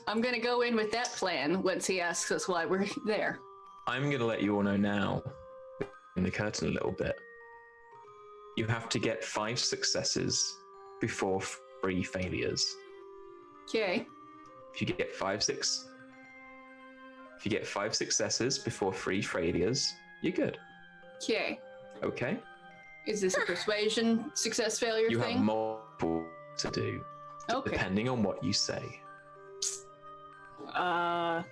I'm gonna go in with that plan once he asks us why we're there. I'm gonna let you all know now, in the curtain a little bit. You have to get 5 successes before 3 failures. Okay. If you get 5 successes before 3 failures, you're good. Okay. Okay. Is this a persuasion success failure you thing? have multiple to do, depending on what you say. Well,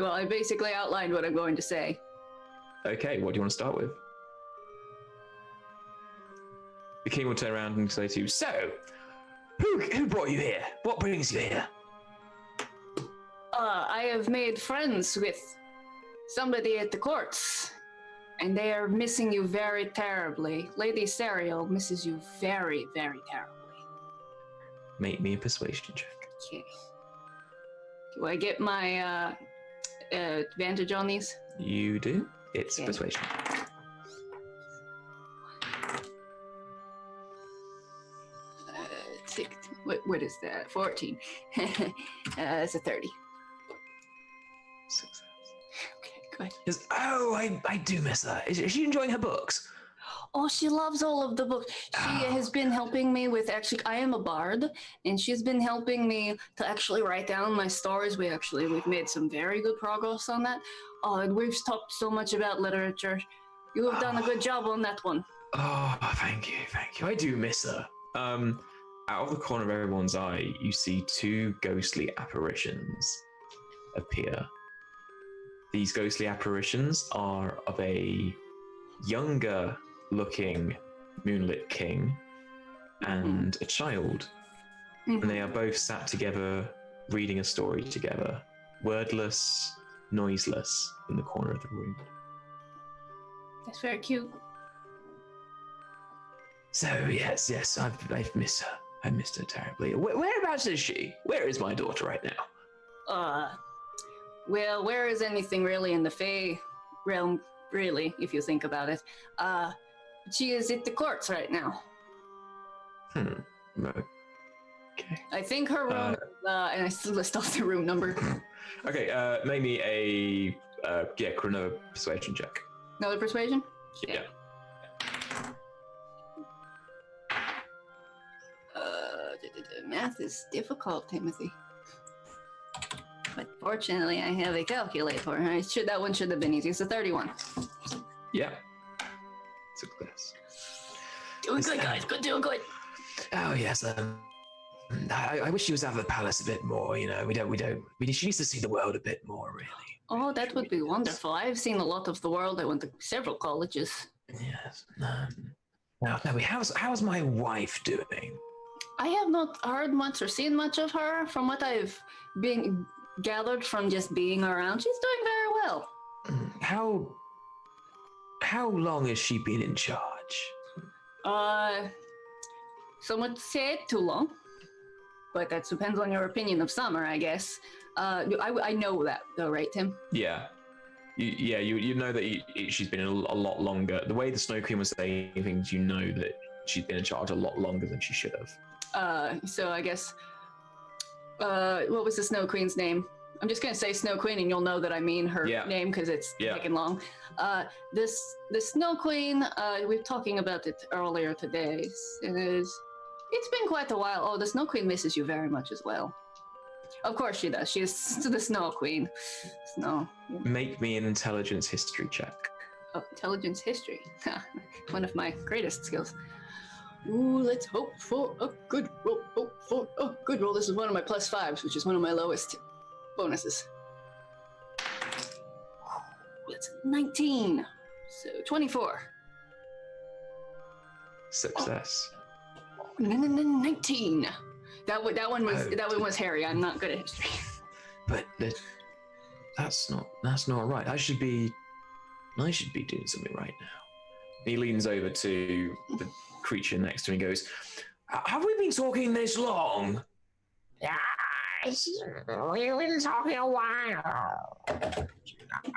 I basically outlined what I'm going to say. Okay, what do you want to start with? The king will turn around and say to you, so, who brought you here? What brings you here? I have made friends with somebody at the courts, and they are missing you very terribly. Lady Serial misses you very, very terribly. Make me a persuasion check. Okay. Do I get my advantage on these? You do. It's Okay. persuasion. Six. What is that? 14. It's a 30. Success. Okay, good. Yes, oh, I do miss her. Is she enjoying her books? Oh, she loves all of the books. She has been helping me with I am a bard, and she's been helping me to actually write down my stories. We've made some very good progress on that. Oh, and we've talked so much about literature. You have done a good job on that one. Oh, thank you. I do miss her. Out of the corner of everyone's eye, you see two ghostly apparitions appear. These ghostly apparitions are of a younger looking moonlit king and a child. And they are both sat together reading a story together, wordless, noiseless, in the corner of the room. That's very cute. So yes, I've missed her. I missed her terribly. Whereabouts is she? Where is my daughter right now? Well, where is anything really in the Fae realm, really, if you think about it? She is at the courts right now. Okay. I think her room, and I still list off the room number. Okay, make me a another persuasion check. Another persuasion? Yeah. Math is difficult, Timothy. But fortunately, I have a calculator. That one should have been easy. It's a 31. Yeah. Success. Doing good, guys. Doing good. Oh yes. I wish she was out of the palace a bit more. You know, she needs to see the world a bit more, really. Oh, that would be wonderful. I've seen a lot of the world. I went to several colleges. Yes. Now, how's my wife doing? I have not heard much or seen much of her. From what I've been gathered from just being around, she's doing very well. How long has she been in charge? Some would say too long, but that depends on your opinion of Summer, I guess. I know that though, right, Tim? Yeah. You know that she's been a lot longer. The way the Snow Queen was saying things, you know that she's been in charge a lot longer than she should have. So I guess, what was the Snow Queen's name? I'm just gonna say Snow Queen, and you'll know that I mean her name because it's taken long. The Snow Queen, we were talking about it earlier today. It's been quite a while. Oh, the Snow Queen misses you very much as well. Of course she does. She is the Snow Queen. Snow. Make me an intelligence history check. Oh, intelligence history. One of my greatest skills. Ooh, let's hope for a good roll. This is one of my +5s, which is one of my lowest bonuses. It's 19. So 24. Success. 19. That one was Harry. I'm not good at history. But that's not right. I should be doing something right now. He leans over to the creature next to him and goes, Have we been talking this long? Yes, we've been talking a while.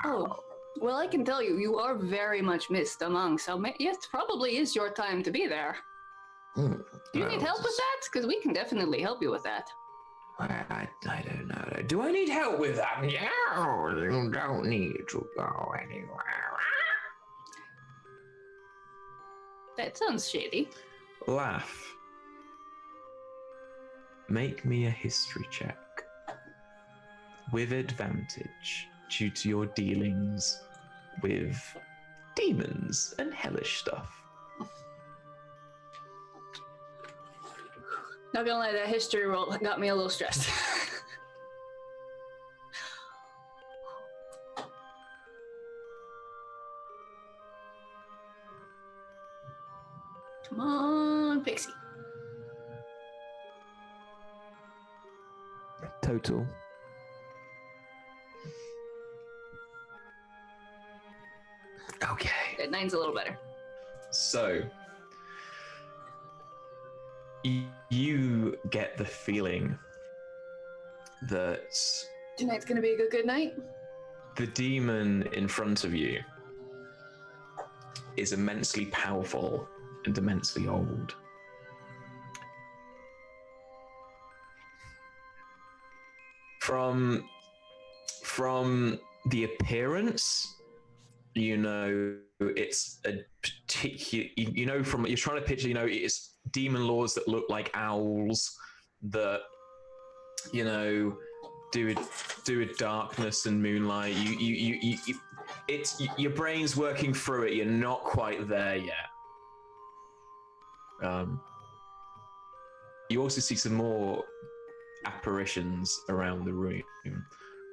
Oh, well, I can tell you, you are very much missed among. So it probably is your time to be there. Do you need help with that? Because we can definitely help you with that. I don't know. Do I need help with that? No, you don't need to go anywhere. That sounds shady. laugh. Make me a history check. With advantage, due to your dealings with demons and hellish stuff. Not gonna lie, that history roll got me a little stressed. Come on, Pixie. Total. good. 9's a little better. So, you get the feeling that Tonight's gonna be a good night. the demon in front of you is immensely powerful and immensely old. From the appearance, you know it's a particular. You know from you're trying to picture. You know it's demon lords that look like owls that do with darkness and moonlight. You it's your brain's working through it. You're not quite there yet. You also see some more apparitions around the room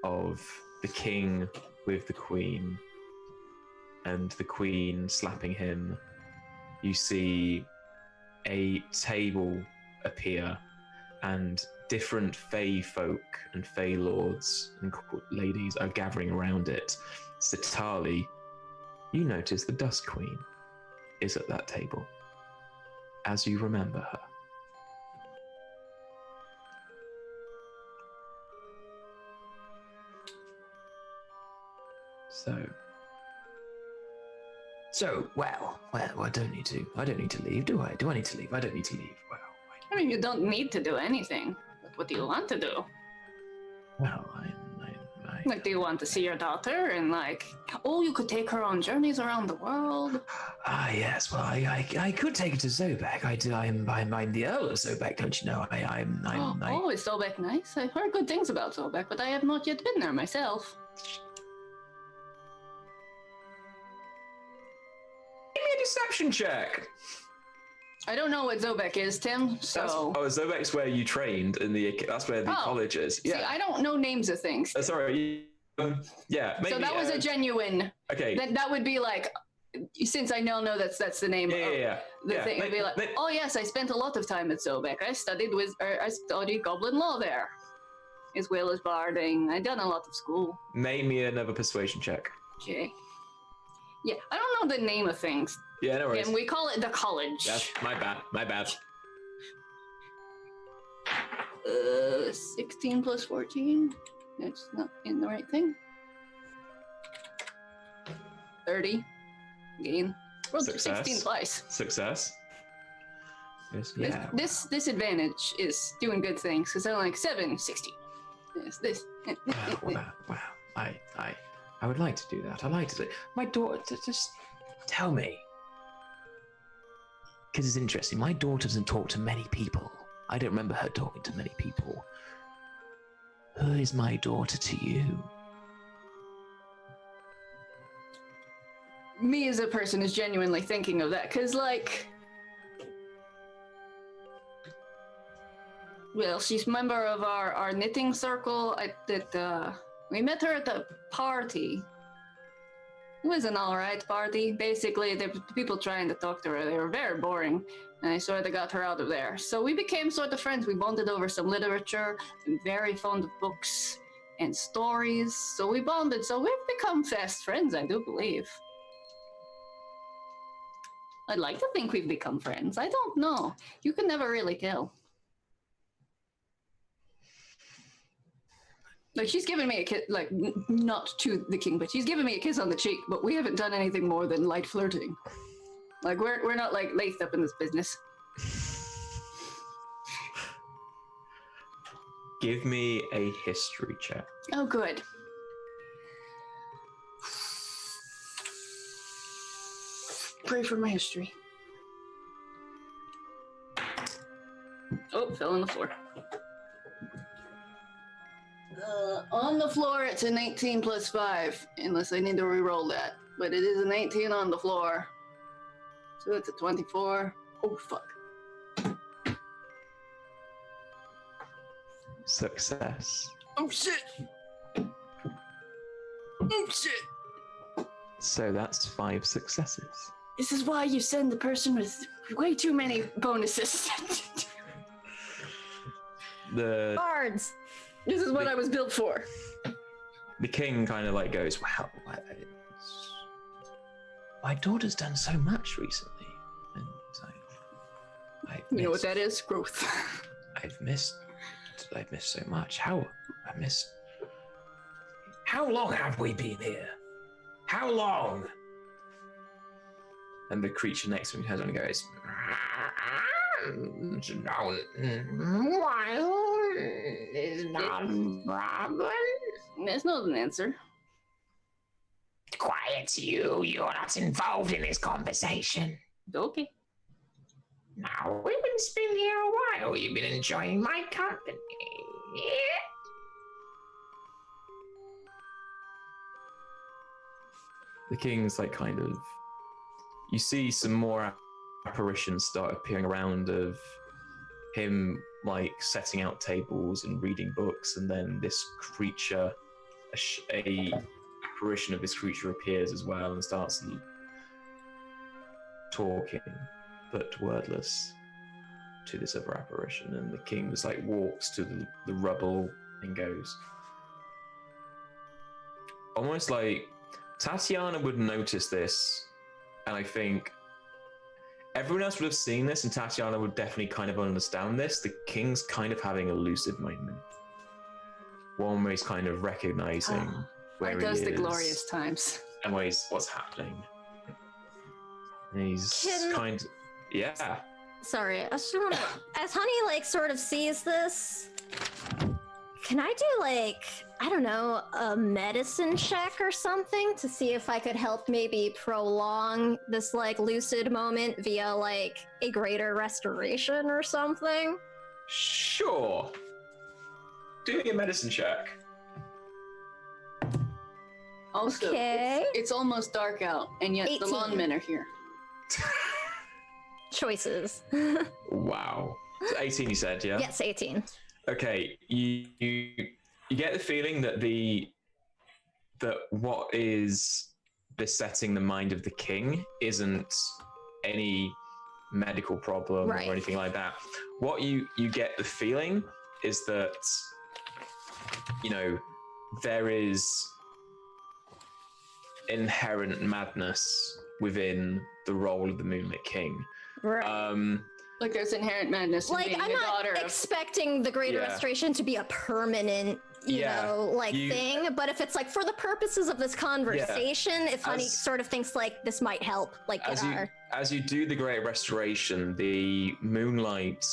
of the king with the queen and the queen slapping him. You see a table appear and different fae folk and fae lords and ladies are gathering around it. Sitali, you notice the Dust Queen is at that table, as you remember her. So, well, I don't need to leave, do I? Do I need to leave? I don't need to leave. Well, I mean, you don't need to do anything. But what do you want to do? Like, do you want to see your daughter and you could take her on journeys around the world? Yes. Well, I could take her to Zobek. I'm the Earl of Zobek, don't you know? Is Zobek nice? I've heard good things about Zobek, but I have not yet been there myself. Give me a deception check. I don't know what Zobek is, Tim. So Zobek's where you trained in that's where the college is. Yeah. See, I don't know names of things. Sorry. Yeah. Maybe, so that was a genuine. Okay. That would be like, since I now know that's the name. Yeah. The thing would be like, oh yes, I spent a lot of time at Zobek. I studied Goblin Law there, as well as barding. I done a lot of school. Name me another persuasion check. Okay. Yeah, I don't know the name of things. Yeah, no worries. And we call it the college. That's my bad. 16 plus 14. That's not in the right thing. 30. Again. Rolled 16 twice. Success. Yes, yeah. This advantage is doing good things because I'm like 7, 16. This. Wow. I would like to do that. I like to do my daughter. Just tell me, because it's interesting. My daughter doesn't talk to many people. I don't remember her talking to many people. Who is my daughter to you? Me as a person is genuinely thinking of that because, well, she's a member of our knitting circle. We met her at the party. It was an alright party. Basically, the people trying to talk to her, they were very boring, and I sort of got her out of there. So we became sort of friends. We bonded over some literature. I'm very fond of books and stories, so we bonded. So we've become fast friends, I do believe. I'd like to think we've become friends. I don't know. You can never really tell. She's given me a kiss, not to the king, but she's given me a kiss on the cheek, but we haven't done anything more than light flirting. We're not, laced up in this business. Give me a history check. Oh, good. Pray for my history. Oh, fell on the floor. On the floor, it's a 19 plus 5, unless I need to re-roll that. But it is an 18 on the floor. So that's a 24. Oh, fuck. Success. Oh, shit! Oh, shit! So that's 5 successes. This is why you send the person with way too many bonuses. The Bards. This is what I was built for. The king kind of goes, wow. my daughter's done so much recently, and You know what that is? Growth. I've missed so much. How long have we been here? How long? And the creature next to him turns around and goes, While is not a problem. There's not an answer. Quiet, you. You're not involved in this conversation. Okay. Now, we've been here a while. You've been enjoying my company. Yeah. the king's like kind of, you see some more apparitions start appearing around of him like setting out tables and reading books, and then this creature, a apparition of this creature appears as well and starts talking, but wordless, to this other apparition. And the king just like walks to the rubble and goes, almost like Tatiana would notice this, and I think everyone else would have seen this, and Tatiana would definitely kind of understand this. The king's kind of having a lucid moment. One where he's kind of recognizing where he does is. the glorious times. And what's happening. And he's kind of, yeah. Sorry, I just want to. As Honey like sort of sees this, can I do like, I don't know, a medicine check or something to see if I could help maybe prolong this like lucid moment via like a greater restoration or something? Sure. Do your medicine check. Also, Okay. it's almost dark out, and yet the 18. lawmen are here. Choices. Wow. So 18 you said, yeah? Yes, 18. Okay, you get the feeling that what is besetting the mind of the king isn't any medical problem Right. or anything like that. What you get the feeling is that, you know, there is inherent madness within the role of the Moonlit King. Right. Like there's inherent madness in Like, being I'm a not daughter of... expecting the greater Yeah. restoration to be a permanent, thing. But if it's like for the purposes of this conversation, if Honey As- sort of thinks like this might help, like As you do the Great Restoration, the moonlight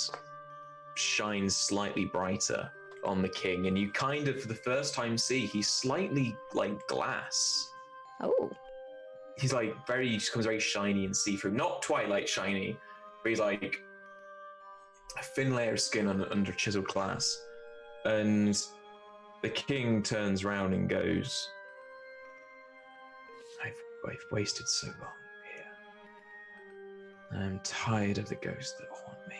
shines slightly brighter on the king, and you kind of, for the first time, see he's slightly like glass. Oh. He's like he becomes very shiny and see-through. Not Twilight shiny, but he's like a thin layer of skin under chiseled glass. And the king turns around and goes, I've wasted so long here. I'm tired of the ghosts that haunt me.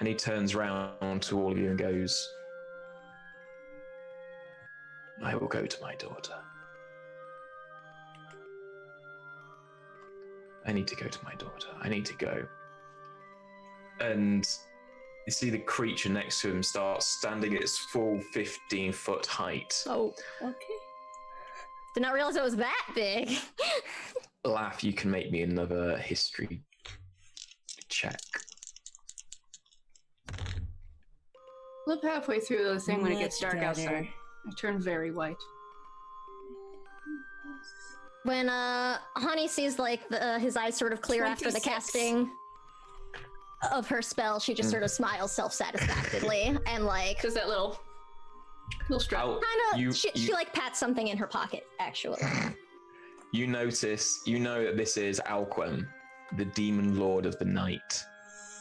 And he turns around to all of you and goes, I will go to my daughter. I need to go to my daughter. I need to go. And you see the creature next to him start standing at its full 15-foot height. Oh. Okay. Did not realize it was that big. Laugh, you can make me another history check. Flip halfway through the thing when it gets Much dark better. outside. I turn very white. When Honey sees like his eyes sort of clear after the 26. casting of her spell, she just sort of smiles self-satisfactorily and like Just that little strap. Al, kind of she like pats something in her pocket actually. you know that this is Alquem, the demon lord of the night,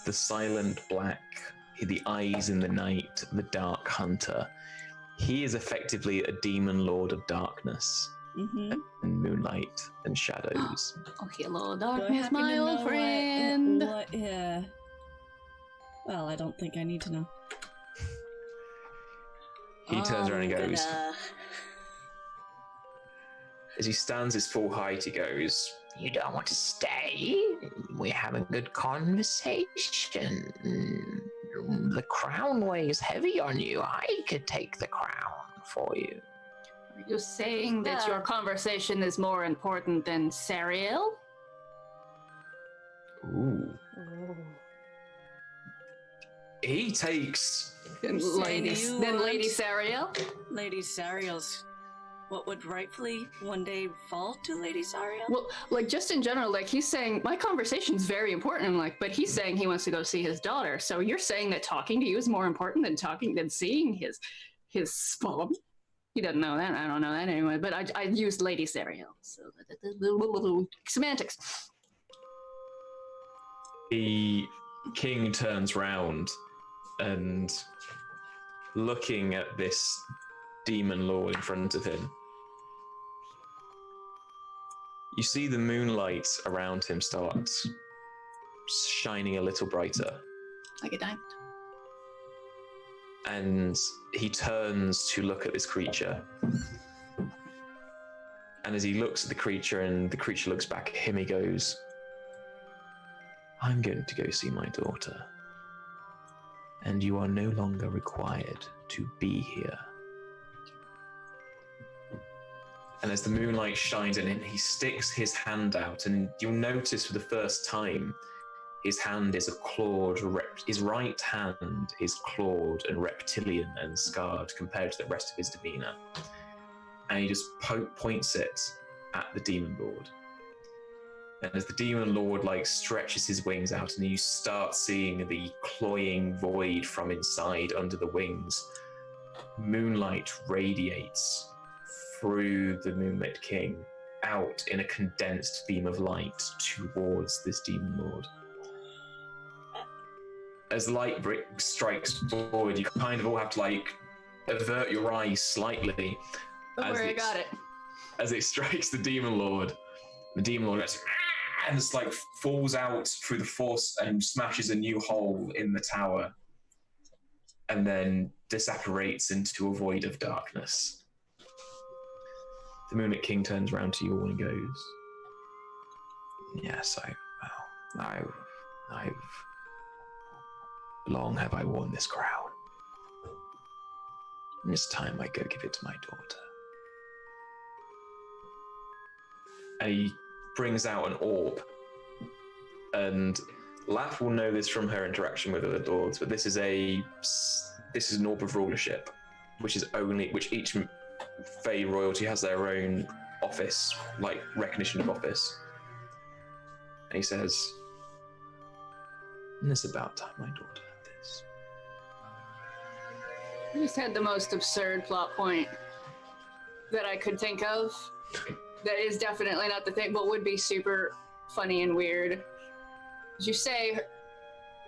the silent black, the eyes in the night, the dark hunter. He is effectively a demon lord of darkness Mm-hmm. and moonlight and shadows. Oh, hello, darkness, my old friend. Yeah. Well, I don't think I need to know. He turns around and I'm goes, gonna- as he stands his full height, he goes, You don't want to stay? We're having a good conversation. The crown weighs heavy on you. I could take the crown for you. Are you saying that your conversation is more important than Sariel? Ooh. He takes. Then Lady Sariel? Lady Sariel's what would rightfully one day fall to Lady Sariel? Well, like, just in general, like, he's saying, my conversation's very important, I'm like, but he's saying he wants to go see his daughter, so you're saying that talking to you is more important than seeing his mom? He doesn't know that, I don't know that anyway, but I used Lady Sariel, so semantics. The king turns round and, looking at this demon lord in front of him, you see the moonlight around him start shining a little brighter. Like a diamond. And he turns to look at this creature. And as he looks at the creature and the creature looks back at him, he goes, I'm going to go see my daughter. And you are no longer required to be here. And as the moonlight shines in, he sticks his hand out, and you'll notice for the first time, his hand is his right hand is clawed and reptilian and scarred compared to the rest of his demeanor. And he just points it at the demon lord. And as the demon lord stretches his wings out, and you start seeing the cloying void from inside under the wings, moonlight radiates through the Moonlit King out in a condensed beam of light towards this demon lord. As light strikes forward, you kind of all have to avert your eyes slightly. Don't worry, I got it. As it strikes the demon lord goes, and just falls out through the force and smashes a new hole in the tower, and then disapparates into a void of darkness. The Moonlit King turns around to you all and goes, yes, I've long have I worn this crown. And it's time I go give it to my daughter. And he brings out an orb. And Laugh will know this from her interaction with other lords, but this is an orb of rulership, which each Fey royalty has their own office, recognition of office. And he says, it's about time my daughter had this. I just had the most absurd plot point that I could think of. That is definitely not the thing, but would be super funny and weird. As you say,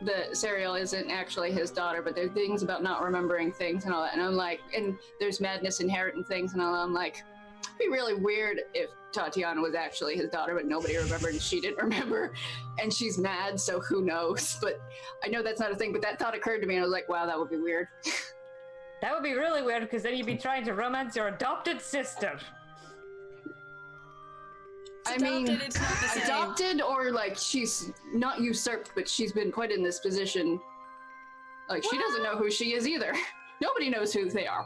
that Sariel isn't actually his daughter, but there are things about not remembering things and all that. And I'm like, and there's madness inherent in things, and I'm like, it'd be really weird if Tatiana was actually his daughter, but nobody remembered and she didn't remember, and she's mad, so who knows? But I know that's not a thing, but that thought occurred to me, and I was like, wow, that would be weird. That would be really weird, because then you'd be trying to romance your adopted sister. I mean, it's not the same. adopted or she's not usurped, but she's been put in this position. She doesn't know who she is either. Nobody knows who they are.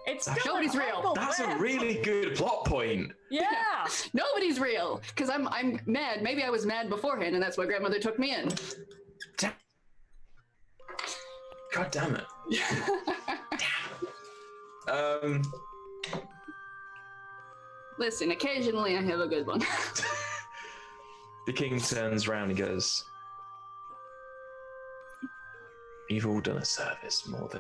It's Nobody's real. That's a really good plot point. Yeah. Nobody's real, because I'm mad. Maybe I was mad beforehand, and that's why grandmother took me in. God damn it. Listen, occasionally I have a good one. The king turns around and goes, you've all done a service more than...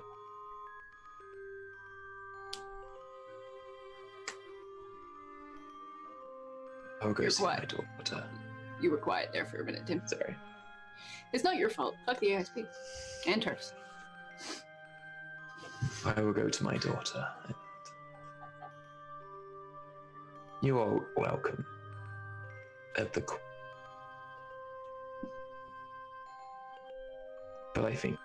I'll go see my daughter. You were quiet there for a minute, Tim. Sorry. It's not your fault. Fuck the ASP. And hers. I will go to my daughter. You are welcome at the court. But I think,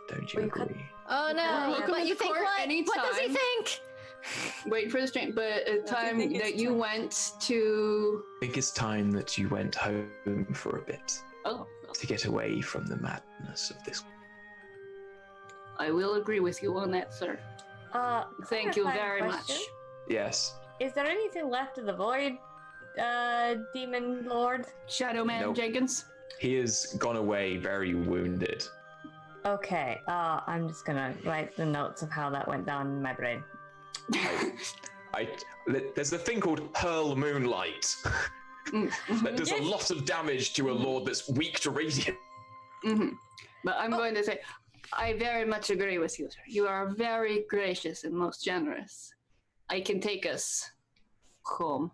don't you agree? Oh no! Welcome But to you think court what? What does he anytime. think? Wait for the stream, but a time think it's that you time. went to... I think it's time that you went home for a bit Oh, well, to get away from the madness of this. I will agree with you on that, sir. Thank you very much. question. Yes. Is there anything left of the void, demon lord? Shadow Man Nope. Jenkins. He has gone away very wounded. Okay, I'm just gonna write the notes of how that went down in my brain. There's a thing called Hurl Moonlight that does a lot of damage to a lord that's weak to radiant. But I'm going to say, I very much agree with you, sir. You are very gracious and most generous. I can take us home.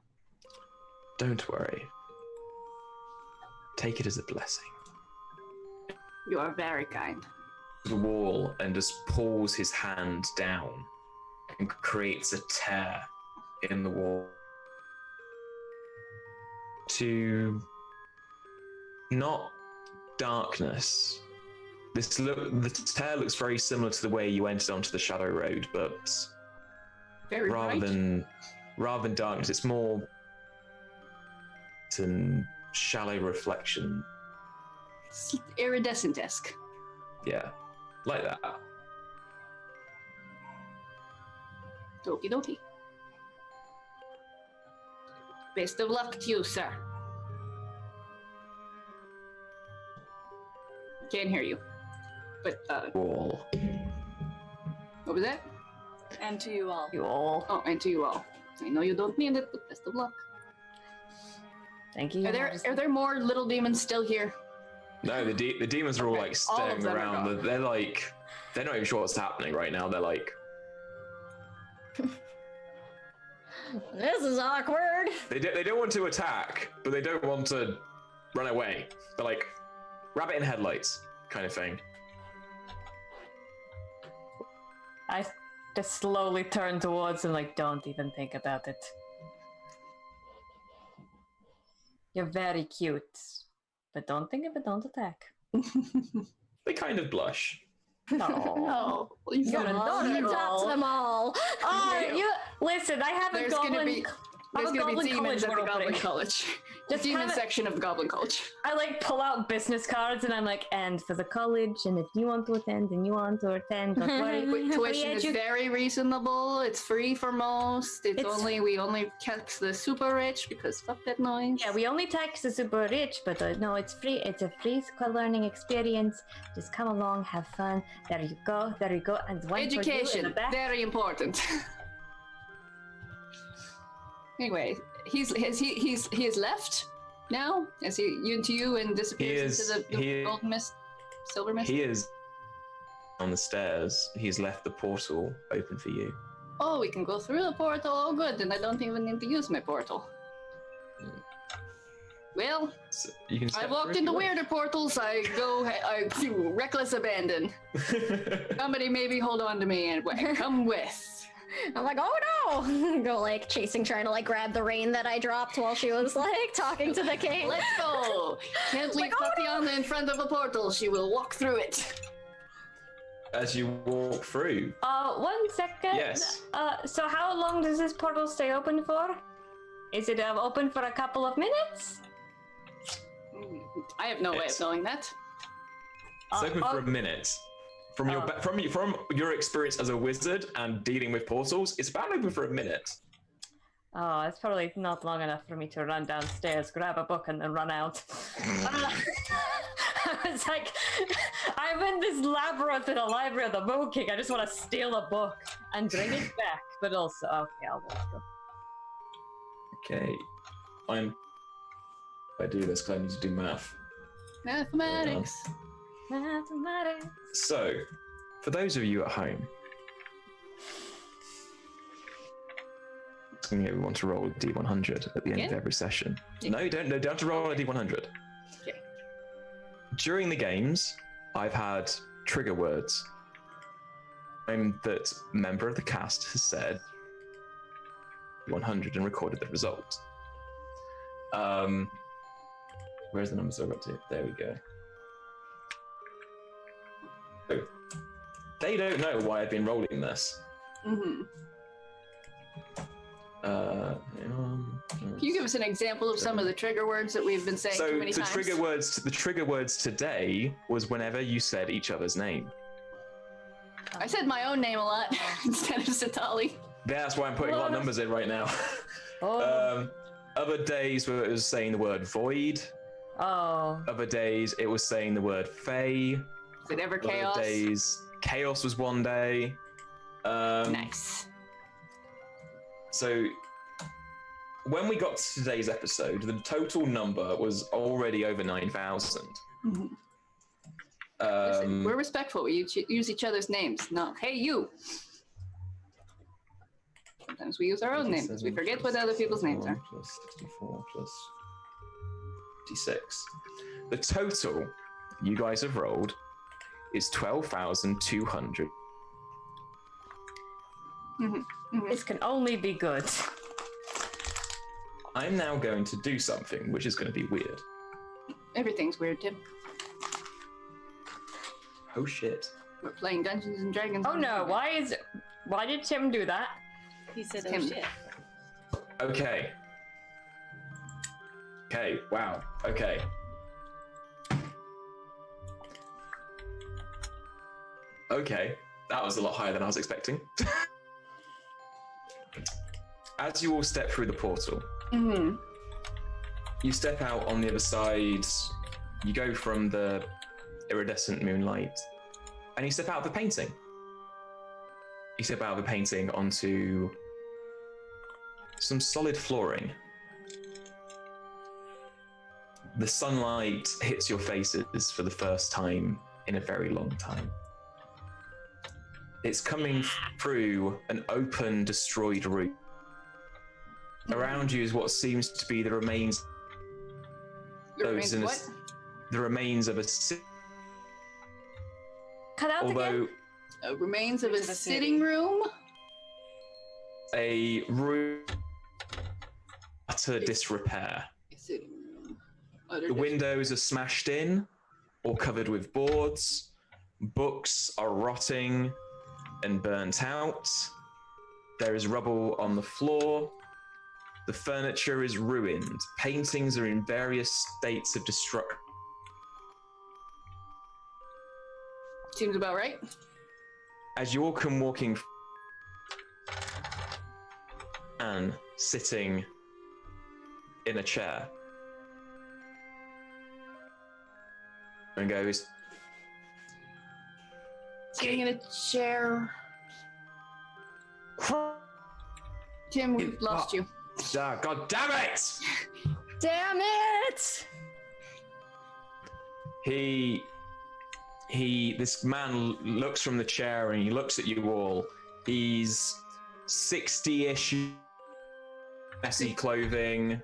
Don't worry. Take it as a blessing. You are very kind. The wall and just pulls his hand down and creates a tear in the wall to not darkness. The tear looks very similar to the way you entered onto the Shadow Road, but Very rather bright. than darkness, it's more some shallow reflection. Iridescent-esque. Yeah, like that. Okie dokie. Best of luck to you, sir. Can't hear you. But, Wall. what was that? And to you all. You all. Oh, and to you all. I know you don't mean it, but best of luck. Thank you. Are there more little demons still here? No, the demons are all Okay, like all of staring them are around. gone. They're like, they're not even sure what's happening right now. They're like, This is awkward. they don't want to attack, but they don't want to run away. They're like, rabbit in headlights kind of thing. I just slowly turn towards him, like, don't even think about it. You're very cute, but don't think of it. Don't attack. They kind of blush. No. Oh, you You're so an Don't adorable. adopt them all. Oh, you listen. I have a There's goblin. gonna be I have there's a gonna be goblin demons college at the we're Goblin opening. College. The Just demon kinda- section of the Goblin College. I like pull out business cards and I'm like, and for the college, and if you want to attend and you want to attend, don't worry. Wait, tuition is edu- very reasonable. It's free for most. It's- We only tax the super rich because fuck that noise. Yeah, we only tax the super rich, but no, it's free. It's a free learning experience. Just come along, have fun. There you go. There you go. And one for you in Education, the back. very important. Anyway, he has left now. Has he into you and disappears is- into the he- gold mist, silver mist? He is on the stairs. He's left the portal open for you. Oh, we can go through the portal. Oh, good. Then I don't even need to use my portal. Well, So you can. I step walked through if into you weirder portals. I do reckless abandon. wish. Somebody maybe hold on to me and come with. I'm like, oh no! Go like chasing, trying to like grab the rein that I dropped while she was like talking to the king. Let's go. Can't leave Like, oh, Tatiana in front of a portal. She will walk through it. As you walk through, 1 second. Yes. So how long does this portal stay open for? Is it open for a couple of minutes? I have no way of It's- knowing that. it's open for oh. a minute. From your Oh. from your experience as a wizard and dealing with portals, it's about open for a minute. Oh, it's probably not long enough for me to run downstairs, grab a book, and then run out. I was like, I'm in this labyrinth in the Library of the Moon King. I just want to steal a book and bring it back. But also, okay, I'll just go. Okay, I do this because I need to do math. Mathematics. Mathematics. So, for those of you at home, asking everyone to roll a d100 at the end of Again? every session. Yeah. No, you don't. No, you don't have to roll a d100. Okay. During the games, I've had trigger words. That a member of the cast has said 100 and recorded the result. Where's the numbers I got to? There we go. So, they don't know why I've been rolling this. Mm-hmm. Hang on. Can you give us an example of some of the trigger words that we've been saying So too many the times? trigger words today was whenever you said each other's name. I said my own name a lot instead of Satali. Yeah, that's why I'm putting a lot of numbers in right now. Oh. Other days where it was saying the word void. Oh. Other days it was saying the word fey. Is it ever chaos? Other days chaos was one day. Nice. So when we got to today's episode, the total number was already over 9,000. Mhm. Listen, we're respectful. We use each other's names. No, hey, you. Sometimes we use our own names because we forget what other people's names are. Plus 64 plus 56. The total you guys have rolled is 12,200. This can only be good. I'm now going to do something which is going to be weird. Everything's weird, Tim. Oh shit. We're playing Dungeons and Dragons. Oh no, why did Tim do that? He said, Tim. oh shit. Okay. Okay, wow. Okay. Okay, that was a lot higher than I was expecting. As you all step through the portal, Mm-hmm. you step out on the other side, you go from the iridescent moonlight, and you step out of the painting. You step out of the painting onto some solid flooring. The sunlight hits your faces for the first time in a very long time. It's coming through an open, destroyed roof. Around you is what seems to be the remains. The remains of a city. Cut out Although again? Remains of a The sitting room. a room utter disrepair. Sitting room. Utter The windows are smashed in or covered with boards. Books are rotting and burnt out. There is rubble on the floor. The furniture is ruined. Paintings are in various states of destruction. Seems about right. As you all come walking, Anne sitting in a chair and goes, Sitting in a chair. Tim, we've lost you. ah, God damn it! Damn it! This man looks from the chair and he looks at you all. He's 60-ish, messy clothing,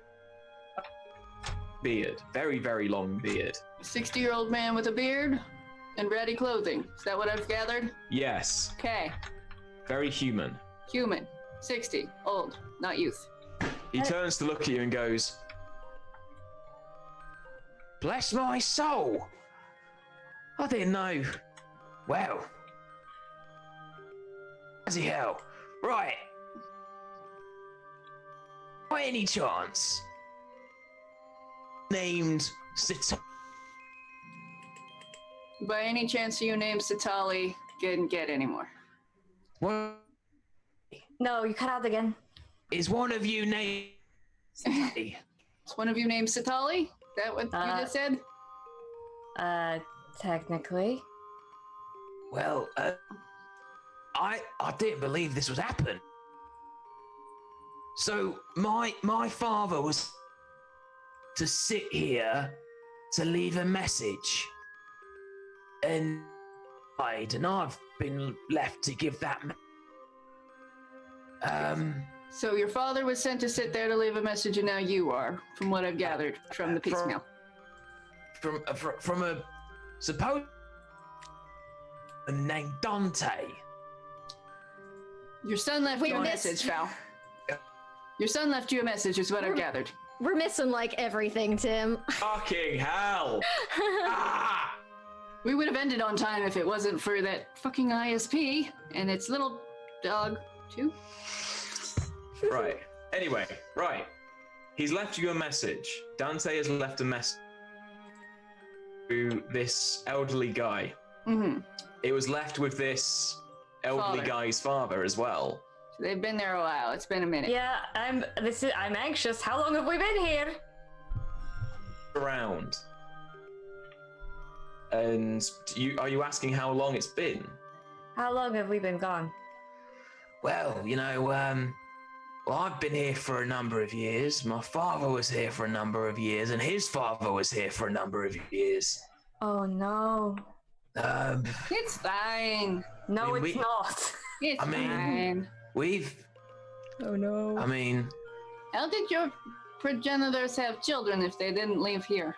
beard, very, very long beard. 60-year-old man with a beard and ratty clothing. Is that what I've gathered? Yes, Okay. very human. Human. 60. Old. Not youth. He turns to look at you and goes, Bless my soul! I didn't know. Well. Bloody hell. Right. By any chance, named Sita. By any chance you named Satali, didn't get any more. What No, you cut out again. is one of you named? Is one of you named Satali? Is that what you just said? Technically. Well, I didn't believe this would happen. So my father was to sit here to leave a message, and I've been left to give that. So your father was sent to sit there to leave a message, and now you are, from what I've gathered from the piecemeal. From a supposed named Dante. Your son left We you a missed- message, Val. Your son left you a message, is what I've gathered. We're missing like everything, Tim. fucking hell! Ah! We would have ended on time if it wasn't for that fucking ISP and its little dog, too. Right. Anyway, right. He's left you a message. Dante has left a message to this elderly guy. Mm-hmm. It was left with this elderly Father. guy's father as well. They've been there a while. It's been a minute. Yeah, I'm anxious. How long have we been here? Around. And are you asking how long it's been? How long have we been gone? Well, well, I've been here for a number of years. My father was here for a number of years, and his father was here for a number of years. Oh no. It's fine. No, I mean, it's not. It's I mean- fine. Oh no. I mean, How did your progenitors have children if they didn't live here?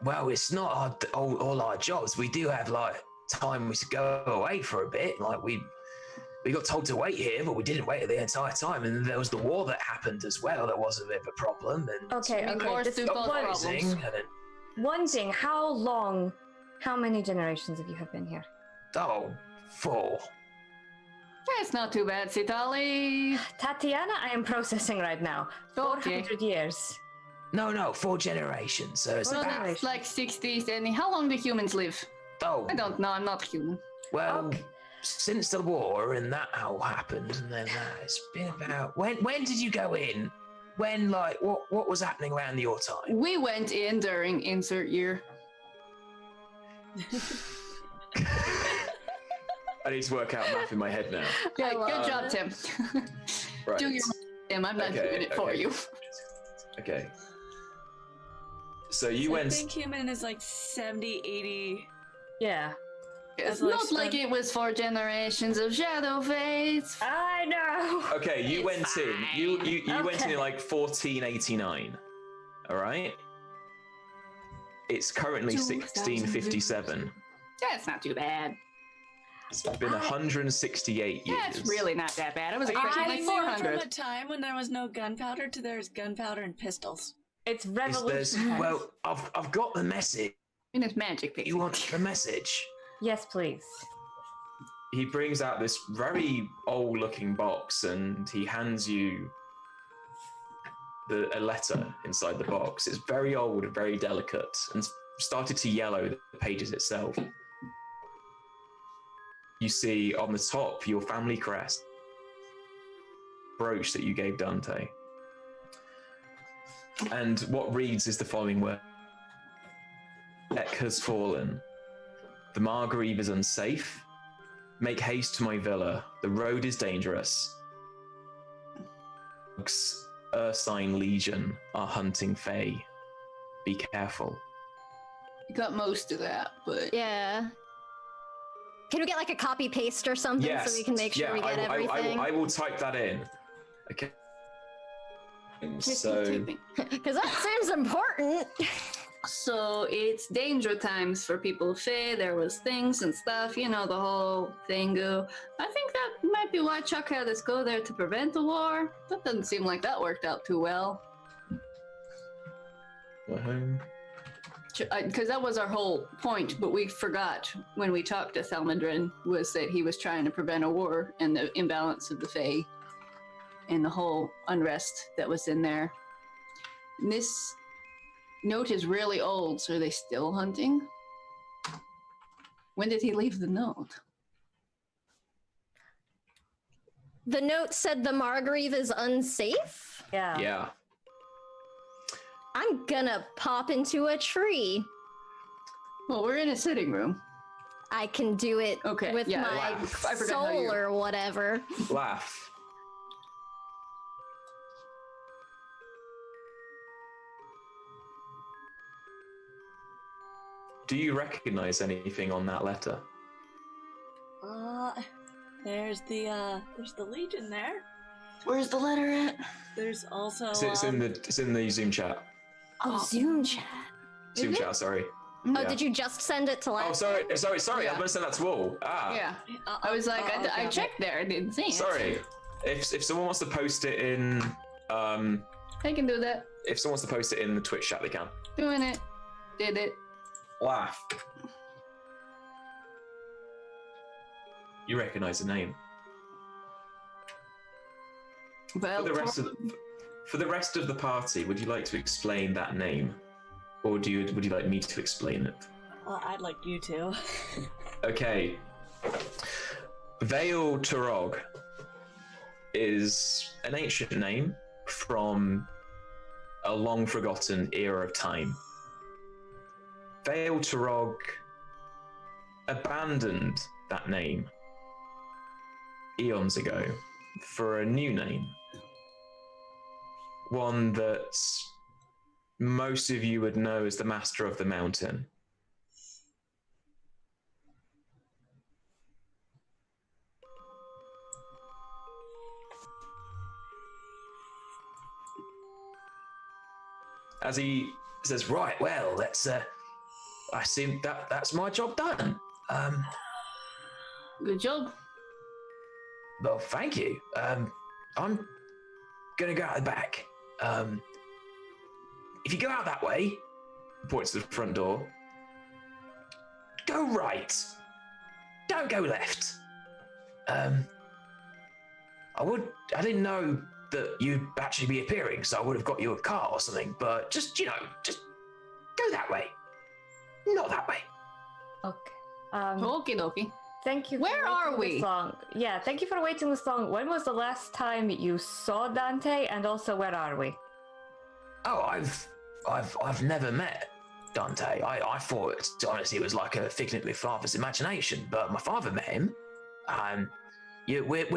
well, it's not all our jobs. We do have like time we should go away for a bit. Like we got told to wait here, but we didn't wait the entire time. And then there was the war that happened as well. That was a bit of a problem. And Okay, Of okay. course, This, through both one, problems. and then, one thing, how many generations of you have been here? oh, 4. That's not too bad, Sitali. Tatiana, I am processing right now. Okay. 400 years. No, 4 generations. So it's Well, about, that's like 60s. And how long do humans live? oh, I don't know. I'm not human. well, Okay. since the war and that all happened, and then it's been about when did you go in? When what was happening around your time? We went in during insert year. I need to work out math in my head now. Yeah, good job, Tim. Right. Do your Tim. I'm not doing it for you. Okay. So you I went. think human is like 70, 80. Yeah. It's That's not like like it was 4 generations of shadow fates. I know. Okay, you It's went in. You went in Okay. like 1489. All right. It's currently 1657. That's not too bad. It's been 168 years. That's really not that bad. I was I expecting like moved from 400. a time when there was no gunpowder to there's gunpowder and pistols. It's There's, revolutionary. Well, I've got the message. And it's magic, Pixie. You want the message? Yes, please. He brings out this very old-looking box and he hands you a letter inside the box. It's very old and very delicate and started to yellow the pages itself. You see on the top your family crest, brooch that you gave Dante. And what reads is the following word. Ek has fallen. The Margrave is unsafe. Make haste to my villa. The road is dangerous. Ursine Legion are hunting Fae. Be careful. You got most of that, but Yeah. Can we get like a copy paste or something Yes. so we can make sure we get everything? I will type that in. Okay. So Because that seems important. So it's danger times for people of Fae. There was things and stuff, you know, the whole thing go. I think that might be why Chuck had us go there to prevent the war. That doesn't seem like that worked out too well. Because that was our whole point, but we forgot when we talked to Thelmadrin was that he was trying to prevent a war and the imbalance of the Fae and the whole unrest that was in there. And this note is really old, so are they still hunting? When did he leave the note? The note said the Margrave is unsafe. Yeah. yeah. I'm gonna pop into a tree. Well, we're in a sitting room. I can do it Okay, with yeah, my laugh. I forgot how soul you- or whatever. Laugh. Do you recognize anything on that letter? There's the Legion there. Where's the letter at? There's also It's in the Zoom chat. Oh, Zoom chat. Zoom it? chat, sorry. Oh, Yeah. did you just send it to last? Oh, sorry. Yeah. I'm gonna send that to all. Yeah, I was like, I checked there, I didn't see it. Sorry. If someone wants to post it in, I can do that. if someone wants to post it in the Twitch chat, they can. Doing it. Did it. Laugh. You recognize the name. Well, For the rest of the party, would you like to explain that name, or would you like me to explain it? I'd like you to. Okay. Vale Turog is an ancient name from a long forgotten era of time. Vale Turog abandoned that name eons ago for a new name. One that most of you would know as the Master of the Mountain. As he says, right, well, let's, I see that's my job done. Good job. Well, thank you. I'm gonna go out the back. If you go out that way, points to the front door, go right. Don't go left. I didn't know that you'd actually be appearing, so I would have got you a car or something, but just go that way. Not that way. Okay. Okie dokie. Thank you. Where are we? This long. Yeah, thank you for waiting this long. When was the last time you saw Dante, and also where are we? Oh, I've never met Dante. I thought, honestly, it was like a figment of my father's imagination, but my father met him. Yeah, we're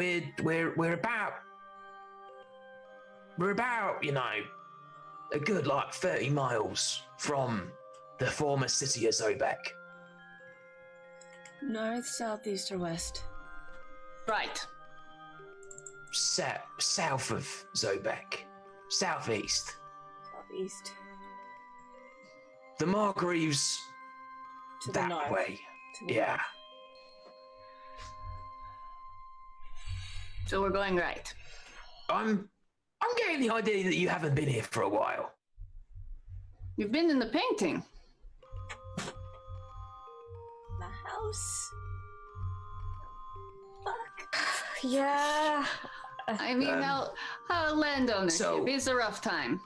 about, you know, a good like 30 miles from the former city of Zobek. North, south, east, or west? Right. South of Zobek. Southeast. Southeast. The Margreaves To the that north. way. To the Yeah. So we're going right. I'm getting the idea that you haven't been here for a while. You've been in the painting. The house? Fuck. Yeah. I mean, how land ownership so- is a rough time.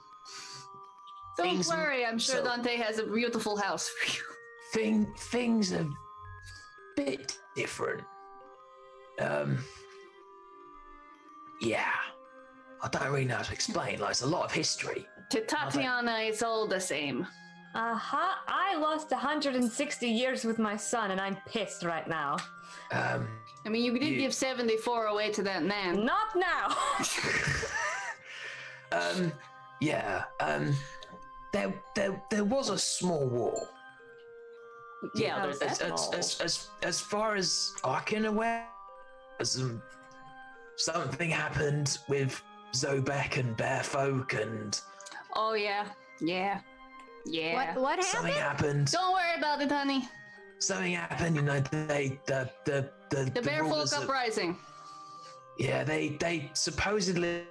Don't Things- worry, I'm sure so- Dante has a beautiful house for you. Things are a bit different. Yeah. I don't really know how to explain. Like, it's a lot of history. To Tatiana, it's all the same. I lost 160 years with my son, and I'm pissed right now. I mean, you did You- give 74 away to that man. Not now. Yeah. There was a small war. Yeah, No, there's that. As far as I can aware, something happened with Zobek and Bearfolk, and Oh, yeah. Yeah. Yeah. What something happened? happened. Don't worry about it, honey. Something happened. You know, the The rulers Bearfolk of- Uprising. Yeah, they supposedly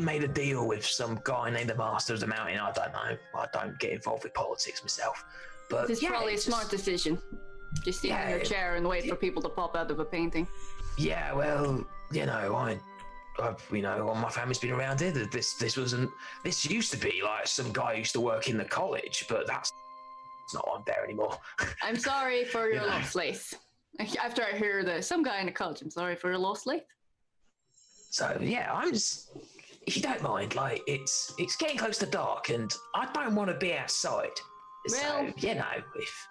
made a deal with some guy named the Master of the Mountain. I don't know. I don't get involved with politics myself. But This is yeah, probably a it's smart just- decision. Just sit in your Yeah, chair and wait for people to pop out of a painting. Yeah, well, you know, my family's been around here. This used to be like some guy who used to work in the college, but that's not on there anymore. I'm sorry for your Yeah. lost faith. After I hear some guy in the college, I'm sorry for your lost faith. So yeah, I'm just, if you don't mind, like it's getting close to dark, and I don't want to be outside. Well, so you know, if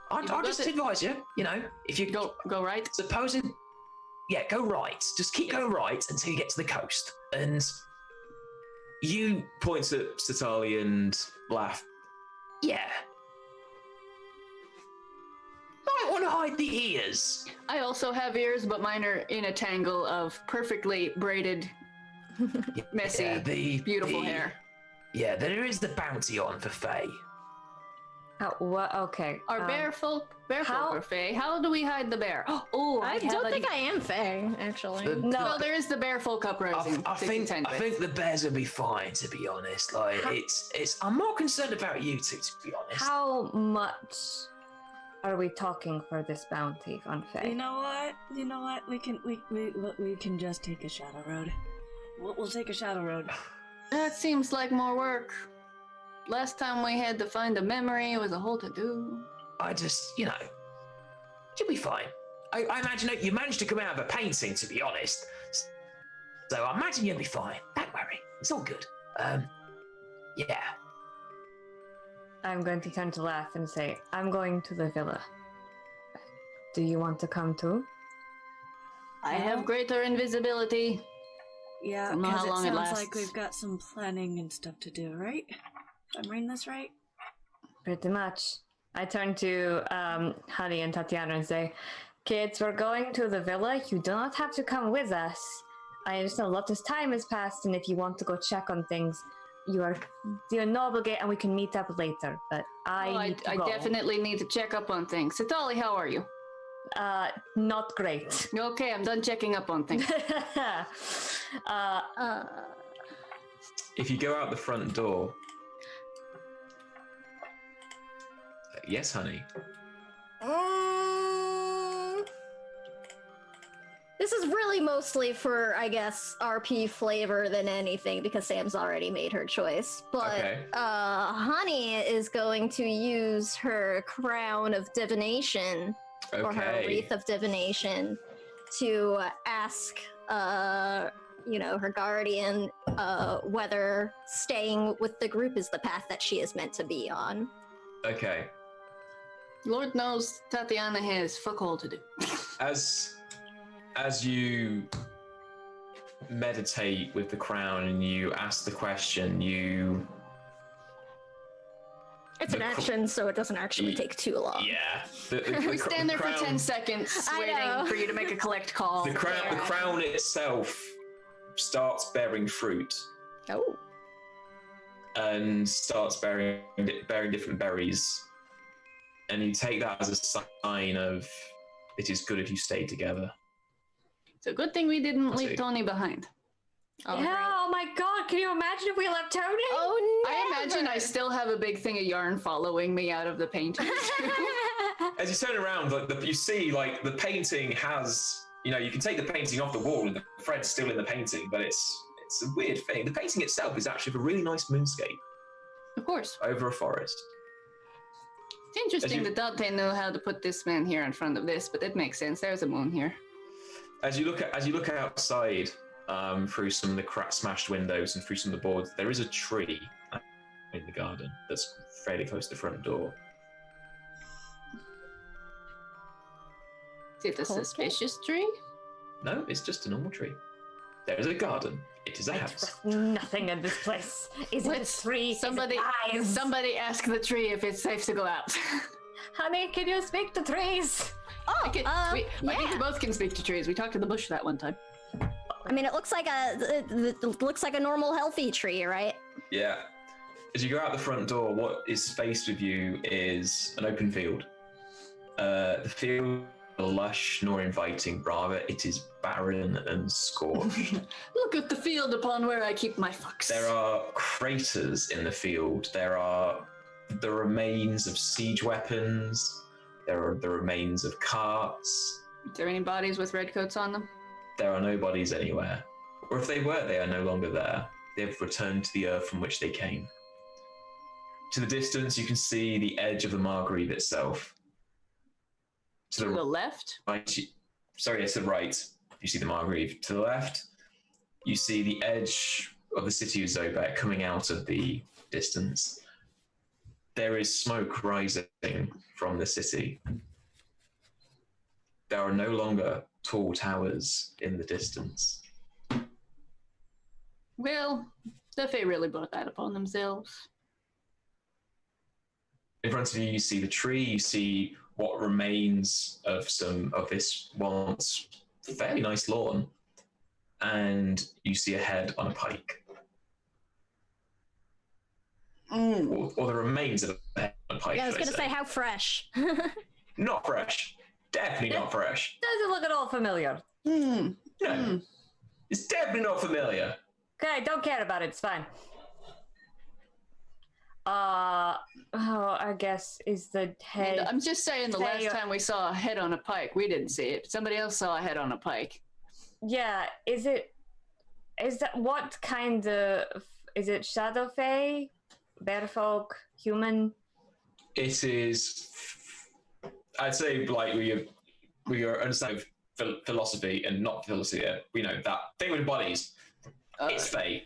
I'll got just it. advise you, you know, if you Go right. supposing, yeah, go right. Just keep going right until you get to the coast, and You point at Satali and laugh. yeah. Might want to hide the ears. I also have ears, but mine are in a tangle of perfectly braided, messy, Yeah, beautiful the- hair. Yeah, there is the bounty on for Faye. What? Okay. Are bear folk how- are Fae? How do we hide the bear? Oh, I don't think I am Faye, actually. The- No. Well, there is the bear folk uprising. I think 60-10 I think the bears will be fine, to be honest. Like it's I'm more concerned about you two, to be honest. How much are we talking for this bounty on Faye? You know what? We can just take a shadow road. We'll take a shadow road. That seems like more work. Last time we had to find a memory, it was a whole to-do. I just, you know, you'll be fine. I imagine you managed to come out of a painting, to be honest. So I imagine you'll be fine. Don't worry. It's all good. Yeah. I'm going to turn to Laugh and say, I'm going to the villa. Do you want to come too? I have greater invisibility. Yeah, Don't know because how it long it sounds lasts. like we've got some planning and stuff to do, right? If I'm reading this right? Pretty much. I turn to Honey and Tatiana and say, kids, we're going to the villa. You do not have to come with us. I understand a lot of time has passed, and if you want to go check on things, you're no obligate, and we can meet up later. But I need to I go. definitely need to check up on things. Satali, how are you? Not great. Okay, I'm done checking up on things. If you go out the front door. Yes, honey. This is really mostly for, I guess, RP flavor than anything because Sam's already made her choice. But Okay. Honey is going to use her crown of divination or her Okay. wreath of divination to ask, her guardian whether staying with the group is the path that she is meant to be on. Okay. Lord knows Tatiana has fuck all to do. As you meditate with the crown and you ask the question, It's an action, so it doesn't actually take too long. We stand there for 10 seconds I waiting know. for you to make a collect call. The crown itself starts bearing fruit Oh. and starts bearing different berries, and you take that as a sign of it is good if you stay together. It's a good thing we didn't Let's leave see. Tony behind. Yeah, oh my god, can you imagine if we left Tony? Oh, no! I imagine I still have a big thing of yarn following me out of the painting. As you turn around, you see the painting has, you can take the painting off the wall and the thread's still in the painting, but it's a weird thing. The painting itself is actually a really nice moonscape Of course. over a forest. It's interesting As you- that Dante knew how to put this man here in front of this, but it makes sense. There's a moon here. As you look outside through some of the smashed windows and through some of the boards, there is a tree in the garden that's fairly close to the front door. Is it a suspicious tree? No, it's just a normal tree. There is a garden. It is a I house. trust nothing in this place. Is it a tree? Somebody, Is it eyes? somebody ask the tree if it's safe to go out. Honey, can you speak to trees? Oh, I think yeah. we both can speak to trees. We talked to the bush that one time. I mean, it looks like a normal, healthy tree, right? Yeah. As you go out the front door, what is faced with you is an open field. The field is lush nor inviting, rather it is barren and scorched. Look at the field upon where I keep my fucks. There are craters in the field. There are the remains of siege weapons. There are the remains of carts. Is there any bodies with red coats on them? There are no bodies anywhere. Or if they were, they are no longer there. They have returned to the earth from which they came. To the distance, you can see the edge of the Margrave itself. To the left? right, to the right, you see the Margrave. To the left, you see the edge of the city of Zobek coming out of the distance. There is smoke rising from the city. There are no longer tall towers in the distance. Well, the Fae really brought that upon themselves. In front of you, you see the tree. You see what remains of this once fairly nice lawn, and you see a head on a pike, or the remains of a head on a pike. Yeah, I was should gonna say, how fresh. Not fresh. Definitely not fresh. Doesn't look at all familiar. No, it's definitely not familiar. Okay, don't care about it. It's fine. I guess is the head. I'm just saying, the last time we saw a head on a pike, we didn't see it. Somebody else saw a head on a pike. Yeah, is that what kind of, is it Shadow Fae, Bear Folk, human? It is, I'd say, like understanding of philosophy and not philosophy, that thing with bodies, it's fey.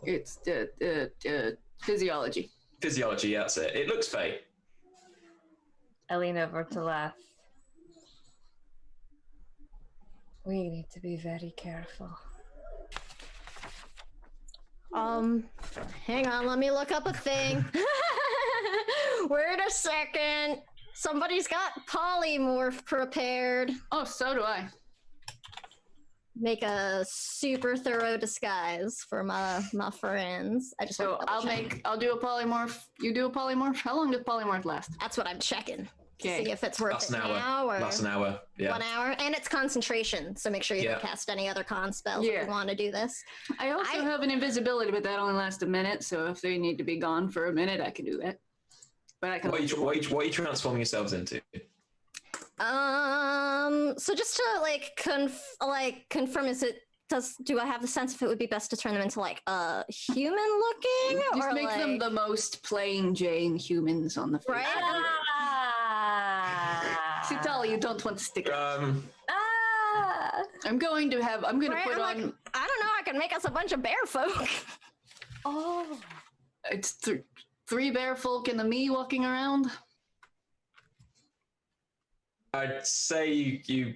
It's physiology. Physiology, yeah, that's it. It looks fey. I lean over to laugh. We need to be very careful. Hang on, let me look up a thing. Wait a second. Somebody's got polymorph prepared. Oh, so do I. Make a super thorough disguise for my friends. I just So want to double check. I'll do a polymorph. You do a polymorph? How long does polymorph last? That's what I'm checking. Okay. See if it's worth That's it an hour. now or That's an hour. Yeah. 1 hour. And it's concentration, so make sure you don't cast any other con spells if Yeah. you want to do this. I also have an invisibility, but that only lasts a minute. So if they need to be gone for a minute, I can do that. But I can. What are you transforming yourselves into? So just to confirm, do I have the sense if it would be best to turn them into human looking Just or make them the most plain Jane humans on the face. right? Sitali, you don't want to stick. Um, I'm going to Right, put I'm on. like, I don't know. I can make us a bunch of bear folk. Oh. It's 3 bear folk and the me walking around. I'd say you.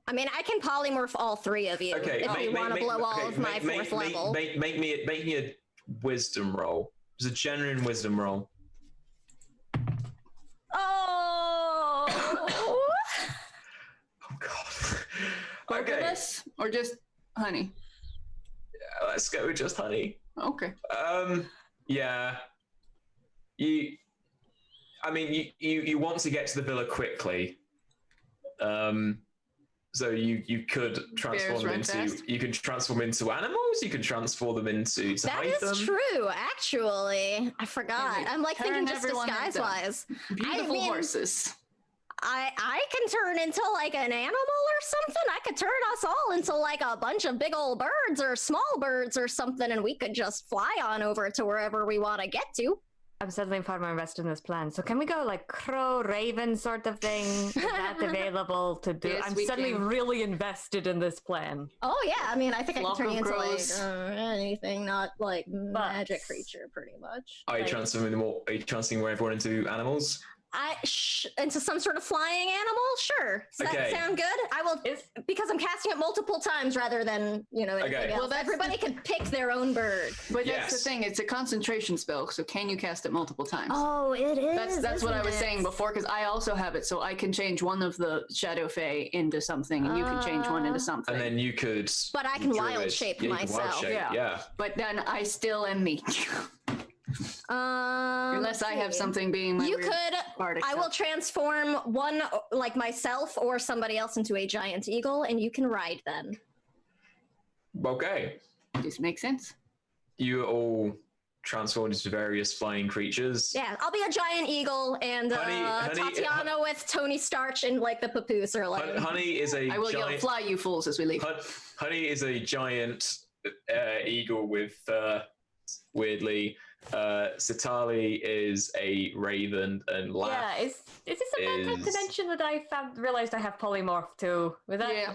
I mean, I can polymorph all 3 of you Okay. if you want to blow all of my fourth level. Make me a wisdom roll. It's a genuine wisdom roll. Oh. Oh God. Both of Okay. us, or just honey? Let's go with just honey. Okay. Yeah. You want to get to the villa quickly. So you could transform Bears them run into fast. you can transform into animals, you can transform them into to That hide is them. true, actually. I forgot. Maybe I'm like turn thinking just everyone into disguise-wise. Beautiful mean- horses. I can turn into like an animal or something. I could turn us all into like a bunch of big old birds or small birds or something, and we could just fly on over to wherever we want to get to. I'm suddenly far more invested in this plan. So can we go like crow, raven sort of thing? Is that available to do? Yes, I'm we suddenly can. really invested in this plan. Oh yeah, I mean, I think I can Flock turn of you into crows. like anything, not like magic creature, pretty much. Are you Like- transforming everyone into animals? Into some sort of flying animal? Sure. Does Okay. that sound good? I will, because I'm casting it multiple times rather than, anything Okay. else. Well, that's everybody can pick their own bird. But that's Yes. the thing; it's a concentration spell. So can you cast it multiple times? Oh, it is. That's what I isn't was it? saying before, because I also have it, so I can change one of the Shadow Fae into something, and you can change one into something. And then you could. But I can wild druid. shape Yeah, you can wild myself. shape, yeah. But then I still am me, unless I have let's see. something being my You weird could. bardic I will self. transform one, like myself or somebody else, into a giant eagle, and you can ride them. Okay. This makes sense. You all transformed into various flying creatures. Yeah, I'll be a giant eagle, and Honey- Tatiana with Tony Starch and like the papoose are like. Honey is a I will yell, giant. "Fly, you fools!" as we leave. Honey is a giant eagle with weirdly. Sitali is a raven, and Laugh. Yeah, is this a bad time to is- mention that I realized I have polymorph too? Was that? Yeah.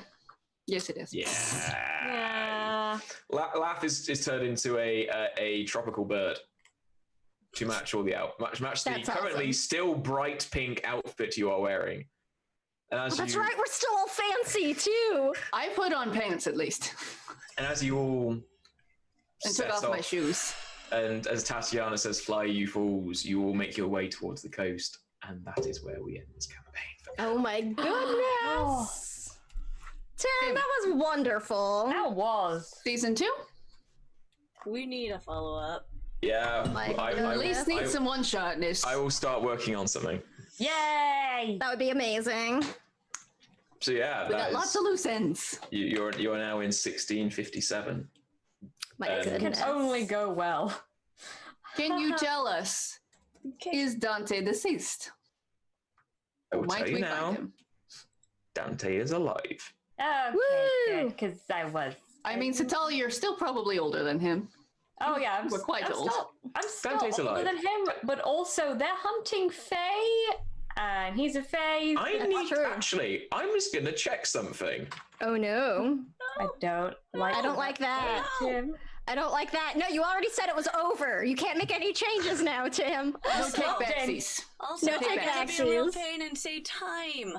Yes, it is. Yeah. Yeah. Laugh is turned into a tropical bird to match all the match the That's currently awesome. still bright pink outfit you are wearing. And as That's you, right, we're still all fancy too. I put on pants at least, And as you all and set took off my shoes. and as Tatiana says, "Fly, you fools!" You all make your way towards the coast, and that is where we end this campaign. Oh my goodness. Tim, that was wonderful. That was. Season 2? We need a follow up. Yeah, My I, goodness. At least need I- some one-shotness. I will start working on something. Yay! That would be amazing. So yeah, We got that lots is, of loose ends. you're now in 1657. My Um, It can goodness. only go well. Can you tell us, Okay. is Dante deceased? I will Might tell you we now. find him? Dante is alive. Okay, Woo! because I was. I mean, Satali, you're still probably older than him. Oh yeah, We're quite old. I'm still Dante's older alive. than him, but also they're hunting Fae, and he's a fae. I'm just gonna check something. Oh no. I don't like I don't like that. Tim. I don't like that. No, you already said it was over. You can't make any changes now, Tim. No take-backsies. Also, No I'm gonna be a real take-backsies. pain and say time.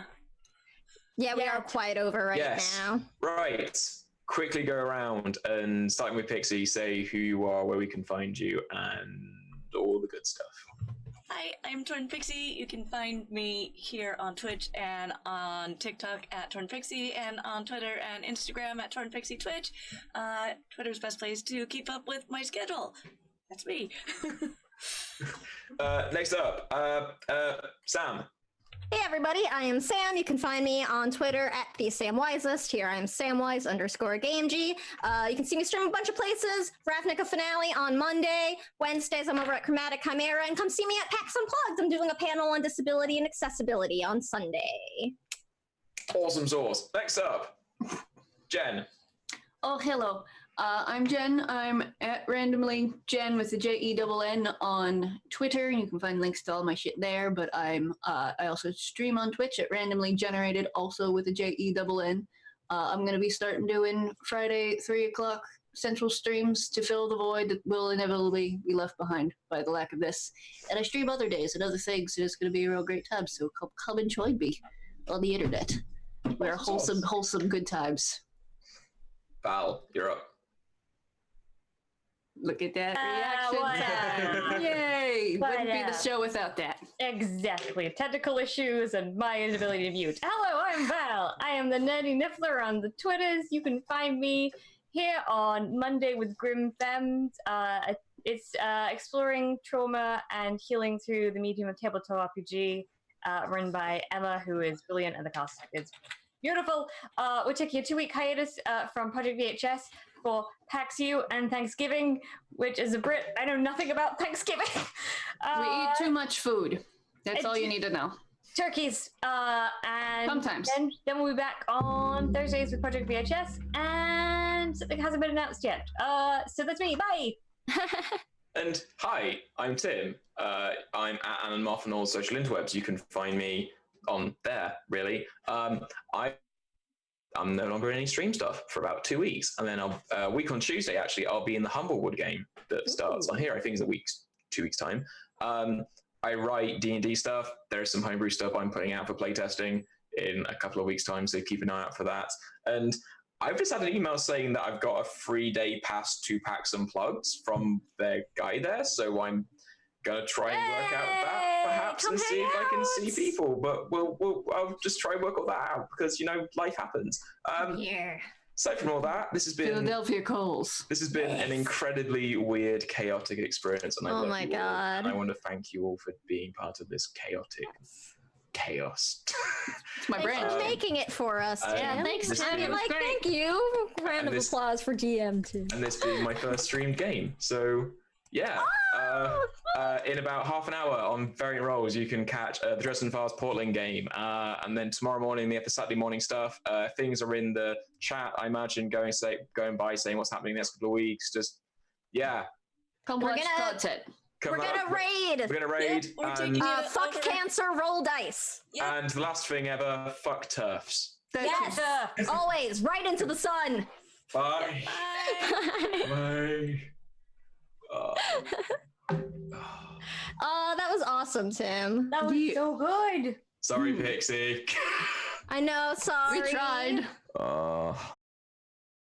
Yeah, we are quite over right Yes. now. Right. Quickly go around and starting with Pixie, say who you are, where we can find you, and all the good stuff. Hi, I'm Torn Pixie. You can find me here on Twitch and on TikTok at Torn Pixie, and on Twitter and Instagram at Torn Pixie Twitch. Twitter's best place to keep up with my schedule. That's me. Next up, Sam. Hey everybody, I am Sam. You can find me on Twitter at TheSamWisest. Here I am Samwise_GameG. You can see me stream a bunch of places. Ravnica Finale on Monday. Wednesdays I'm over at Chromatic Chimera. And come see me at PAX Unplugged. I'm doing a panel on disability and accessibility on Sunday. Awesome sauce. Next up, Jen. Oh, hello. I'm Jen. I'm at randomly Jen with the JENN on Twitter. You can find links to all my shit there. But I also stream on Twitch at randomly generated, also with a JENN. I'm gonna be starting doing Friday 3:00 Central streams to fill the void that will inevitably be left behind by the lack of this. And I stream other days and other things. So it's gonna be a real great time. So come and join me on the internet. We're wholesome good times. Val, you're up. Look at that reaction. Yay! Wouldn't be the show without that. Exactly. Technical issues and my inability to mute. Hello, I'm Val. I am the Nerdy Niffler on the Twitters. You can find me here on Monday with Grim Femmes. It's exploring trauma and healing through the medium of tabletop RPG, run by Emma, who is brilliant, and the cast is beautiful. We're taking a 2-week hiatus from Project VHS for PAX U and Thanksgiving, which as a Brit, I know nothing about Thanksgiving. We eat too much food. That's all you need to know. Turkeys. And sometimes. Then we'll be back on Thursdays with Project VHS, and something hasn't been announced yet. So that's me. Bye. And hi, I'm Tim. I'm at Alan Moff on all social interwebs. You can find me on there, really. I'm no longer in any stream stuff for about 2 weeks, and then a week on Tuesday, actually, I'll be in the Humblewood game that starts on here. I think it's 2 weeks time. I write D&D stuff. There's some homebrew stuff I'm putting out for playtesting in a couple of weeks time, so keep an eye out for that. And I've just had an email saying that I've got a 3-day pass to PAX Unplugged from their guy there, so I'm gonna try and work out that perhaps and see if I can see people. But I'll just try and work all that out because life happens. Aside from all that, this has been Philadelphia Coals. This has been an incredibly weird, chaotic experience, and I love you all. And I want to thank you all for being part of this chaotic chaos. It's my Thanks for making it for us. Yeah, thanks, this Tim. being- Thank you. Round of applause for GM too. And this being my first streamed game, so yeah. In about half an hour on Variant Rolls, you can catch the Dresden Files Portland game, and then tomorrow morning, the Saturday morning stuff. Things are in the chat, I imagine, going by saying what's happening next couple of weeks. Just come watch content. We're gonna raid. We're gonna raid. And, fuck cancer, roll dice. and the last thing ever, fuck turfs. Yes, always right into the sun. Bye. Bye. That was awesome, Tim. That was so good. Sorry, Pixie. I know, sorry. We tried.